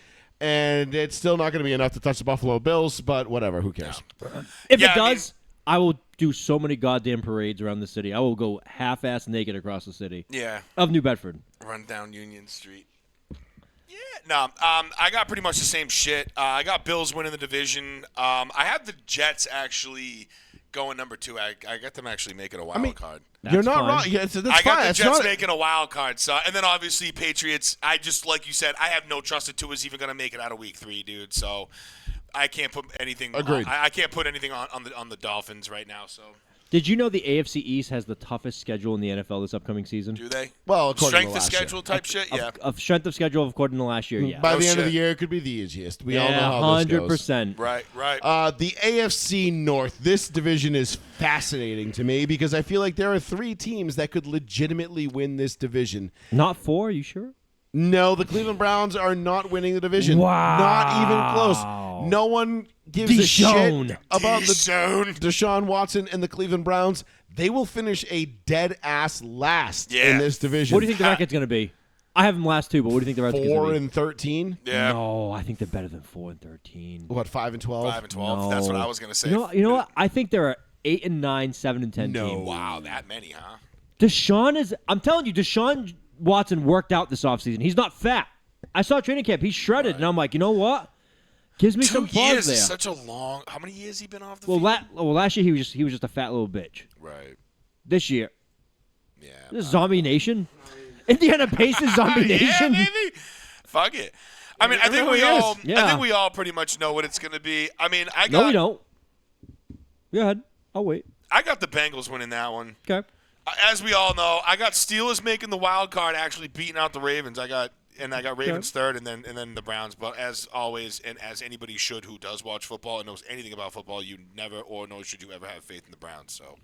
And it's still not going to be enough to touch the Buffalo Bills, but whatever. Who cares? If Yeah, it I does, I will do so many goddamn parades around the city. I will go half-ass naked across the city Yeah. of New Bedford. Run down Union Street. Yeah, no. I got pretty much the same shit. I got Bills winning the division. I had the Jets actually going number 2. I got them actually making a wild card. You're That's not fine. wrong. Yeah, that's I fine. got the It's Jets not- making a wild card. So, and then obviously Patriots. I just like you said, I have no trust that Tua's even going to make it out of week 3, dude. So I can't put anything. Agreed. I can't put anything on the Dolphins right now. So Did you know the AFC East has the toughest schedule in the NFL this upcoming season? do they? Well, according to Strength of last year. schedule type shit. Yeah. Of strength of schedule according to last year, yeah. By No the end of the shit. year, it could be the easiest. We all know Yeah, how this goes. 100%. Right. The AFC North, this division is fascinating to me because I feel like there are 3 teams that could legitimately win this division. Not 4, you sure? No, the Cleveland Browns are not winning the division. Wow. Not even close. No one gives a Deshaun. shit about the Deshaun. Deshaun Watson and the Cleveland Browns. They will finish a dead ass last Yeah. in this division. What do you think the record's going to be? I have them last 2, but what do you think the record's going to 4 be? and 13? Yeah. No, I think they're better than 4 and 13. What, 5 and 12? 5 and 12. That's what I was gonna say. You know what? I think there are 8 and 9, 7 and 10 No. teams. Wow, that many, huh? Deshaun is. I'm telling you, Deshaun Watson worked out this offseason. He's not fat. I saw training camp. He's shredded, and I'm like, you know what? Gives me 2 some pause years there. is such a long. How many years he been off the well, field? last year he was just a fat little bitch. Right. This year, Yeah. this is Zombie Nation, Indiana Pacers Zombie Yeah, Nation. baby. Fuck it. I mean, I think really we all. is. Yeah. I think we all pretty much know what it's gonna be. I mean, No, we don't. Go ahead. I'll wait. I got the Bengals winning that one. Okay. As we all know, I got Steelers making the wild card, actually beating out the Ravens. I got Ravens third, and then the Browns. But as always, and as anybody should who does watch football and knows anything about football, you never or nor should you ever have faith in the Browns. So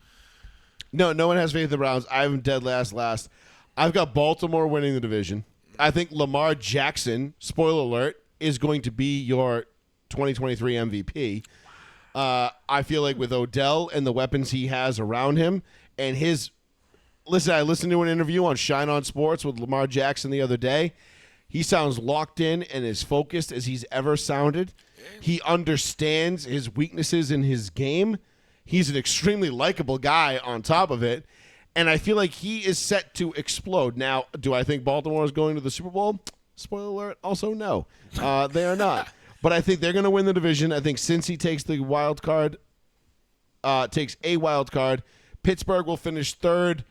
No one has faith in the Browns. I'm dead last. I've got Baltimore winning the division. I think Lamar Jackson, spoiler alert, is going to be your 2023 MVP. I feel like with Odell and the weapons he has around him and his – listen, I listened to an interview on Shine On Sports with Lamar Jackson the other day. He sounds locked in and as focused as he's ever sounded. He understands his weaknesses in his game. He's an extremely likable guy on top of it. And I feel like he is set to explode. Now, do I think Baltimore is going to the Super Bowl? Spoiler alert, also no. They are not. But I think they're going to win the division. I think Cincy takes the wild card, takes a wild card. Pittsburgh will finish third.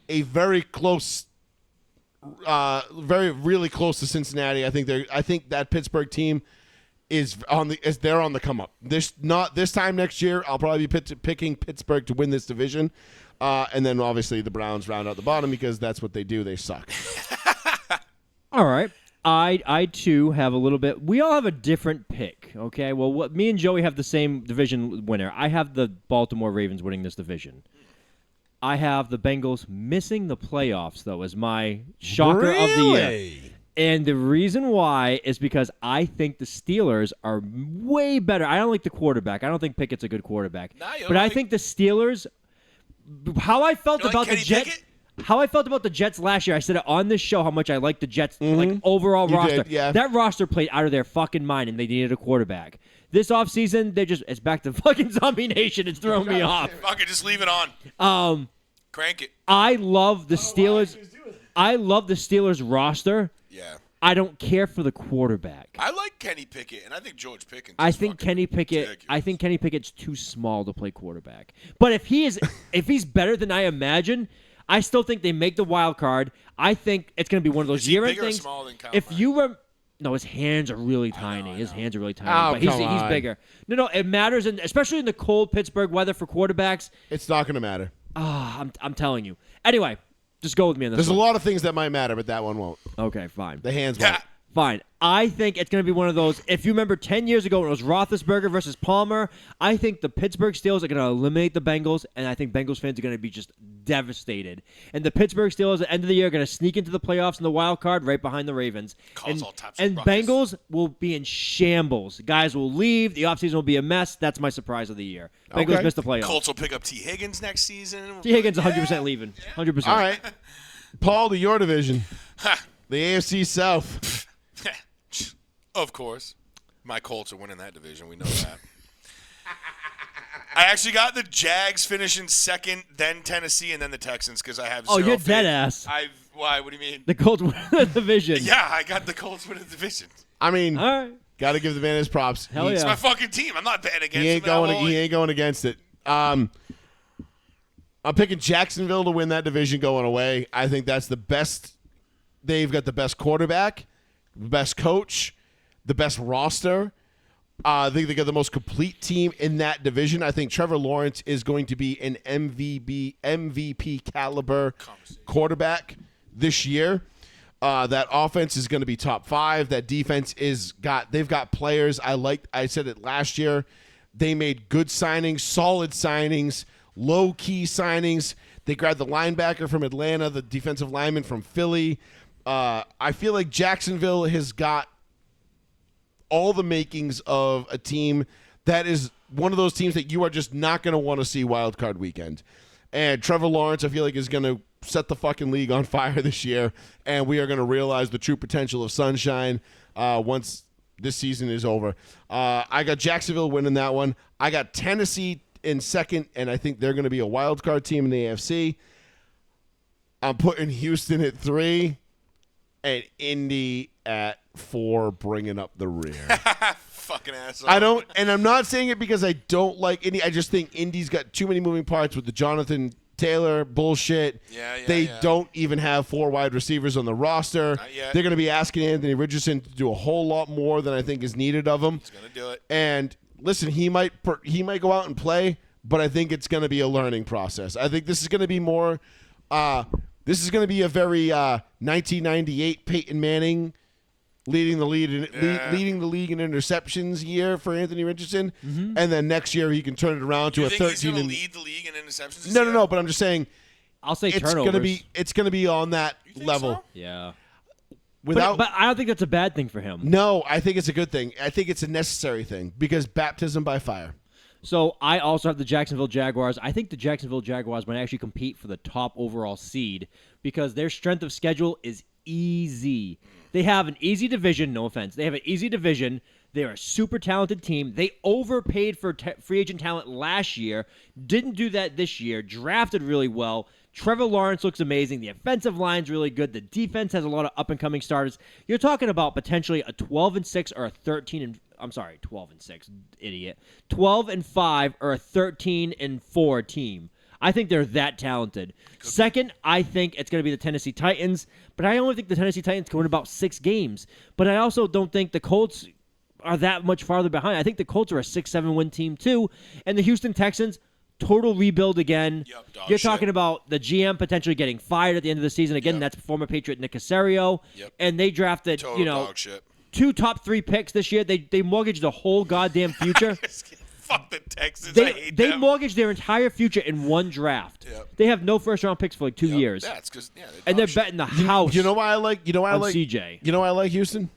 A very close, really close to Cincinnati. I think that Pittsburgh team they're on the come up. This time next year, I'll probably be picking Pittsburgh to win this division. And then obviously the Browns round out the bottom because that's what they do. They suck. All right. I too have a little bit. We all have a different pick, okay? Well, me and Joey have the same division winner. I have the Baltimore Ravens winning this division. I have the Bengals missing the playoffs, though, as my shocker of the year. And the reason why is because I think the Steelers are way better. I don't like the quarterback. I don't think Pickett's a good quarterback. But I think the Steelers, how I felt about the Jets. How I felt about the Jets last year, I said it on this show how much I liked the Jets like overall roster. Did, yeah. That roster played out of their fucking mind, and they needed a quarterback. This offseason, it's back to fucking Zombie Nation. It's throwing me off. Fuck it, just leave it on. Crank it. I love the Steelers. I love the Steelers roster. Yeah. I don't care for the quarterback. I like Kenny Pickett, and I think George Pickens. I think Kenny Pickett's too small to play quarterback. But if he's better than I imagine, I still think they make the wild card. I think it's going to be one of those year-end things. Bigger or smaller than Kyle If Murray? you no, his hands are really tiny. I know. His hands are really tiny. Oh, but he's come on. bigger. No, it matters, especially in the cold Pittsburgh weather for quarterbacks. It's not going to matter. I'm telling you. Anyway, just go with me on this. There's one. a lot of things that might matter, but that one won't. Okay, fine. The hands won't. Fine. I think it's going to be one of those. If you remember 10 years ago when it was Roethlisberger versus Palmer, I think the Pittsburgh Steelers are going to eliminate the Bengals, and I think Bengals fans are going to be just devastated. And the Pittsburgh Steelers at the end of the year are going to sneak into the playoffs in the wild card right behind the Ravens. And Bengals will be in shambles. Guys will leave. The offseason will be a mess. That's my surprise of the year. Bengals missed the playoffs. Colts will pick up T. Higgins next season. T. Higgins 100% leaving. 100%. All right. Paul, to your division. The AFC South. Of course. My Colts are winning that division. We know that. I actually got the Jags finishing second, then Tennessee, and then the Texans because I have zero you're faith. dead ass. Why? What do you mean? The Colts win the division. Yeah, I got the Colts winning the division. I mean, All right. got to give the man his props. Hell It's yeah. my fucking team. I'm not betting against He ain't going against it. I'm picking Jacksonville to win that division going away. I think that's the best. They've got the best quarterback, the best coach, the best roster. I think they got the most complete team in that division. I think Trevor Lawrence is going to be an MVP caliber quarterback this year. That offense is going to be top 5. That defense they've got players. I said it last year. They made good signings, solid signings, low-key signings. They grabbed the linebacker from Atlanta, the defensive lineman from Philly. I feel like Jacksonville has got all the makings of a team that is one of those teams that you are just not going to want to see wild card weekend. And Trevor Lawrence, I feel like, is going to set the fucking league on fire this year, and we are going to realize the true potential of Sunshine once this season is over. I got Jacksonville winning that one. I got Tennessee in second, and I think they're going to be a wild card team in the AFC. I'm putting Houston at 3 and Indy at 4, bringing up the rear. Fucking asshole. And I'm not saying it because I don't like Indy. I just think Indy's got too many moving parts with the Jonathan Taylor bullshit. They don't even have 4 wide receivers on the roster. They're going to be asking Anthony Richardson to do a whole lot more than I think is needed of him. He's going to do it. And listen, he might go out and play, but I think it's going to be a learning process. I think this is going to be more. This is going to be a very 1998 Peyton Manning leading the league in interceptions year for Anthony Richardson, and then next year he can turn it around to a 13. He's going to lead the league in interceptions? No. But I'm just saying. I'll say it's turnovers. It's going to be on that level. So? Yeah. Without, but I don't think that's a bad thing for him. No, I think it's a good thing. I think it's a necessary thing because baptism by fire. So I also have the Jacksonville Jaguars. I think the Jacksonville Jaguars might actually compete for the top overall seed because their strength of schedule is easy. They have an easy division, no offense. They have an easy division. They're a super talented team. They overpaid for free agent talent last year. Didn't do that this year. Drafted really well. Trevor Lawrence looks amazing. The offensive line's really good. The defense has a lot of up-and-coming starters. You're talking about potentially a 12-6 or a 12-6, idiot. 12-5 or a 13-4 team. I think they're that talented. Second, I think it's going to be the Tennessee Titans, but I only think the Tennessee Titans can win about 6 games. But I also don't think the Colts are that much farther behind. I think the Colts are a 6-7 win team too, and the Houston Texans, total rebuild again. Yep, dog You're shit. talking about the GM potentially getting fired at the end of the season. Again, Yep. that's former Patriot Nick Caserio. Yep. And they drafted, Total dog shit. 2 top 3 picks this year. They mortgaged the whole goddamn future. Fuck the Texans. I They hate they them. mortgaged their entire future in one draft. Yep. They have no first round picks for like 2 Yep. years. Yeah, it's because And they're betting the house. You know why I like? You know why I on like CJ. You know why I like Houston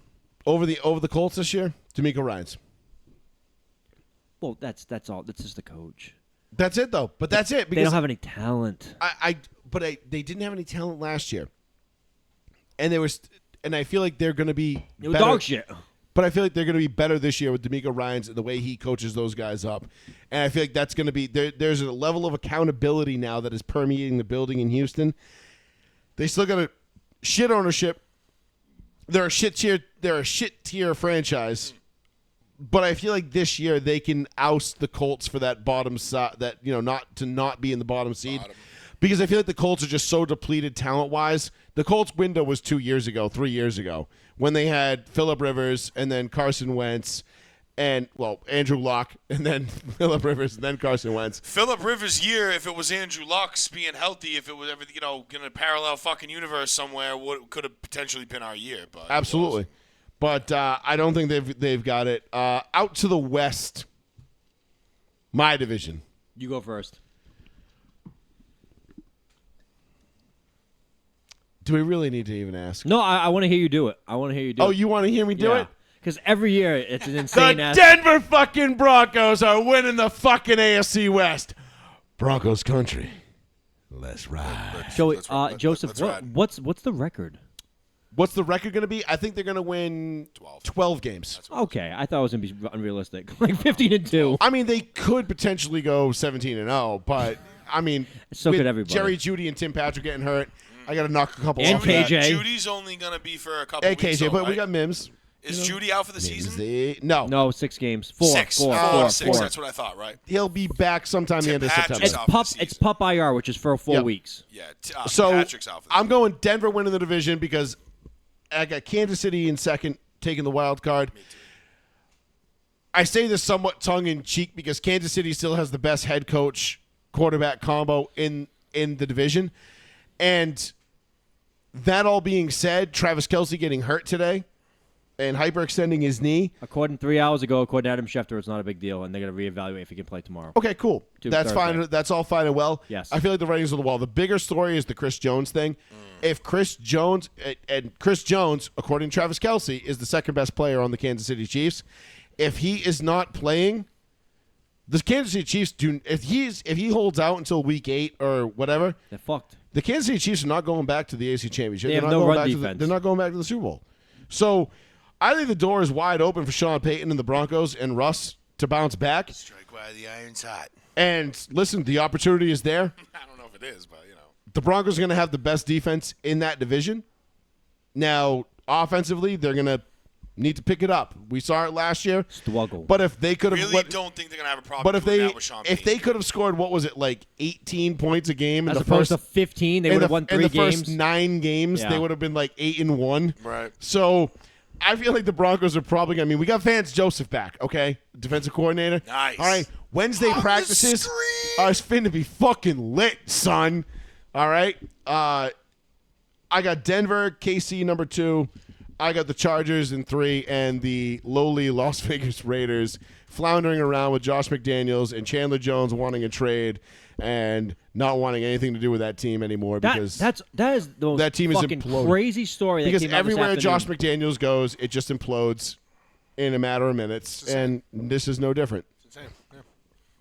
over the Colts this year? D'Amico Ryans. Well, that's all. That's just the coach. That's it though. But that's it. They Because don't have any talent. they didn't have any talent last year, and I feel like they're going to be It was better. dog shit. But I feel like they're going to be better this year with D'Amico Ryans and the way he coaches those guys up. And I feel like that's going to be there's a level of accountability now that is permeating the building in Houston. They still got a shit ownership. They're a shit tier franchise. But I feel like this year they can oust the Colts for that bottom side, that not be in the bottom seed. Because I feel like the Colts are just so depleted talent-wise. The Colts window was 3 years ago, when they had Phillip Rivers and then Carson Wentz and, Andrew Luck and then Phillip Rivers and then Carson Wentz. Phillip Rivers' year, if it was Andrew Luck's being healthy, if it was everything, in a parallel fucking universe somewhere, could have potentially been our year. But Absolutely. But I don't think they've got it. Out to the West, my division. You go first. Do we really need to even ask? No, I want to hear you do it. Oh, you want to hear me do it? Because every year it's an The insane ass. Denver fucking Broncos are winning the fucking AFC West. Broncos country. Let's ride. Joey, Let's Joseph, ride. what's the record? What's the record going to be? I think they're going to win 12 games. Okay, I thought it was gonna be unrealistic, like 15-2. I mean, they could potentially go 17-0, but I mean, So with could everybody. Jerry Jeudy and Tim Patrick getting hurt, I got to knock a couple And off. KJ. Judy's only gonna be for a couple Hey, weeks. KJ, though, but we right? got Mims. Is Judy out for the season? No, 6 games. 4. Six. Four. That's what I thought. Right? He'll be back sometime the Tim end of Patrick's September. It's out for the pup. season. It's pup IR, which is for 4 Yep. weeks. Yeah. So Patrick's out for the I'm season. going Denver winning the division because I got Kansas City in second, taking the wild card. I say this somewhat tongue in cheek because Kansas City still has the best head coach quarterback combo in the division, and that all being said, Travis Kelce getting hurt today and hyperextending his knee. According 3 hours ago, according to Adam Schefter, it's not a big deal, and they're gonna reevaluate if he can play tomorrow. Okay, cool. That's Thursday. fine. That's all fine and well. Yes. I feel like the writing's on the wall. The bigger story is the Chris Jones thing. If Chris Jones, according to Travis Kelce, is the second best player on the Kansas City Chiefs, if he is not playing, the Kansas City Chiefs if he holds out until week 8 or whatever, They're fucked. the Kansas City Chiefs are not going back to the AFC Championship. They have They're not no going run back defense. they're not going back to the Super Bowl. So I think the door is wide open for Sean Payton and the Broncos and Russ to bounce back. Strike while the iron's hot. And listen, the opportunity is there. I don't know if it is, but The Broncos are going to have the best defense in that division. Now, offensively, they're going to need to pick it up. We saw it last year. Struggle. But if they could have, really don't think they're gonna have a problem. but if doing they that with Sean if Payton. they could have scored, what was it, like 18 points a game in As the opposed first to 15, they in would the, have won in 3 the games. first 9 games, Yeah. they would have been like 8-1. Right. So I feel like the Broncos are probably going to. I mean, we got Vance Joseph back, okay? Defensive coordinator. Nice. All right. Wednesday On the practices street. are finna be fucking lit, son. All right. I got Denver, KC number 2. I got the Chargers in 3, and the lowly Las Vegas Raiders floundering around with Josh McDaniels and Chandler Jones wanting a trade and not wanting anything to do with that team anymore because that is the most that team is fucking imploding. crazy story. That because came out this everywhere Josh afternoon. McDaniels goes, it just implodes in a matter of minutes, and this is no different. Insane. Yeah.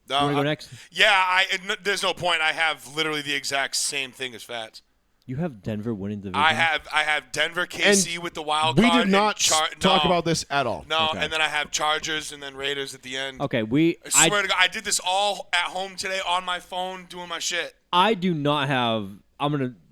You want to go next? Yeah, there's no point. I have literally the exact same thing as Fats. You have Denver winning the division. I have Denver, KC with the wild We card. did not and talk about this at all. No, Okay. and then I have Chargers and then Raiders at the end. Okay, I swear to God, I did this all at home today on my phone doing my shit. I do not have.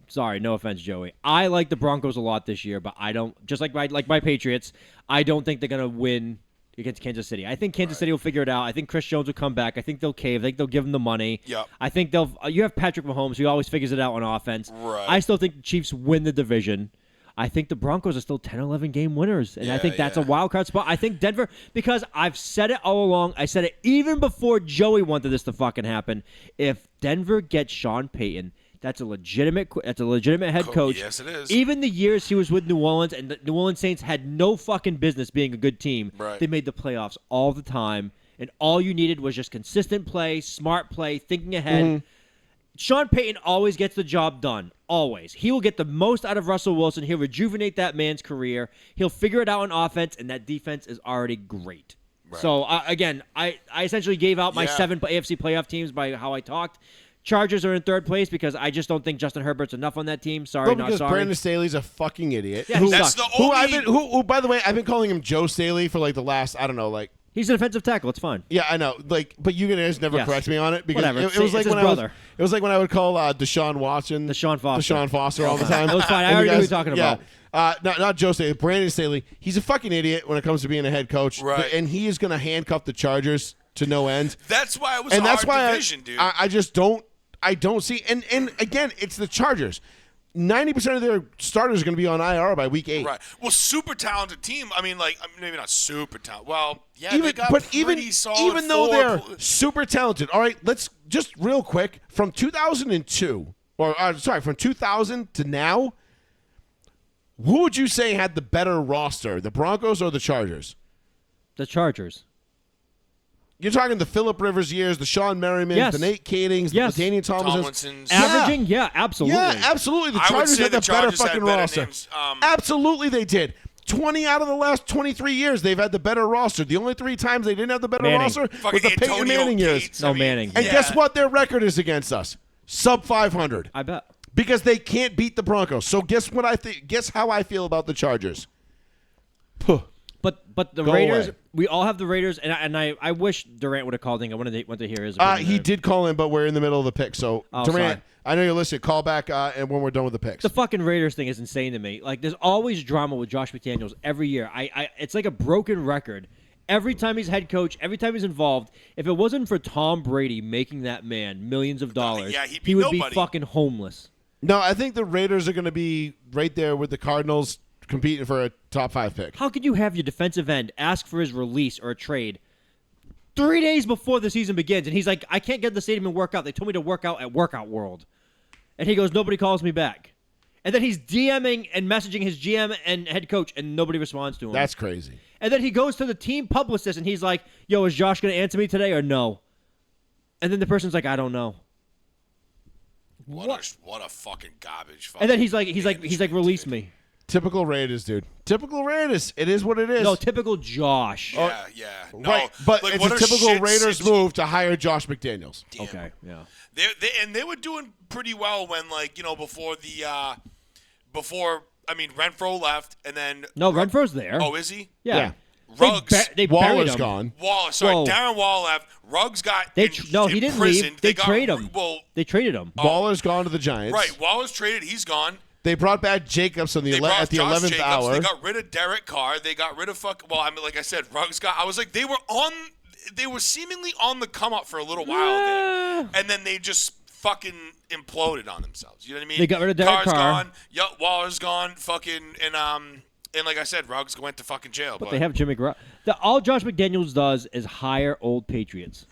Sorry, no offense, Joey. I like the Broncos a lot this year, but I don't. Just like my Patriots, I don't think they're gonna win against Kansas City. I think Kansas City will figure it out. I think Chris Jones will come back. I think they'll cave. I think they'll give him the money. Yep. I think they'll. You have Patrick Mahomes, who always figures it out on offense. Right. I still think the Chiefs win the division. I think the Broncos are still 10, 11 game winners. And I Yeah, think that's a yeah. wild card spot. I think Denver, because I've said it all along. I said it even before Joey wanted this to fucking happen. If Denver gets Sean Payton, that's a legitimate head coach. Yes, it is. Even the years he was with New Orleans, and the New Orleans Saints had no fucking business being a good team. Right. They made the playoffs all the time, and all you needed was just consistent play, smart play, thinking ahead. Sean Payton always gets the job done. Always. He will get the most out of Russell Wilson. He'll rejuvenate that man's career. He'll figure it out on offense, and that defense is already great. Right. So, again, I essentially gave out my 7 AFC playoff teams by how I talked. Chargers are in third place because I just don't think Justin Herbert's enough on that team. Sorry, Well, not because sorry. Brandon Staley's a fucking idiot. Yeah, he That's sucks. the only. Who, by the way, I've been calling him Joe Staley for like the last, I don't know, like. He's an offensive tackle. It's fine. Yeah, I know. Like, but you guys never Yes. correct me on it because Whatever. it It's was like his when brother. it was like when I would call Deshaun Watson, Deshaun Foster. Deshaun Foster all the time. It was fine. I And already you knew who guys- you're talking yeah. about. Not Joe Staley, Brandon Staley. He's a fucking idiot when it comes to being a head coach, Right. and he is going to handcuff the Chargers to no end. That's why it was And a that's hard why division, dude. I just don't. I don't see. And again, it's the Chargers. 90% of their starters are going to be on IR by week 8. Right. Well, super talented team. I mean, maybe not super talented. Well, yeah, Even, they got but pretty solid. even though they're four- super talented, all right, let's just real quick from 2002, or from 2000 to now, who would you say had the better roster, the Broncos or the Chargers? The Chargers. You're talking the Phillip Rivers years, the Sean Merriman, Yes. the Nate Catings, Yes. the Daniel Tomlinson's. Averaging? Yeah, absolutely. Yeah, absolutely. The I would Chargers say had the the better Chargers had fucking better roster. names. Absolutely, they did. 20 out of the last 23 years, they've had the better roster. The only 3 times they didn't have the better Manning. roster was Fucking the Peyton Antonio Manning years. Gates, No, Manning. And yeah. guess what? Their record is against us. Sub 500. I bet. Because they can't beat the Broncos. So guess what I think? Guess how I feel about the Chargers. Puh. But the Go Raiders, away. we all have the Raiders, and I wish Durant would have called in. I wanted to hear his He opinion there. did call in, but we're in the middle of the pick. So Oh, Durant, sorry. I know you're listening. Call back and when we're done with the picks. The fucking Raiders thing is insane to me. Like, there's always drama with Josh McDaniels every year. It's like a broken record. Every time he's head coach, every time he's involved, if it wasn't for Tom Brady making that man millions of dollars, yeah, he'd be he would be nobody. fucking homeless. No, I think the Raiders are going to be right there with the Cardinals competing for a top 5 pick. How could you have your defensive end ask for his release or a trade 3 days before the season begins? And he's like, I can't get to the stadium and work out. They told me to work out at Workout World. And he goes, nobody calls me back. And then he's DMing and messaging his GM and head coach, and nobody responds to him. That's crazy. And then he goes to the team publicist, and he's like, yo, is Josh going to answer me today or no? And then the person's like, I don't know. What a fucking garbage. And then he's fucking like, release me. Typical Raiders, dude. Typical Raiders. It is what it is. No, typical Josh. Yeah, yeah. No, Right, but like, it's what a typical shit Raiders situ- move to hire Josh McDaniels. Damn. Okay, yeah. They were doing pretty well when, like, you know, before Renfro left, and then No, Renfro's there. oh, is he? yeah. yeah. Ruggs. They buried Waller's him. gone. Sorry, Whoa. Darren Wall left. Ruggs got No, he didn't imprisoned. leave. They got trade him. Well, They traded him. Waller's gone to the Giants. right. Waller's traded. He's gone. They brought back Jacobs on They at brought the Josh 11th Jacobs. hour. They got rid of Derek Carr. They got rid of like I said, Ruggs got. I was like, they were seemingly on the come up for a little while there, and then they just fucking imploded on themselves. You know what I mean? They got rid of Derek Carr's Carr. gone. Yup, Waller's gone. Fucking and like I said, Ruggs went to fucking jail. But they have Jimmy Garoppolo. All Josh McDaniels does is hire old Patriots.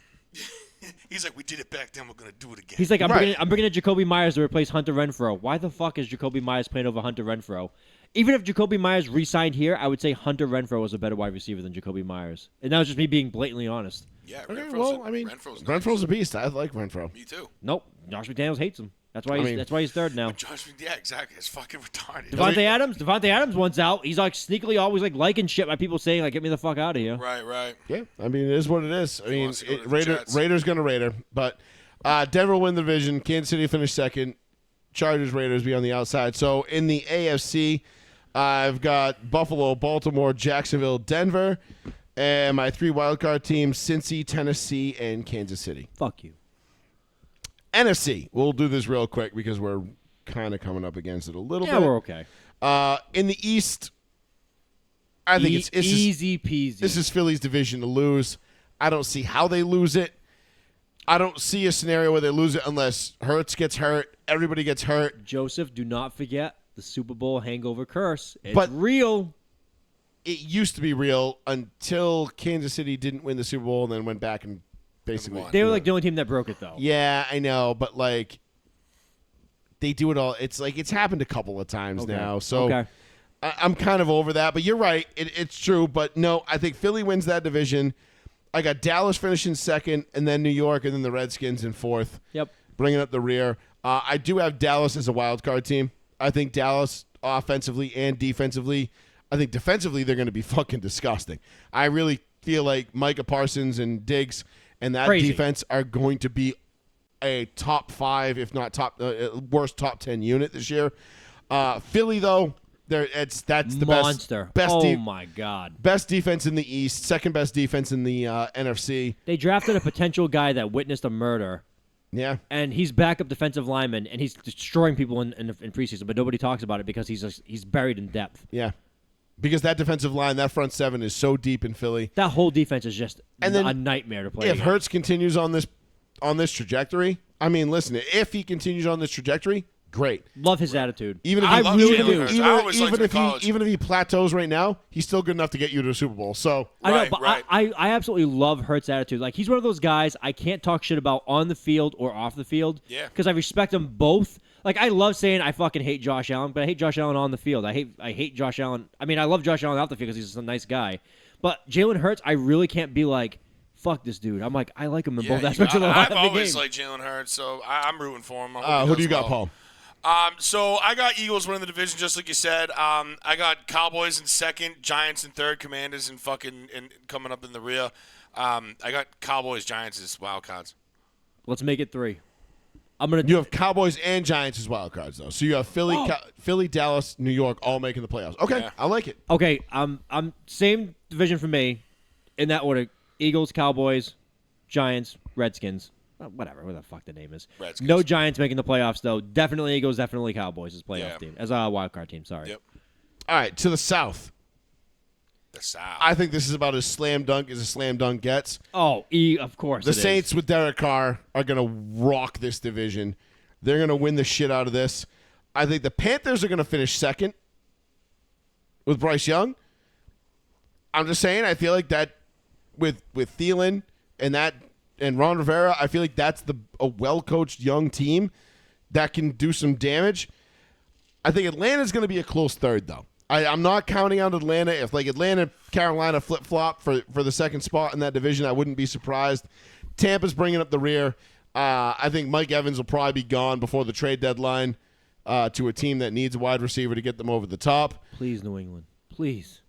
He's like, we did it back then. We're gonna do it again. He's like, I'm Right. bringing in Jacoby Myers to replace Hunter Renfro. Why the fuck is Jacoby Myers playing over Hunter Renfro? Even if Jacoby Myers re-signed here, I would say Hunter Renfro was a better wide receiver than Jacoby Myers. And that was just me being blatantly honest. yeah, Okay, Renfro's nice. Renfro's a beast. I like Renfro. Me too. Nope. Josh McDaniels hates him. That's why mean- he's third now. Yeah, exactly. It's fucking retarded. Devontae Adams wants out. He's like sneakily always like liking shit by people saying like, get me the fuck out of here. Right. Yeah, I mean, it is what it is. I mean, wants to go to the Jets. Raiders going to Raider. But Denver win the division. Kansas City finished second. Chargers, Raiders be on the outside. So in the AFC, I've got Buffalo, Baltimore, Jacksonville, Denver. And my 3 wildcard teams, Cincy, Tennessee, and Kansas City. Fuck you. NFC. We'll do this real quick because we're kind of coming up against it a little Yeah, bit. we're okay. In the East, I think it's easy peasy. This is Philly's division to lose. I don't see how they lose it. I don't see a scenario where they lose it unless Hurts gets hurt, everybody gets hurt. Joseph, do not forget the Super Bowl hangover curse. It's But- real. It used to be real until Kansas City didn't win the Super Bowl and then went back and basically. won. They were like the only team that broke it, though. Yeah, I know, but like they do it all. It's like it's happened a couple of times Okay. now, so Okay. I'm kind of over that. But you're right, it's true. But no, I think Philly wins that division. I got Dallas finishing second, and then New York, and then the Redskins in fourth, Yep. bringing up the rear. I do have Dallas as a wild card team. I think Dallas offensively and defensively. I think defensively they're going to be fucking disgusting. I really feel like Micah Parsons and Diggs and that Crazy. defense are going to be a top 5, if not worst top 10 unit this year. Philly though, that's the Monster. best My God. best defense in the East, second best defense in the NFC. They drafted a potential guy that witnessed a murder, Yeah, and he's backup defensive lineman, and he's destroying people in preseason, but nobody talks about it because he's buried in depth. yeah. Because that defensive line, that front seven is so deep in Philly. That whole defense is just And then a nightmare to play If against. Hurts continues on this trajectory, I mean, listen, if he continues on this trajectory, great. Love his attitude. Even if I love really Jalen do. Hurts. I always liked him in college. even if he plateaus right now, he's still good enough to get you to a Super Bowl. So I know, Right, but right. I absolutely love Hurts' attitude. Like, he's one of those guys I can't talk shit about on the field or off the field. Yeah. Because I respect them both. Like, I love saying I fucking hate Josh Allen, but I hate Josh Allen on the field. I hate Josh Allen. I mean, I love Josh Allen out the field because he's just a nice guy. But Jalen Hurts, I really can't be like, fuck this dude. I'm like, I like him in both aspects of the I've game. always liked Jalen Hurts, so I'm rooting for him. I hope he who do does you got, well. Paul? So I got Eagles winning the division, just like you said. I got Cowboys in second, Giants in third, Commanders in coming up in the rear. I got Cowboys, Giants as wild cards. Let's make it 3. I'm gonna. You have Cowboys and Giants as wild cards, though. So you have Philly, Dallas, New York, all making the playoffs. Okay, Yeah. I like it. Okay, I'm same division for me, in that order: Eagles, Cowboys, Giants, Redskins. Whatever the fuck the name is. Redskins. No Giants making the playoffs though. Definitely Eagles. Definitely Cowboys as playoff Yeah. team, as a wild card team. Sorry. Yep. All right, to the South. The South. I think this is about as slam dunk as a slam dunk gets. Oh, of course. The it is. Saints with Derek Carr are going to rock this division. They're going to win the shit out of this. I think the Panthers are going to finish second with Bryce Young. I'm just saying, I feel like that with Thielen and Ron Rivera, I feel like that's a well-coached young team that can do some damage. I think Atlanta's going to be a close third, though. I'm not counting out Atlanta. If like Atlanta, Carolina flip-flop for the second spot in that division, I wouldn't be surprised. Tampa's bringing up the rear. I think Mike Evans will probably be gone before the trade deadline to a team that needs a wide receiver to get them over the top. Please, New England. Please.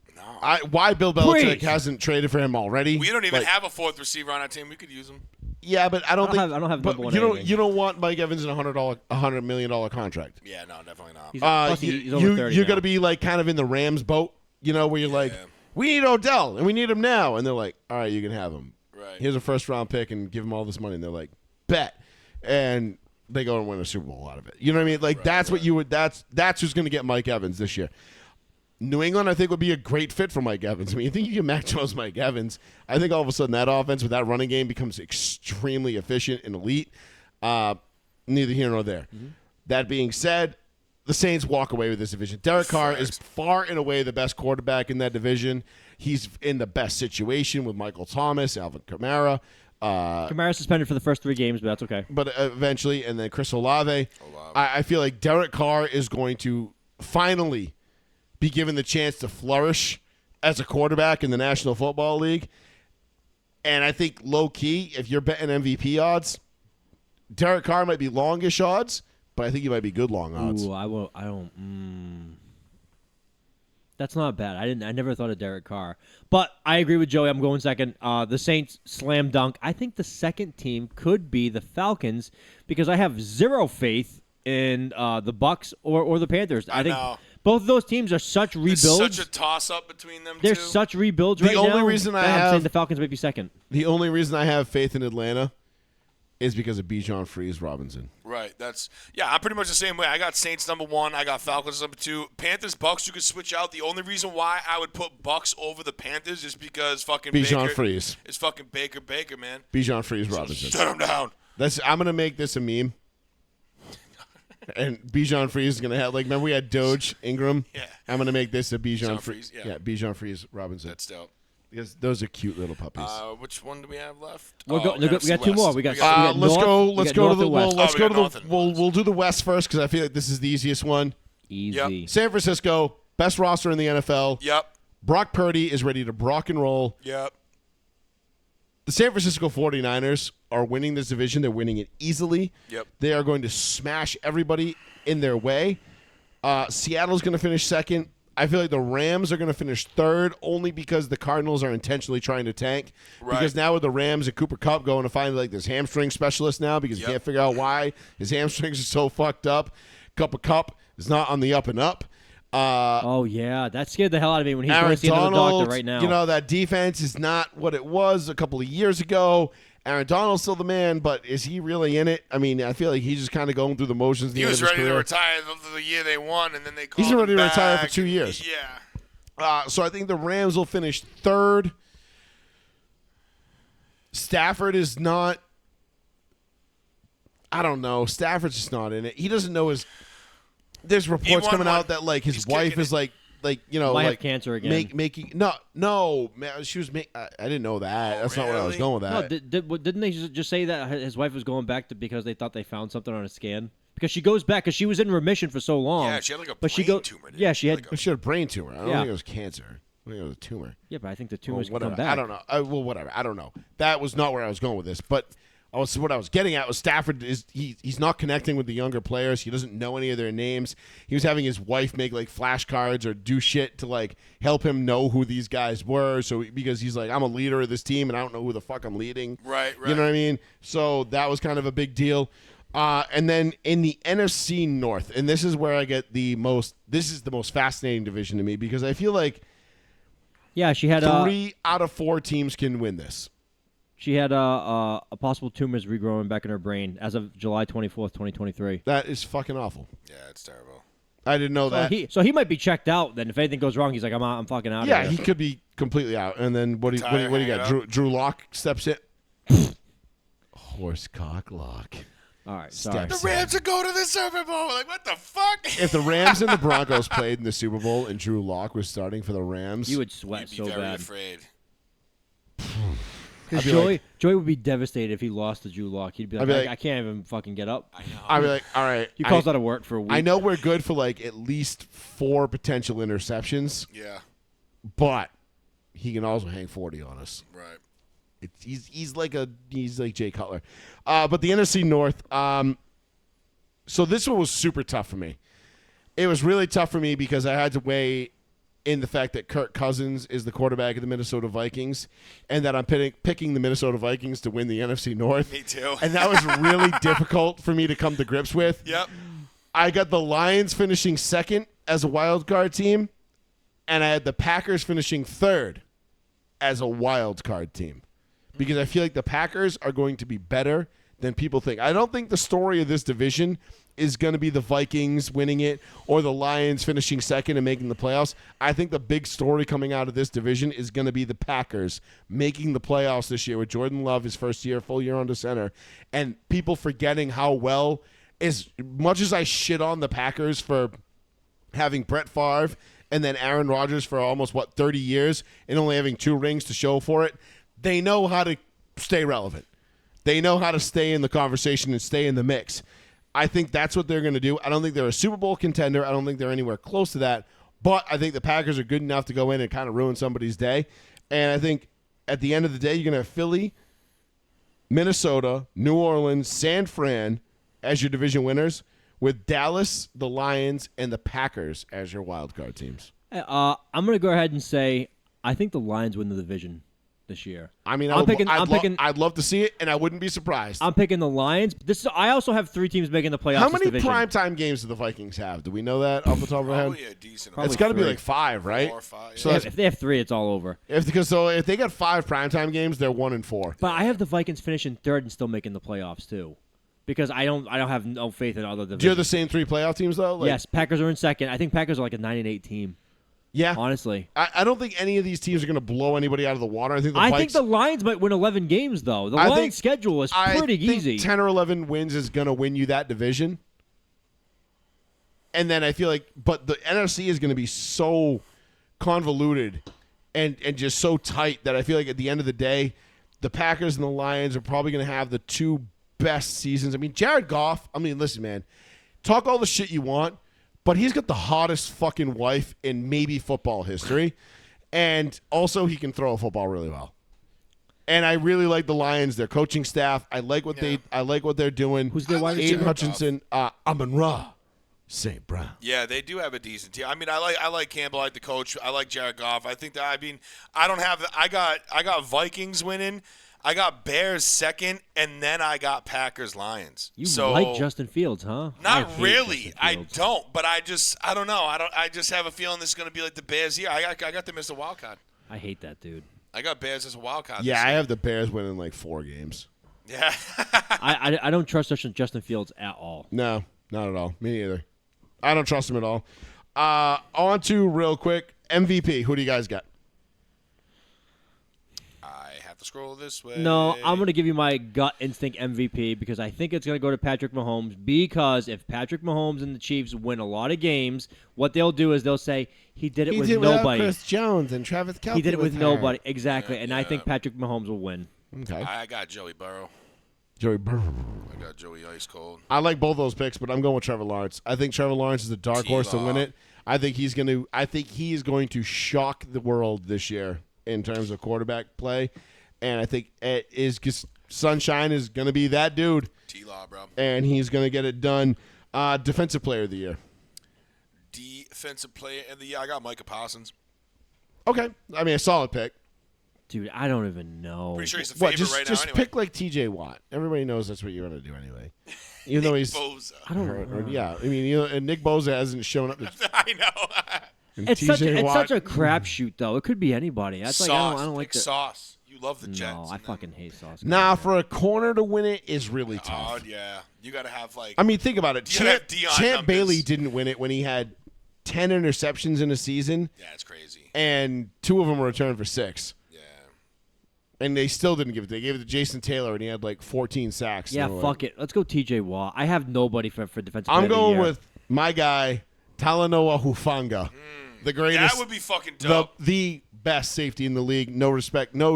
Why Bill Belichick Please. hasn't traded for him already? We don't even Like, have a fourth receiver on our team. We could use him. Yeah, but I don't think I don't have but number one you don't anything. you don't want Mike Evans in $100 million contract. Yeah, no, definitely not. Plus he's over 30 you're now. going to be like kind of in the Rams boat, where you're like, we need Odell and we need him now, and they're like, all right, you can have him. Right. Here's a first round pick and give him all this money, and they're like, bet, and they go and win a Super Bowl out of it. You know what I mean? Like what you would. That's who's going to get Mike Evans this year. New England, I think, would be a great fit for Mike Evans. I mean, you think you can match Jones Mike Evans? I think all of a sudden that offense with that running game becomes extremely efficient and elite. Neither here nor there. Mm-hmm. That being said, the Saints walk away with this division. Derek Carr is far and away the best quarterback in that division. He's in the best situation with Michael Thomas, Alvin Kamara. Kamara suspended for the first 3 games, but that's okay. But eventually, and then Chris Olave. I feel like Derek Carr is going to finally be given the chance to flourish as a quarterback in the National Football League. And I think low-key, if you're betting MVP odds, Derek Carr might be longish odds, but I think he might be good long odds. Ooh, I don't. That's not bad. I never thought of Derek Carr, but I agree with Joey. I'm going second. The Saints slam dunk. I think the second team could be the Falcons because I have zero faith in the Bucks or the Panthers. I think know. both of those teams are such rebuilds. There's such a toss-up between them There's two. such rebuilds The right now. only reason I that I'm have- saying the Falcons might be second. The only reason I have faith in Atlanta is because of Bijan Freeze Robinson. Right. I'm pretty much the same way. I got Saints number 1. I got Falcons number 2. Panthers, Bucks, you could switch out. The only reason why I would put Bucks over the Panthers is because fucking Bijan Baker Freeze. is fucking Baker, man. Bijan Freeze Robinson. Shut him down. I'm going to make this a meme. And Bijan Freeze is going to have, like, remember we had Doge Ingram? Yeah. I'm going to make this a Bijan Bijan Freeze. Freeze, yeah. Bijan Freeze Robinson. That's dope. Because those are cute little puppies. Which one do we have left? We got NFC two more. West. We got Let's North, go. we Let's got go to North the. and Well, West. let's we go got to North the. and We'll West. we'll do the West first because I feel like this is the easiest one. Easy. San Francisco, best roster in the NFL. Yep. Brock Purdy is ready to rock and roll. Yep. The San Francisco 49ers are winning this division. They're winning it easily. Yep. They are going to smash everybody in their way. Seattle's going to finish second. I feel like the Rams are going to finish third only because the Cardinals are intentionally trying to tank. Right. Because now with the Rams and Cooper Kupp going to find like this hamstring specialist now because he can't figure out why his hamstrings are so fucked up. Cooper Kupp is not on the up and up. Oh yeah, that scared the hell out of me when he's going Aaron to see another Donald, doctor right now. you know, that defense is not what it was a couple of years ago. Aaron Donald's still the man, but is he really in it? I mean, I feel like he's just kind of going through the motions. At the He end was of his ready to career. retire the year they won, and then they called He's ready him to retire back. for 2 years. Yeah. So I think the Rams will finish third. Stafford is not. I don't know. Stafford's just not in it. He doesn't know his. There's reports won coming one. out that like his He's wife kicking is it. like you know Might have like cancer again. making no man, she was I didn't know that. That's not where I was really? going with No, that. didn't they just say that his wife was going back because they thought they found something on a scan? Because she goes back because she was in remission for so long. Yeah, she had like a but she brain go, tumor. didn't Yeah, she? she had. Like She had a brain tumor. I don't Yeah. think it was cancer. I think it was a tumor. Yeah, but I think the Well, tumors can whatever. come back. I don't know. Well, whatever. I don't know. That was not where I was going with this. But what I was getting at was Stafford is he's not connecting with the younger players. He doesn't know any of their names. He was having his wife make like flashcards or do shit to like help him know who these guys were. So because he's like, I'm a leader of this team and I don't know who the fuck I'm leading. Right. You know what I mean? So that was kind of a big deal. And then in the NFC North, and this is where I get the most. This is the most fascinating division to me because I feel like Yeah, she had 3 out of 4 teams can win this. She had a possible tumors regrowing back in her brain as of July 24th, 2023. That is fucking awful. Yeah, it's terrible. I didn't know that. So he might be checked out. Then if anything goes wrong, he's like, I'm fucking out. Yeah, of he here. could be completely out. And then what do you Hanging got? up. Drew Lock steps in. Horsecock Lock. All right, sorry. Steps The Rams are going to the Super Bowl. Like, what the fuck? If the Rams and the Broncos played in the Super Bowl and Drew Lock was starting for the Rams, You would sweat You'd be so very bad. afraid. Because I'd be Joey would be devastated if he lost to Drew Lock. He'd be like, I'd be like- I can't even fucking get up. I know. I'd be like, all right. He calls out of work for a week. I know we're good for like at least 4 potential interceptions, Yeah. but he can also hang 40 on us. Right. He's like Jay Cutler. But the NFC North. So this one was super tough for me. It was really tough for me because I had to weigh in the fact that Kirk Cousins is the quarterback of the Minnesota Vikings, and that I'm picking the Minnesota Vikings to win the NFC North. Me too. And that was really difficult for me to come to grips with. Yep. I got the Lions finishing second as a wild card team, and I had the Packers finishing third as a wild card team. Because I feel like the Packers are going to be better than people think. I don't think the story of this division is going to be the Vikings winning it or the Lions finishing second and making the playoffs. I think the big story coming out of this division is going to be the Packers making the playoffs this year with Jordan Love, his first year, full year under center, and people forgetting how well, as much as I shit on the Packers for having Brett Favre and then Aaron Rodgers for almost, 30 years and only having 2 rings to show for it, they know how to stay relevant. They know how to stay in the conversation and stay in the mix. I think that's what they're going to do. I don't think they're a Super Bowl contender. I don't think they're anywhere close to that. But I think the Packers are good enough to go in and kind of ruin somebody's day. And I think at the end of the day, you're going to have Philly, Minnesota, New Orleans, San Fran as your division winners, with Dallas, the Lions, and the Packers as your wild card teams. I'm going to go ahead and say I think the Lions win the division this year. I mean, I'd love to see it, and I wouldn't be surprised. I'm picking the Lions. I also have 3 teams making the playoffs. How this many division. primetime games do the Vikings have? Do we know that off the top of our head? Probably a decent Probably It's got to be 3. like 5, right? 4 or 5. So Yeah, that's- if they have 3, it's all over. if they got 5 primetime games, they're 1-4. But I have the Vikings finishing 3rd and still making the playoffs too, because I don't have no faith in other divisions. Do you have the same 3 playoff teams though? Like, Yes, Packers are in second. I think Packers are like a 9-8 team. Yeah. Honestly, I don't think any of these teams are going to blow anybody out of the water. I think the I Vikes, think the Lions might win 11 games though. The I Lions' think- schedule is I pretty think easy. 10 or 11 wins is going to win you that division. And then I feel like, but the NFC is going to be so convoluted and just so tight that I feel like at the end of the day, the Packers and the Lions are probably going to have the two best seasons. I mean, Jared Goff, listen, man, talk all the shit you want, but he's got the hottest fucking wife in maybe football history. And also he can throw a football really well. And I really like the Lions, their coaching staff. I like what they're doing. Who's their wide Aiden receiver? Hutchinson, Amon-Ra St. Brown. Yeah, they do have a decent team. I mean, I like Campbell, I like the coach. I like Jared Goff. I think that I don't have I got Vikings winning. I got Bears second, and then I got Packers Lions. You like Justin Fields, huh? Not really. Justin I Fields. don't, but I don't know. I just have a feeling this is going to be like the Bears here. I got them as a wild card. I hate that dude. I got Bears as a wild card. Yeah, this I year. have the Bears winning like 4 games. Yeah. I don't trust Justin Fields at all. No, not at all. Me neither. I don't trust him at all. On to real quick, MVP. Who do you guys got? I have to scroll this way. No, I'm going to give you my gut instinct MVP because I think it's going to go to Patrick Mahomes because if Patrick Mahomes and the Chiefs win a lot of games, what they'll do is they'll say he did it with nobody. Chris Jones and Travis Kelce. He did it with her. nobody. Exactly. And I yeah. think Patrick Mahomes will win. Okay. I got Joey Burrow. Joey Burrow. I got Joey Ice Cold. I like both those picks, but I'm going with Trevor Lawrence. I think Trevor Lawrence is a dark horse to win it. I think he is going to shock the world this year in terms of quarterback play, and I think it is just Sunshine is going to be that dude. T-Law, bro. And he's going to get it done. Defensive Player of the Year. Defensive player of the year. I got Micah Parsons. Okay, I mean a solid pick. Dude, I don't even know. Pretty sure he's the favorite Just right just now anyway. pick like T.J. Watt. Everybody knows that's what you're going to do anyway. Even though he's Boza. I don't hurt, know. or- yeah, I mean, and Nick Bosa hasn't shown up. I know. And It's TJ Watt- such a crapshoot, though. It could be anybody. That's Sauce. like I don't like Pick the Sauce. You love the Jets. No, I fucking hate Sauce. Nah, for a corner to win it is really Oh, tough. yeah. You got to have, like... I mean, think about it. You gotta have Deion Champ numbers. Bailey didn't win it when he had 10 interceptions in a season, yeah, it's crazy. and 2 of them were returned for 6. Yeah. And they still didn't give it. They gave it to Jason Taylor, and he had like 14 sacks. Yeah, They were fuck it. Let's go T.J. Watt. I have nobody for defensive. I'm player of the going year. with my guy, Talanoa Hufanga, the greatest, That would be fucking dope. the best safety in the league. No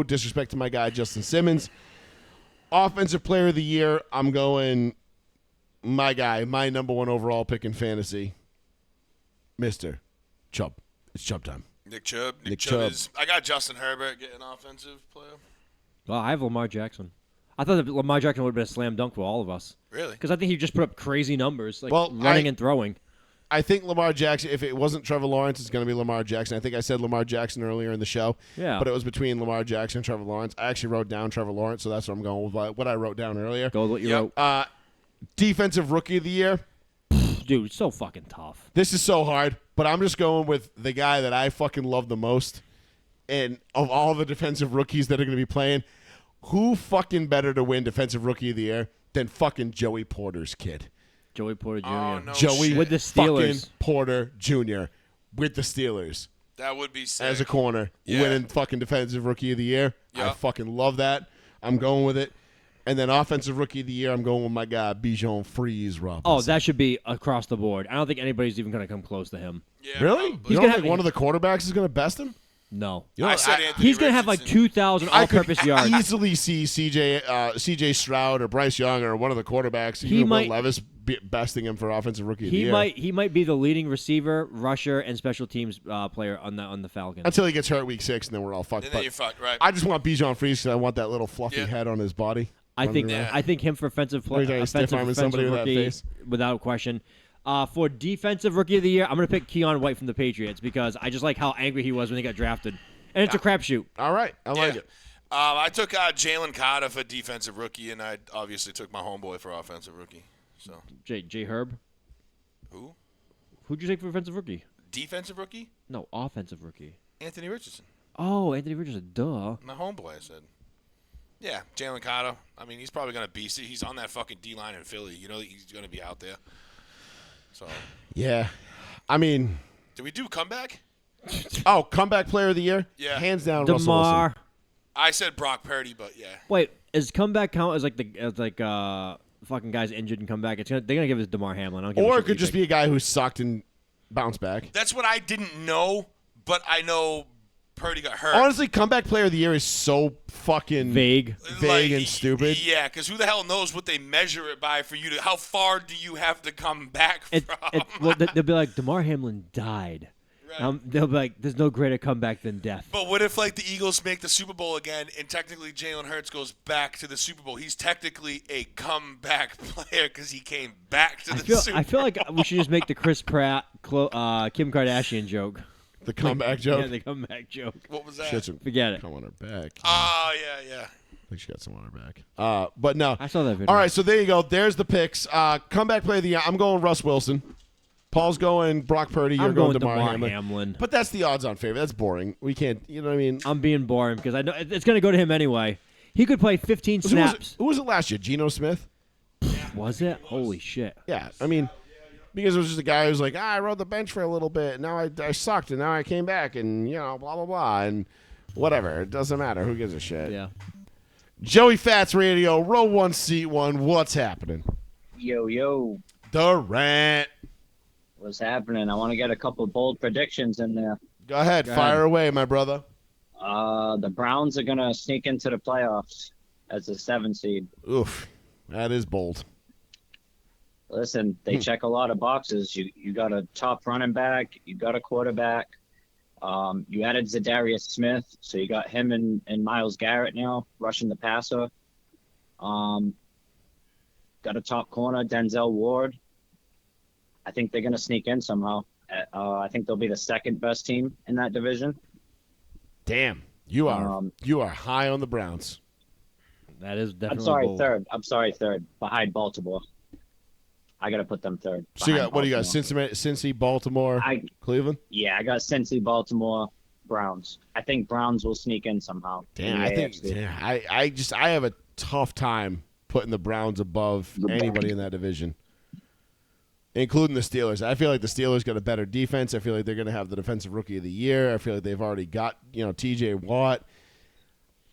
disrespect to my guy Justin Simmons. Offensive Player of the Year. I'm going my guy, my number 1 overall pick in fantasy, Mr. Chubb. It's Chubb time. Nick Chubb. Nick Chubb Chubb. is... I got Justin Herbert getting offensive player. Well, I have Lamar Jackson. I thought that Lamar Jackson would have been a slam dunk for all of us Really? because I think he just put up crazy numbers, like Well, running and throwing. I think Lamar Jackson, if it wasn't Trevor Lawrence, it's going to be Lamar Jackson. I think I said Lamar Jackson earlier in the show. Yeah. But it was between Lamar Jackson and Trevor Lawrence. I actually wrote down Trevor Lawrence, so that's what I'm going with, what I wrote down earlier. Go with what you Yep. wrote, Defensive Rookie of the Year. dude. It's so fucking tough. This is so hard, but I'm just going with the guy that I fucking love the most. And of all the defensive rookies that are going to be playing, who fucking better to win Defensive Rookie of the Year than fucking Joey Porter's kid? Joey Porter Jr. Oh, no Joey shit. With the fucking Steelers. Porter Jr. with the Steelers That would be sick. as a corner, Yeah. winning fucking Defensive Rookie of the Year. I Yeah. fucking love that. I'm going with it. And then Offensive Rookie of the Year, I'm going with my guy, Bijan Freeze Robinson. Oh, that should be across the board. I don't think anybody's even going to come close to him. Yeah, Really? probably. You don't gonna think have- one of the quarterbacks is going to best him? No. You know, I said Anthony He's going to have like Richardson. 2,000 I could all-purpose yards. easily see CJ Stroud or Bryce Young or one of the quarterbacks, He even Will might- Levis, besting him for Offensive Rookie of the He Year. he might be the leading receiver, rusher, and special teams player on the Falcons. Until he gets hurt week 6, and then we're all fucked. And then But you're fucked, right? I just want Bijan Freeze because I want that little fluffy Yeah. head on his body. I think Running around. I think him for offensive Every time player, you stiff arm somebody with that rookie, face. without question. For defensive rookie of the year, I'm going to pick Keon White from the Patriots because I just like how angry he was when he got drafted, and it's a crapshoot. All right, I like Yeah. it. I took Jalen Carter for defensive rookie, and I obviously took my homeboy for offensive rookie. So J Herb, who? who'd you take for offensive rookie? Defensive rookie? No, offensive rookie. Anthony Richardson. Oh, Anthony Richardson. Duh. My homeboy, I said. Yeah, Jalen Carter. I mean, he's probably going to beast it. He's on that fucking D-line in Philly. You know he's going to be out there. So, Yeah, I mean, did we do comeback? comeback player of the year. Yeah. Hands down, Russell Wilson. DeMar. I said Brock Purdy, but yeah. Wait, is comeback count as like fucking guy's injured and come back, they're gonna give it to DeMar Hamlin. I don't give a Or shit it could what you just think. be a guy who sucked and bounced back. That's what I didn't know, but I know Purdy got hurt. Honestly, comeback player of the year is so fucking vague. and stupid. Yeah, because who the hell knows what they measure it by for you to? How far do you have to come back from? Well, they'll be like, DeMar Hamlin died. Right. They'll be like, there's no greater comeback than death. But what if, like, the Eagles make the Super Bowl again, and technically Jalen Hurts goes back to the Super Bowl? He's technically a comeback player because he came back to the Super Bowl. I feel like we should just make the Chris Pratt, Kim Kardashian joke. The comeback joke. Yeah, the comeback joke. What was that? She had some Forget it. come on her back. Oh, yeah. I think she got some on her back. But no. I saw that video. All right, so there you go. There's the picks. Comeback player of the year. I'm going Russ Wilson. Paul's going Brock Purdy. You're I'm going DeMar DeMar Hamlin. Hamlin. But that's the odds-on favorite. That's boring. We can't. You know what I mean? I'm being boring because I know it's going to go to him anyway. He could play 15 snaps. Who was it last year? Geno Smith. Was it? Holy shit. Yeah, I mean, because it was just a guy who's like, I rode the bench for a little bit, and now I sucked, and now I came back, and blah blah blah, and whatever. It doesn't matter. Who gives a shit? Yeah. Joey Fats Radio, row 1, seat 1. What's happening? Yo, Durant. what's happening? I want to get a couple bold predictions in there. Go ahead, fire away, my brother. The Browns are going to sneak into the playoffs as a 7 seed. Oof, that is bold. Listen, they check a lot of boxes. You got a top running back. You got a quarterback. You added Zadarius Smith, so you got him and Myles Garrett now rushing the passer. Got a top corner, Denzel Ward. I think they're going to sneak in somehow. I think they'll be the second best team in that division. Damn, you are high on the Browns. That is definitely I'm sorry, bold. third. I'm sorry, third. Behind Baltimore. I got to put them third. So you got, behind what do you got? Baltimore. Cincinnati, Cincy, Baltimore, Cleveland. Yeah, I got Cincy, Baltimore, Browns. I think Browns will sneak in somehow. Damn, in the I think AFC. I have a tough time putting the Browns above anybody in that division, including the Steelers. I feel like the Steelers got a better defense. I feel like they're going to have the defensive rookie of the year. I feel like they've already got T.J. Watt.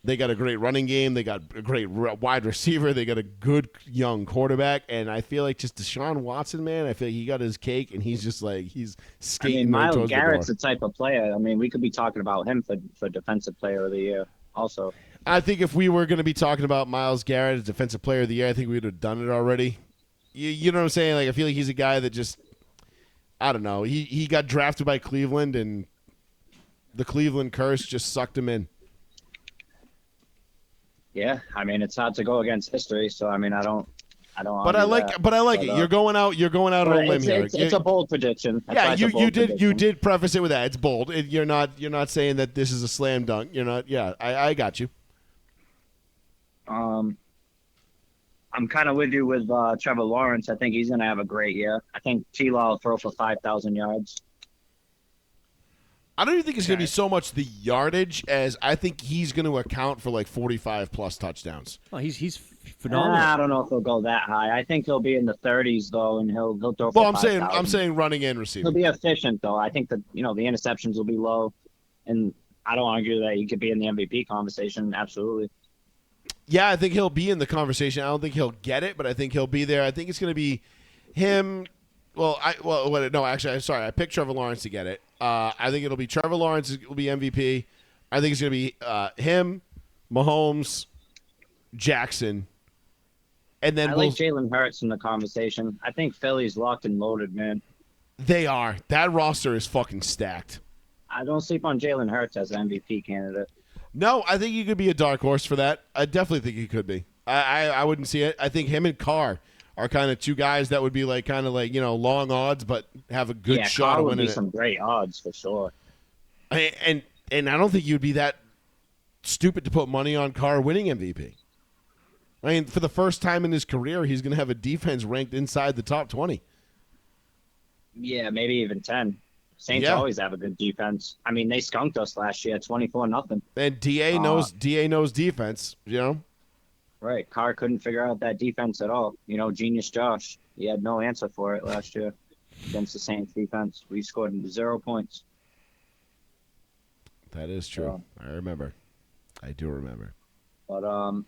They got a great running game. They got a great wide receiver. They got a good young quarterback. And I feel like just Deshaun Watson, man, I feel like he got his cake, and he's just like he's skating right Myles towards the Garrett's door. the type of player. I mean, we could be talking about him for Defensive Player of the Year also. I think if we were going to be talking about Myles Garrett as Defensive Player of the Year, I think we would have done it already. You know what I'm saying? Like I feel like he's a guy that just, I don't know. He got drafted by Cleveland, and the Cleveland curse just sucked him in. Yeah, I mean, it's hard to go against history, so I mean, I don't. But I like it. You're going out on a limb here. It's a bold prediction. That's why Yeah, it's a bold you prediction. did preface it with that. It's bold. You're not saying that this is a slam dunk. You're not. Yeah, I got you. I'm kind of with you with Trevor Lawrence. I think he's going to have a great year. I think T-Law will throw for 5,000 yards. I don't even think it's going to be so much the yardage as I think he's going to account for like 45 plus touchdowns. Oh, he's phenomenal. I don't know if he'll go that high. I think he'll be in the 30s though, and he'll throw for Well, I'm 5,000. saying running and He'll receiving. be efficient though. I think that the interceptions will be low, and I don't argue that he could be in the MVP conversation. Absolutely. Yeah, I think he'll be in the conversation. I don't think he'll get it, but I think he'll be there. I think it's going to be him. I'm sorry. I picked Trevor Lawrence to get it. I think it'll be Trevor Lawrence will be MVP. I think it's going to be him, Mahomes, Jackson, and then I like Jalen Hurts in the conversation. I think Philly's locked and loaded, man. they are. That roster is fucking stacked. I don't sleep on Jalen Hurts as an MVP candidate. No, I think he could be a dark horse for that. I definitely think he could be. I wouldn't see it. I think him and Carr are kind of two guys that would be like long odds, but have a good shot Carr of would winning be it. some great odds for sure. And I don't think you'd be that stupid to put money on Carr winning MVP. I mean, for the first time in his career, he's going to have a defense ranked inside the top 20. Yeah, maybe even 10. Saints Yeah. always have a good defense. I mean, they skunked us last year, 24-0. And DA knows defense, Right, Carr couldn't figure out that defense at all. Genius Josh, he had no answer for it last year against the Saints defense. We scored 0 points. That is true. I remember. I do remember. But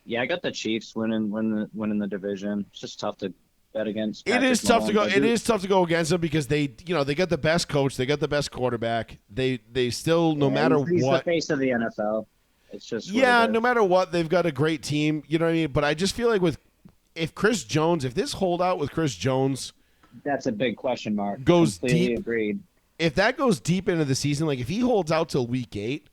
yeah, I got the Chiefs winning the division. It's just tough to bet against. It Patrick is tough to go. Mahomes. It is tough to go against them because they got the best coach, they got the best quarterback. They still, no matter He's what, the face of the NFL. It's just what yeah, it is. no matter what, they've got a great team. You know what I mean? But I just feel like if this holdout with Chris Jones That's a big question mark. Goes Completely deep. agreed. if that goes deep into the season, like if he holds out till week 8,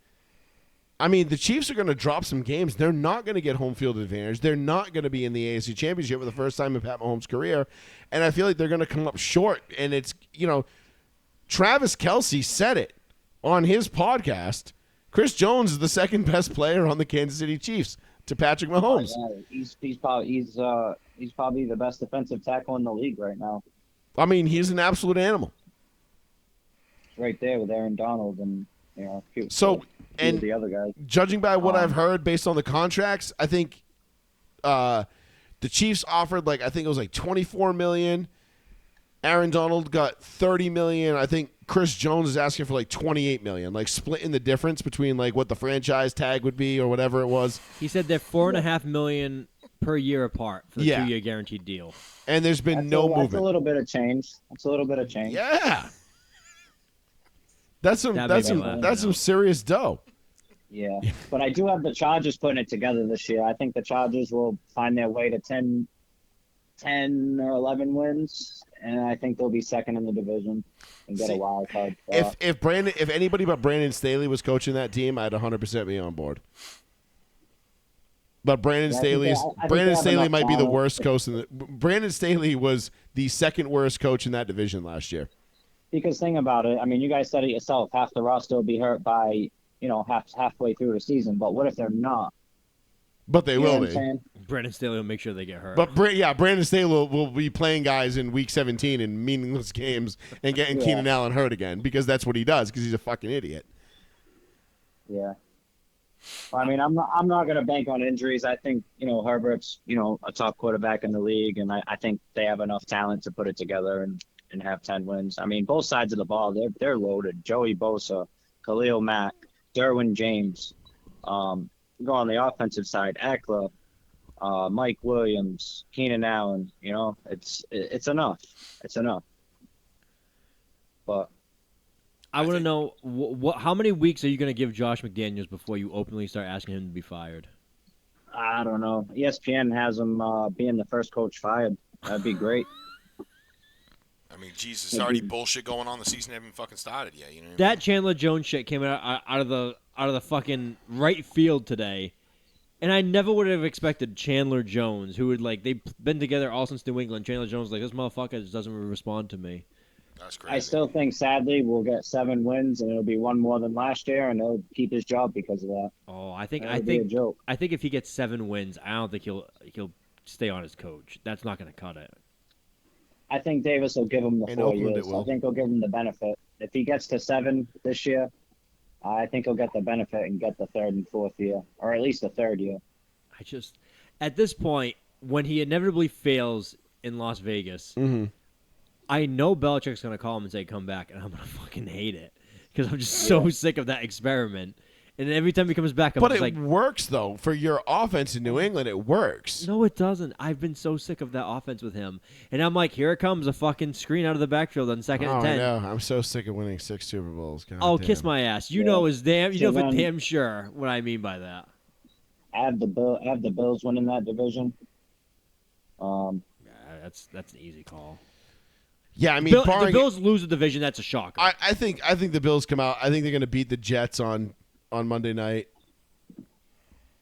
I mean, the Chiefs are going to drop some games. They're not going to get home field advantage. They're not going to be in the AFC Championship for the first time in Pat Mahomes' career. And I feel like they're going to come up short. And it's, Travis Kelce said it on his podcast. Chris Jones is the second best player on the Kansas City Chiefs to Patrick Mahomes. Yeah, he's probably the best defensive tackle in the league right now. I mean, he's an absolute animal. Right there with Aaron Donald and So, few and of the other guys. judging by what I've heard based on the contracts, I think the Chiefs offered I think it was $24 million. Aaron Donald got $30 million. I think Chris Jones is asking for $28 million, splitting the difference between what the franchise tag would be or whatever it was. He said they're $4.5 million per year apart for the 2-year guaranteed deal. And there's been no That's a movement. little bit of change. That's a little bit of change. Yeah. That's some That that's made me some laugh, that's you know. some serious dough. Yeah. But I do have the Chargers putting it together this year. I think the Chargers will find their way to 10 or 11 wins, and I think they'll be second in the division and get a wild card spot. If anybody but Brandon Staley was coaching that team, I'd 100% be on board. But Brandon Yeah, I think they Staley have enough might be the talent. worst coach in the. Brandon Staley was the second worst coach in that division last year. Because think about it, I mean, you guys said it yourself. Half the roster will be hurt by halfway through the season. But what if they're not? But they You know will what I'm be. saying? Brandon Staley will make sure they get hurt. But Brandon Staley will be playing guys in Week 17 in meaningless games and getting Yeah. Keenan Allen hurt again because that's what he does because he's a fucking idiot. Yeah. I mean, I'm not going to bank on injuries. I think Herbert's a top quarterback in the league, and I think they have enough talent to put it together and have 10 wins. I mean, both sides of the ball, they're loaded. Joey Bosa, Khalil Mack, Derwin James. Go on the offensive side, Eckler, Mike Williams, Keenan Allen. It's enough. It's enough. But I want to know how many weeks are you going to give Josh McDaniels before you openly start asking him to be fired? I don't know. ESPN has him being the first coach fired. That'd be great. I mean, Jesus, there's already bullshit going on. The season hasn't even fucking started yet. You know what I mean? That Chandler Jones shit came out of the fucking right field today, and I never would have expected Chandler Jones, who would they've been together all since New England. Chandler Jones this motherfucker just doesn't respond to me. That's crazy. I still think, sadly, we'll get 7 wins, and it'll be one more than last year, and he'll keep his job because of that. Oh, I think That would be a joke. I think if he gets 7 wins, I don't think he'll stay on as coach. That's not going to cut it. I think Davis will give him the In 4 Oakland, years. it will. I think he'll give him the benefit. If he gets to 7 this year, I think he'll get the benefit and get the 3rd and 4th year, or at least the 3rd year. I just at this point, when he inevitably fails in Las Vegas, I know Belichick's going to call him and say, "Come back," and I'm going to fucking hate it because I'm just so sick of that experiment. And every time he comes back, I'm But just it works, though. For your offense in New England, it works. no, it doesn't. I've been so sick of that offense with him. And I'm like, here it comes, a fucking screen out of the backfield on 2nd and 10. I know. I'm so sick of winning 6 Super Bowls. God Oh, damn. kiss my ass. You Yeah. know for then- damn sure what I mean by that. I have the Bills winning that division. Yeah, that's an easy call. Yeah, I mean, The barring Bills lose the division, that's a shocker. I think the Bills come out. I think they're going to beat the Jets on Monday night,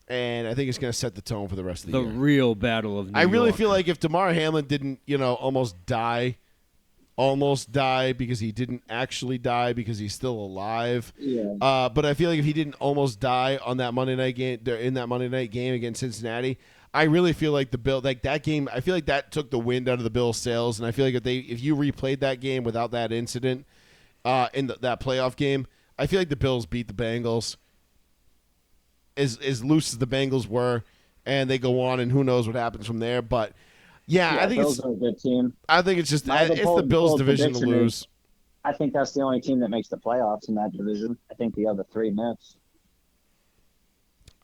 and I think it's going to set the tone for the rest of the the year. real battle of New I really York. feel like if Damar Hamlin didn't, almost die because he didn't actually die because he's still alive. Yeah. But I feel like if he didn't almost die on that Monday night game, in that Monday night game against Cincinnati, I really feel like that game. I feel like that took the wind out of the Bills' sails, and I feel like if you replayed that game without that incident in that playoff game, I feel like the Bills beat the Bengals as loose as the Bengals were, and they go on, and who knows what happens from there. But yeah, I think Bills it's are a good team. just My it's the bold- Bills' bold division to prediction is- lose. I think that's the only team that makes the playoffs in that division. I think the other 3 miss.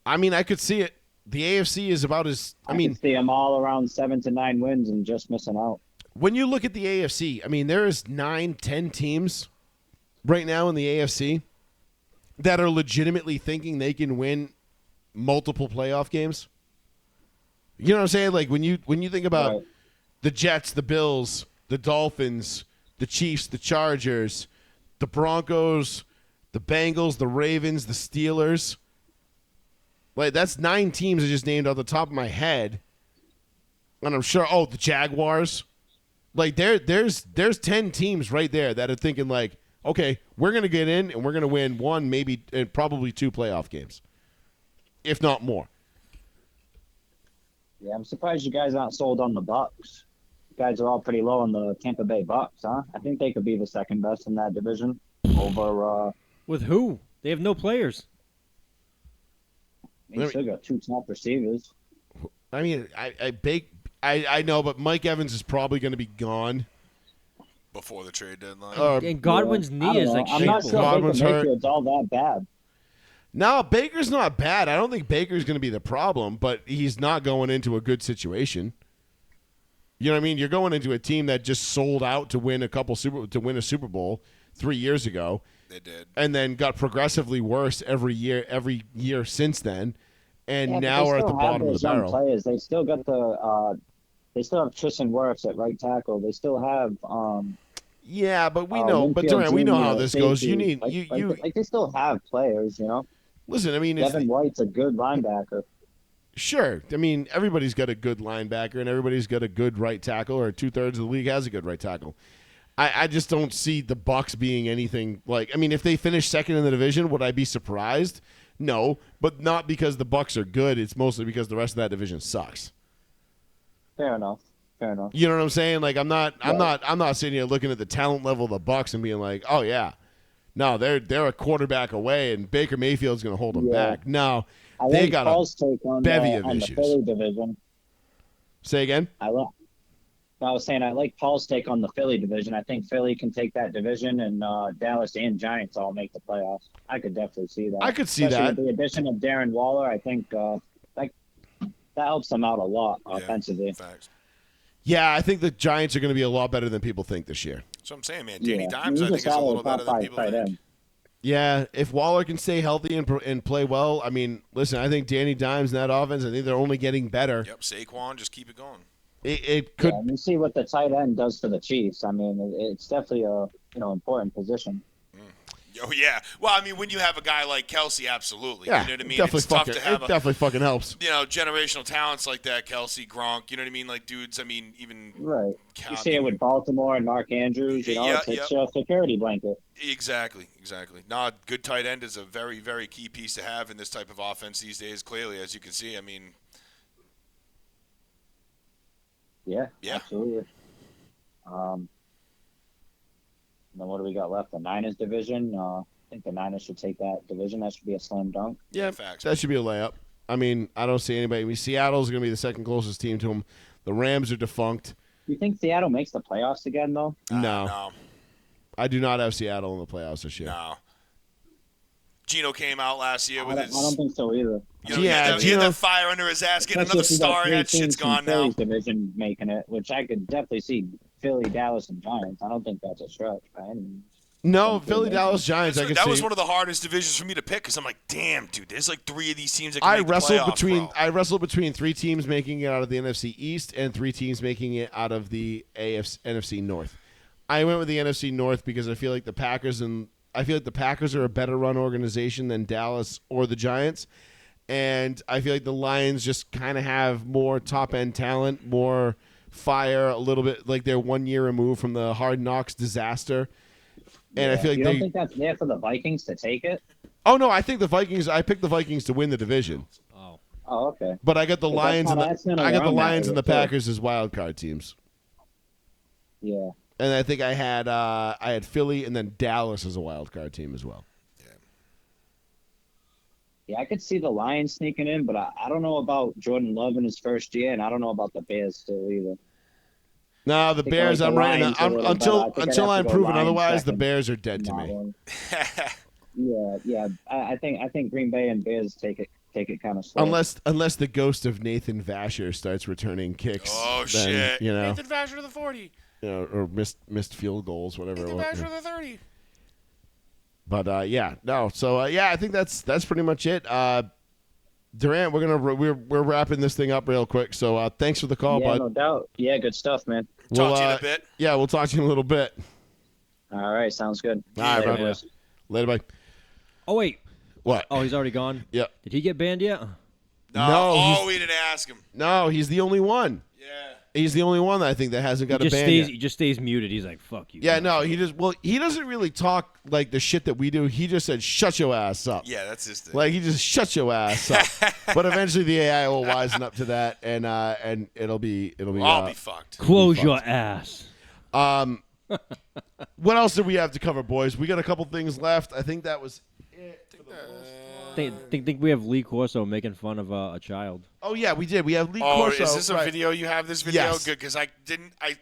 I mean, I could see it. the AFC is about as I mean, see them all around 7 to 9 wins and just missing out. when you look at the AFC, I mean, there is 9, 10 teams right now in the AFC that are legitimately thinking they can win multiple playoff games. You know what I'm saying? Like when you think about Right. the Jets, the Bills, the Dolphins, the Chiefs, the Chargers, the Broncos, the Bengals, the Ravens, the Steelers. Like that's 9 teams I just named off the top of my head. And I'm sure the Jaguars. Like there's 10 teams right there that are thinking like, okay, we're gonna get in and we're gonna win 1, maybe and probably 2 playoff games, if not more. Yeah, I'm surprised you guys aren't sold on the Bucks. You guys are all pretty low on the Tampa Bay Bucks, huh? I think they could be the second best in that division over. With who? They have no players. They still got 2 top receivers. I mean, I know, but Mike Evans is probably going to be gone. Before the trade deadline. And Godwin's I knee don't is know. like I'm not shameful. sure Godwin's Baker hurt. Mayfield's all that bad. No, Baker's not bad. I don't think Baker's going to be the problem, but he's not going into a good situation. You know what I mean? You're going into a team that just sold out to win a Super Bowl 3 years ago. They did. And then got progressively worse every year since then. And Yeah, but now they we're at still the have bottom of those the young barrel. Players. They still got they still have Tristan Wirfs at right tackle. They still have Yeah, but we know, but Winfield Durant, we know Jr. how at this goes. You safety. need Like they still have players, you know. listen. I mean, it's, Devin White's a good linebacker. sure. I mean, everybody's got a good linebacker, and everybody's got a good right tackle, or 2/3 of the league has a good right tackle. I just don't see the Bucks being anything like. I mean, if they finish second in the division, would I be surprised? No, but not because the Bucks are good. It's mostly because the rest of that division sucks. Fair enough. You know what I'm saying? Like I'm not sitting here looking at the talent level of the Bucks and being like, oh yeah, no, they're a quarterback away, and Baker Mayfield's going to hold them Yeah. back. No, I they like got Paul's take on bevy of on the issues. Philly division. Say again. I was saying I like Paul's take on the Philly division. I think Philly can take that division, and Dallas and Giants all make the playoffs. I could definitely see that. I could see Especially that. with the addition of Darren Waller, I think that helps them out a lot offensively. Facts. Yeah, I think the Giants are going to be a lot better than people think this year. So I'm saying, man, Danny Yeah. Dimes, You I think, just is a had little top better than 5 people tight think. end. Yeah, if Waller can stay healthy and play well, I mean, listen, I think Danny Dimes in that offense, I think they're only getting better. Yep, Saquon, just keep it going. It could. Yeah, and you see what the tight end does for the Chiefs. I mean, it's definitely a important position. Oh yeah. Well, I mean, when you have a guy like Kelsey, absolutely. Yeah, You know what I mean? definitely It's tough fucking. to have It definitely fucking helps. generational talents like that, Kelsey, Gronk. You know what I mean? Like dudes. I mean, even Right. Cal- You see it with Baltimore and Mark Andrews. You know, Yeah, it's a security blanket. Exactly. No, good tight end is a very, very key piece to have in this type of offense these days. Clearly, as you can see, I mean, Yeah, Yeah. absolutely. And then what do we got left? The Niners division. I think the Niners should take that division. That should be a slam dunk. Yeah, facts. that should be a layup. I mean, I don't see anybody. I mean, Seattle's going to be the second closest team to them. The Rams are defunct. Do you think Seattle makes the playoffs again, though? No. I do not have Seattle in the playoffs this year. No. Gino came out last year I with don't, his. I don't think so either. You know, Yeah, he had Gino- that fire under his ass, getting another Especially if you got star, and three that shit's teams from gone now. Philly's division making it, which I could definitely see Philly, Dallas, and Giants. I don't think that's a stretch by any means. No, Philly, Dallas, Giants. I can That see. was one of the hardest divisions for me to pick because I'm like, damn, dude, there's like 3 of these teams that can I make the wrestled playoffs, between bro. I wrestled between 3 teams making it out of the NFC East and 3 teams making it out of the NFC North. I went with the NFC North because I feel like the Packers are a better run organization than Dallas or the Giants, and I feel like the Lions just kind of have more top end talent, more fire, a little bit like they're 1 year removed from the Hard Knocks disaster. And I feel like you don't think that's there for the Vikings to take it? Oh no, I think the Vikings. I picked the Vikings to win the division. Oh, okay. But I got the But Lions and that's kinda I got the where I'm at Lions and the with it, too. Packers as wild card teams. Yeah. And I think I had Philly and then Dallas as a wild card team as well. Yeah, I could see the Lions sneaking in, but I don't know about Jordan Love in his first year, and I don't know about the Bears still either. No, the think Bears. I like I'm the right now. Lions a little Until better. I think I'd until have I'm to go proven Lions otherwise, the second. Bears are dead to Not me. one. Yeah. I think Green Bay and Bears take take it kind of slow. Unless the ghost of Nathan Vasher starts returning kicks. Oh, then, shit. You know, Nathan Vasher to the 40. you know, or missed field goals, whatever. Nathan it was. Vasher to the 30. But yeah, no. So yeah, I think that's pretty much it. Durant, we're wrapping this thing up real quick. So thanks for the call, Yeah, bud. no doubt. Yeah, good stuff, man. Talk to you in a bit. Yeah, we'll talk to you in a little bit. All right, sounds good. All right, Later, bro. boys. Later, bye. Oh wait. What? Oh, he's already gone. Yeah. Did he get banned yet? No, we didn't ask him. No, he's the only one. Yeah. He's the only one that I think that hasn't got a ban yet. He just stays muted. He's like, "Fuck you." Yeah, no, he doesn't really talk like the shit that we do. He just said, "Shut your ass up." Yeah, that's his thing. Like he just shut your ass up. But eventually the AI will wisen up to that, and it'll be. I'll be fucked. Close your ass. What else did we have to cover, boys? We got a couple things left. I think that was it. For the most part. Think we have Lee Corso making fun of a child. Oh yeah, we did. We have Lee Oh, Corso. is this a right. video? You have this video? Yes. Good, because I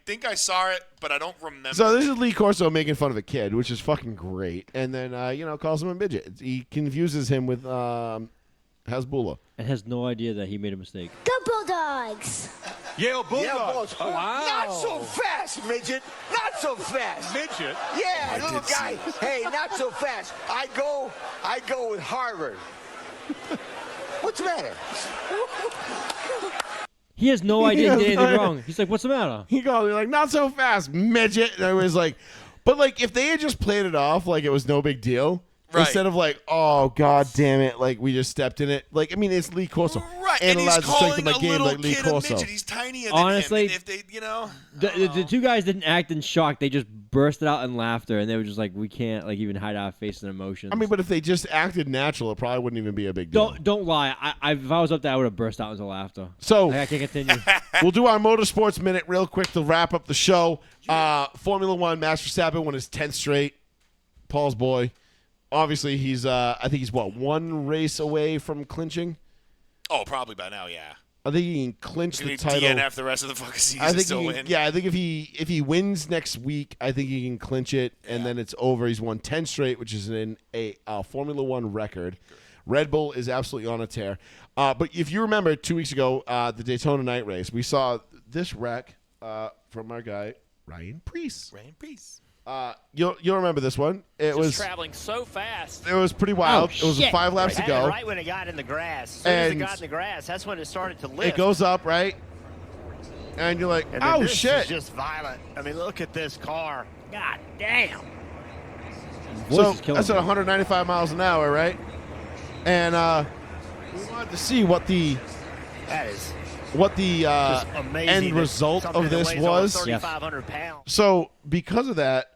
think I saw it, but I don't remember. So this is Lee Corso making fun of a kid, which is fucking great, and then calls him a midget. He confuses him with Hasbulla. And has no idea that he made a mistake. Go Bulldogs! Yale Bulldogs. Oh, wow. Not so fast, midget. Not so fast. Midget. Yeah, I little did see guy. Hey, not so fast. I go with Harvard. What's the matter? He has no idea he did has no anything idea. wrong. He's like, "What's the matter?" He called me like, "Not so fast, midget." And I was like, but like if they had just played it off like it was no big deal, Right. instead of like, "Oh god damn it," like we just stepped in it. Like I mean, it's Lee Corso. Right, and he's Analyze the strength calling of my a game little like Lee kid a Corso. midget. He's tinier than Honestly, him. And if they, The two guys didn't act in shock. They just bursted out in laughter, and they were just like, "We can't like even hide our face and emotions." I mean, but if they just acted natural, it probably wouldn't even be a big deal. don't lie. If I was up there, I would have burst out into laughter. So Like, I can't continue. we'll do our motorsports minute real quick to wrap up the show. Formula One, Max Verstappen won his 10th straight. Paul's boy. Obviously, he's I think he's one race away from clinching. Oh, probably by now, yeah. I think he can clinch He's the gonna title. DNF the rest of the fucking season. I think still he win. can, yeah, I think if he wins next week, I think he can clinch it, and then it's over. He's won 10 straight, which is a Formula One record. Red Bull is absolutely on a tear. But if you remember 2 weeks ago, the Daytona night race, we saw this wreck from our guy Ryan Preece. Rain peace. You'll remember this one. It was traveling so fast. it was pretty wild. Oh, it was shit. 5 laps to Right, go. right when it got in the grass. As soon as it And got in the grass, that's when it started to lift. It goes up, right? And you're like, And then oh this shit! is just violent. I mean, look at this car. God damn. Voice So is killing that's at me. 195 miles an hour, right? And we wanted to see what the That is end amazing. result Something of that this weighs over was. 3,500 pounds. So because of that,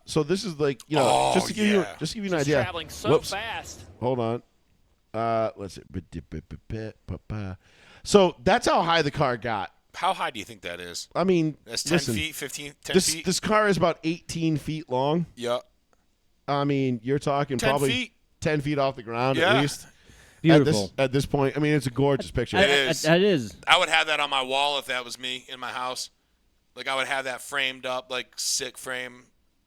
so this is like just to give you an Just idea. traveling so Whoops. fast. Hold on. Let's see. So that's how high the car got. How high do you think that is? I mean, That's 10 listen, feet, 15, 10 this feet? this car is about 18 feet long. Yeah. I mean, you're talking 10 probably feet. 10 feet off the ground Yeah. at least. Beautiful. At this point, I mean, it's a gorgeous picture. It is. That is. I would have that on my wall if that was me in my house. Like, I would have that framed up, like, sick frame.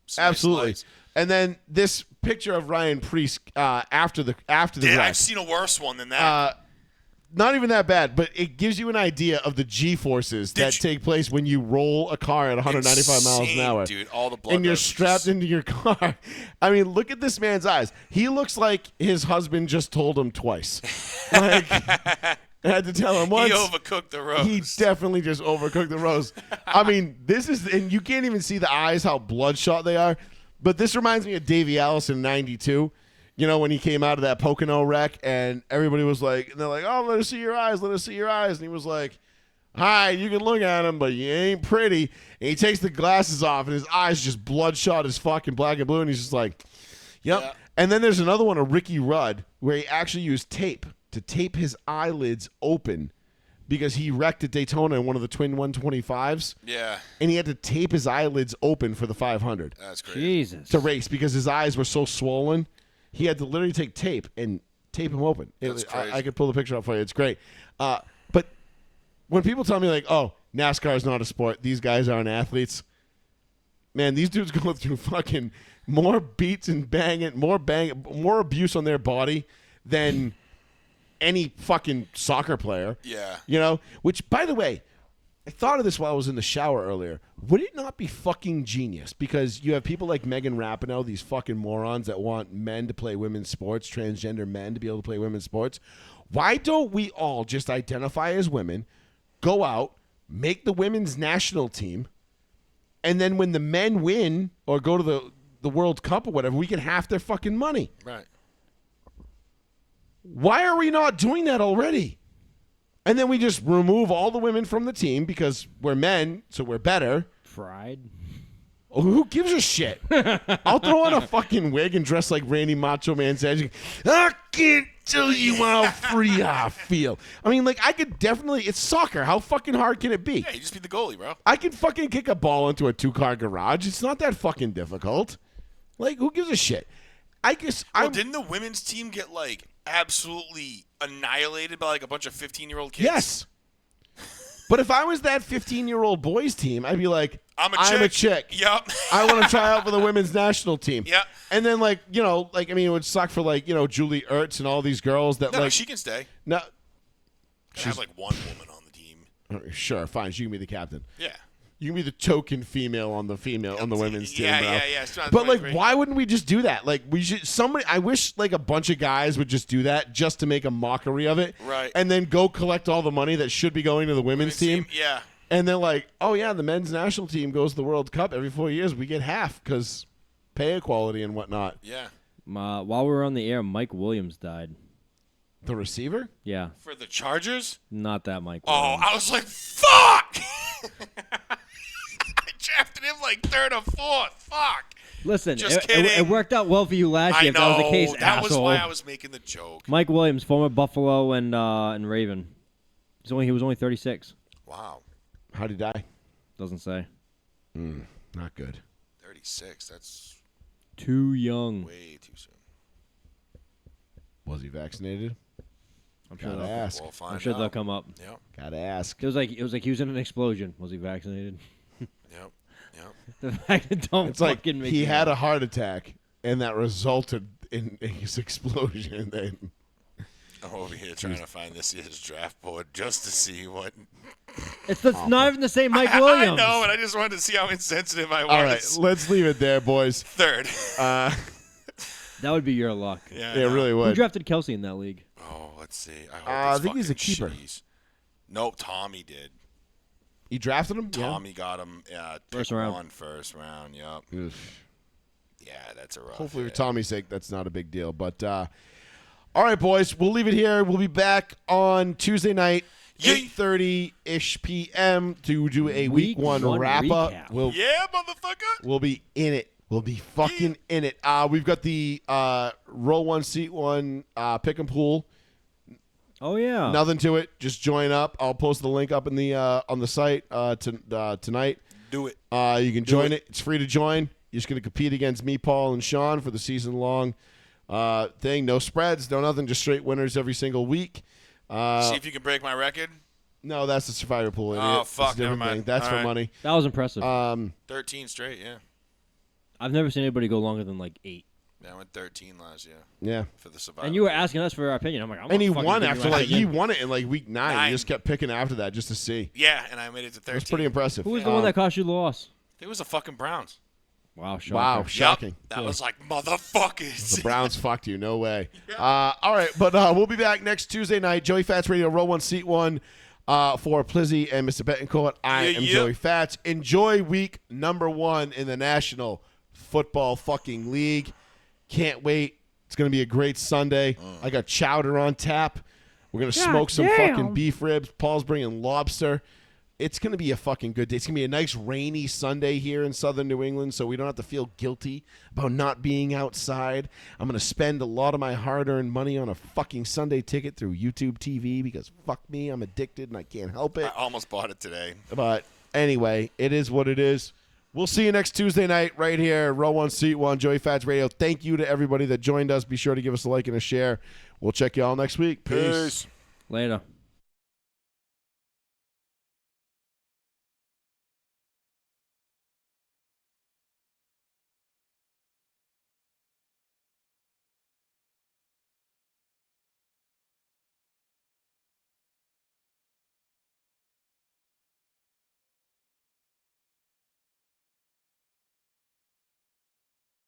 Some nice Absolutely. lights. And then this picture of Ryan Preece after the Yeah, wreck. I've seen a worse one than that. Not even that bad, but it gives you an idea of the G-forces that take place when you roll a car at 195 miles an Insane, hour. dude. All the blood And you're vessels strapped just- into your car. I mean, look at this man's eyes. He looks like his husband just told him twice. Like, I had to tell him once. He overcooked the roast. He definitely just overcooked the roast. I mean, this is, and you can't even see the eyes, how bloodshot they are. But this reminds me of Davey Allison in 92. You know, when he came out of that Pocono wreck and everybody was like, and they're like, oh, let us see your eyes, let us see your eyes. And he was like, hi, you can look at him, but you ain't pretty. And he takes the glasses off and his eyes just bloodshot as fucking black and blue. And he's just like, yep. Yeah. And then there's another one of Ricky Rudd where he actually used tape to tape his eyelids open because he wrecked at Daytona in one of the twin 125s. Yeah, And he had to tape his eyelids open for the 500 that's great. Jesus. to race because his eyes were so swollen. He had to literally take tape and tape him open. That's crazy. I could pull the picture up for you. It's great. But when people tell me like, "Oh, NASCAR is not a sport. These guys aren't athletes," man, these dudes go through fucking more beats and more abuse on their body than any fucking soccer player. Yeah. You know, which, by the way, I thought of this while I was in the shower earlier. Would it not be fucking genius? Because you have people like Megan Rapinoe, these fucking morons that want men to play women's sports, transgender men to be able to play women's sports. Why don't we all just identify as women, go out, make the women's national team, and then when the men win or go to the World Cup or whatever, we can half their fucking money. Right. Why are we not doing that already? And then we just remove all the women from the team because we're men, so we're better. Fried. Oh, who gives a shit? I'll throw on a fucking wig and dress like Randy Macho Man says. I can't tell you how free I feel. I mean, like, I could definitely. It's soccer. How fucking hard can it be? Yeah, you just be the goalie, bro. I can fucking kick a ball into a 2-car garage. It's not that fucking difficult. Like, who gives a shit? I guess Well, didn't the women's team get like absolutely annihilated by like a bunch of 15-year-old kids? Yes. But if I was that 15-year-old boys team, I'd be like, I'm a chick. Yep. I want to try out for the women's national team. Yep. And then, like, you know, like, I mean, it would suck for, like, you know, Julie Ertz and all these girls that, No, like. she can stay. No. She has like one woman on the team. Sure, fine. She can be the captain. Yeah. You can be the token female on the women's team, bro. Yeah. It's not But, like, 23. why wouldn't we just do that? Like, we should. I wish, like, a bunch of guys would just do that just to make a mockery of it. Right. And then go collect all the money that should be going to the women's team. Yeah. And they're like, oh, yeah, the men's national team goes to the World Cup every 4 years. We get half because pay equality and whatnot. Yeah. While we were on the air, Mike Williams died. The receiver? Yeah, For the Chargers? not that Mike Oh, Williams. I was like, fuck! I drafted him like third or fourth. Fuck. Listen, Just it kidding. worked out well for you last I year. know. If that was the case, That was asshole. why I was making the joke. Mike Williams, former Buffalo and Raven. He was only 36. Wow. How'd he die? Doesn't say. Not good. 36. That's Too young. way too soon. Was he vaccinated? I'm sure Gotta they'll, ask. We'll find I'm sure they'll out. come up. Yep. Gotta ask. It was like he was in an explosion. Was he vaccinated? Yep. The fact that don't It's like fucking make he me had a laugh. heart attack, and that resulted in his explosion. Then I'm over here trying to find this year's draft board just to see what. It's not even the same Mike I Williams. know, and I just wanted to see how insensitive I was. all right, let's leave it there, boys. Third. That would be your luck. Yeah. It really Who would. drafted Kelsey in that league? Oh, let's see. I hope I it's think he's a fucking keeper. Shees. Nope, Tommy did. You drafted him? Tommy got him. First pick round. one, first round. Yep. Yeah. Oof. Yeah, that's a rough. Hopefully, for hit. Tommy's sake, that's not a big deal. But all right, boys, we'll leave it here. We'll be back on Tuesday night, Yeet. 8:30-ish p.m. to do a Week week one one wrap up. recap. Yeah, motherfucker. We'll be in it. We'll be fucking in it. We've got the row one, seat one pick and pool. Oh yeah. Nothing to it. Just join up. I'll post the link up in the on the site tonight. Do it. You can join it. It's free to join. You're just going to compete against me, Paul, and Sean for the season-long thing. No spreads, no nothing. Just straight winners every single week. See if you can break my record. No, that's the survivor pool. Idiot. Oh, That's a fuck, never different mind. thing. That's All for right. money. That was impressive. 13 straight. Yeah. I've never seen anybody go longer than like 8. Yeah, I went 13 last year Yeah. for the survivor. And you were asking us for our opinion. I'm like, I'm And he not fucking won giving you after my he opinion. won it in like week 9. Nine. He just kept picking after that just to see. Yeah, and I made it to 13. That's pretty impressive. Who was the one that cost you the loss? It was the fucking Browns. Wow, shocker. Wow, Yup. shocking. That was like motherfuckers. The Browns fucked you. No way. All right, but we'll be back next Tuesday night. Joey Fats Radio, row one, seat one, for Plizzy and Mr. Betancourt. I am Yeah. Joey Fats. Enjoy week number 1 in the National Football fucking League. Can't wait. It's going to be a great Sunday. I got chowder on tap. We're going to smoke some fucking beef ribs. Paul's bringing lobster. It's going to be a fucking good day. It's going to be a nice rainy Sunday here in southern New England, so we don't have to feel guilty about not being outside. I'm going to spend a lot of my hard-earned money on a fucking Sunday ticket through YouTube TV because fuck me, I'm addicted and I can't help I it. almost bought it today. But anyway, it is what it is. We'll see you next Tuesday night right here, row one, seat one, Joey Fats Radio. Thank you to everybody that joined us. Be sure to give us a like and a share. We'll check you all next week. Peace. Later.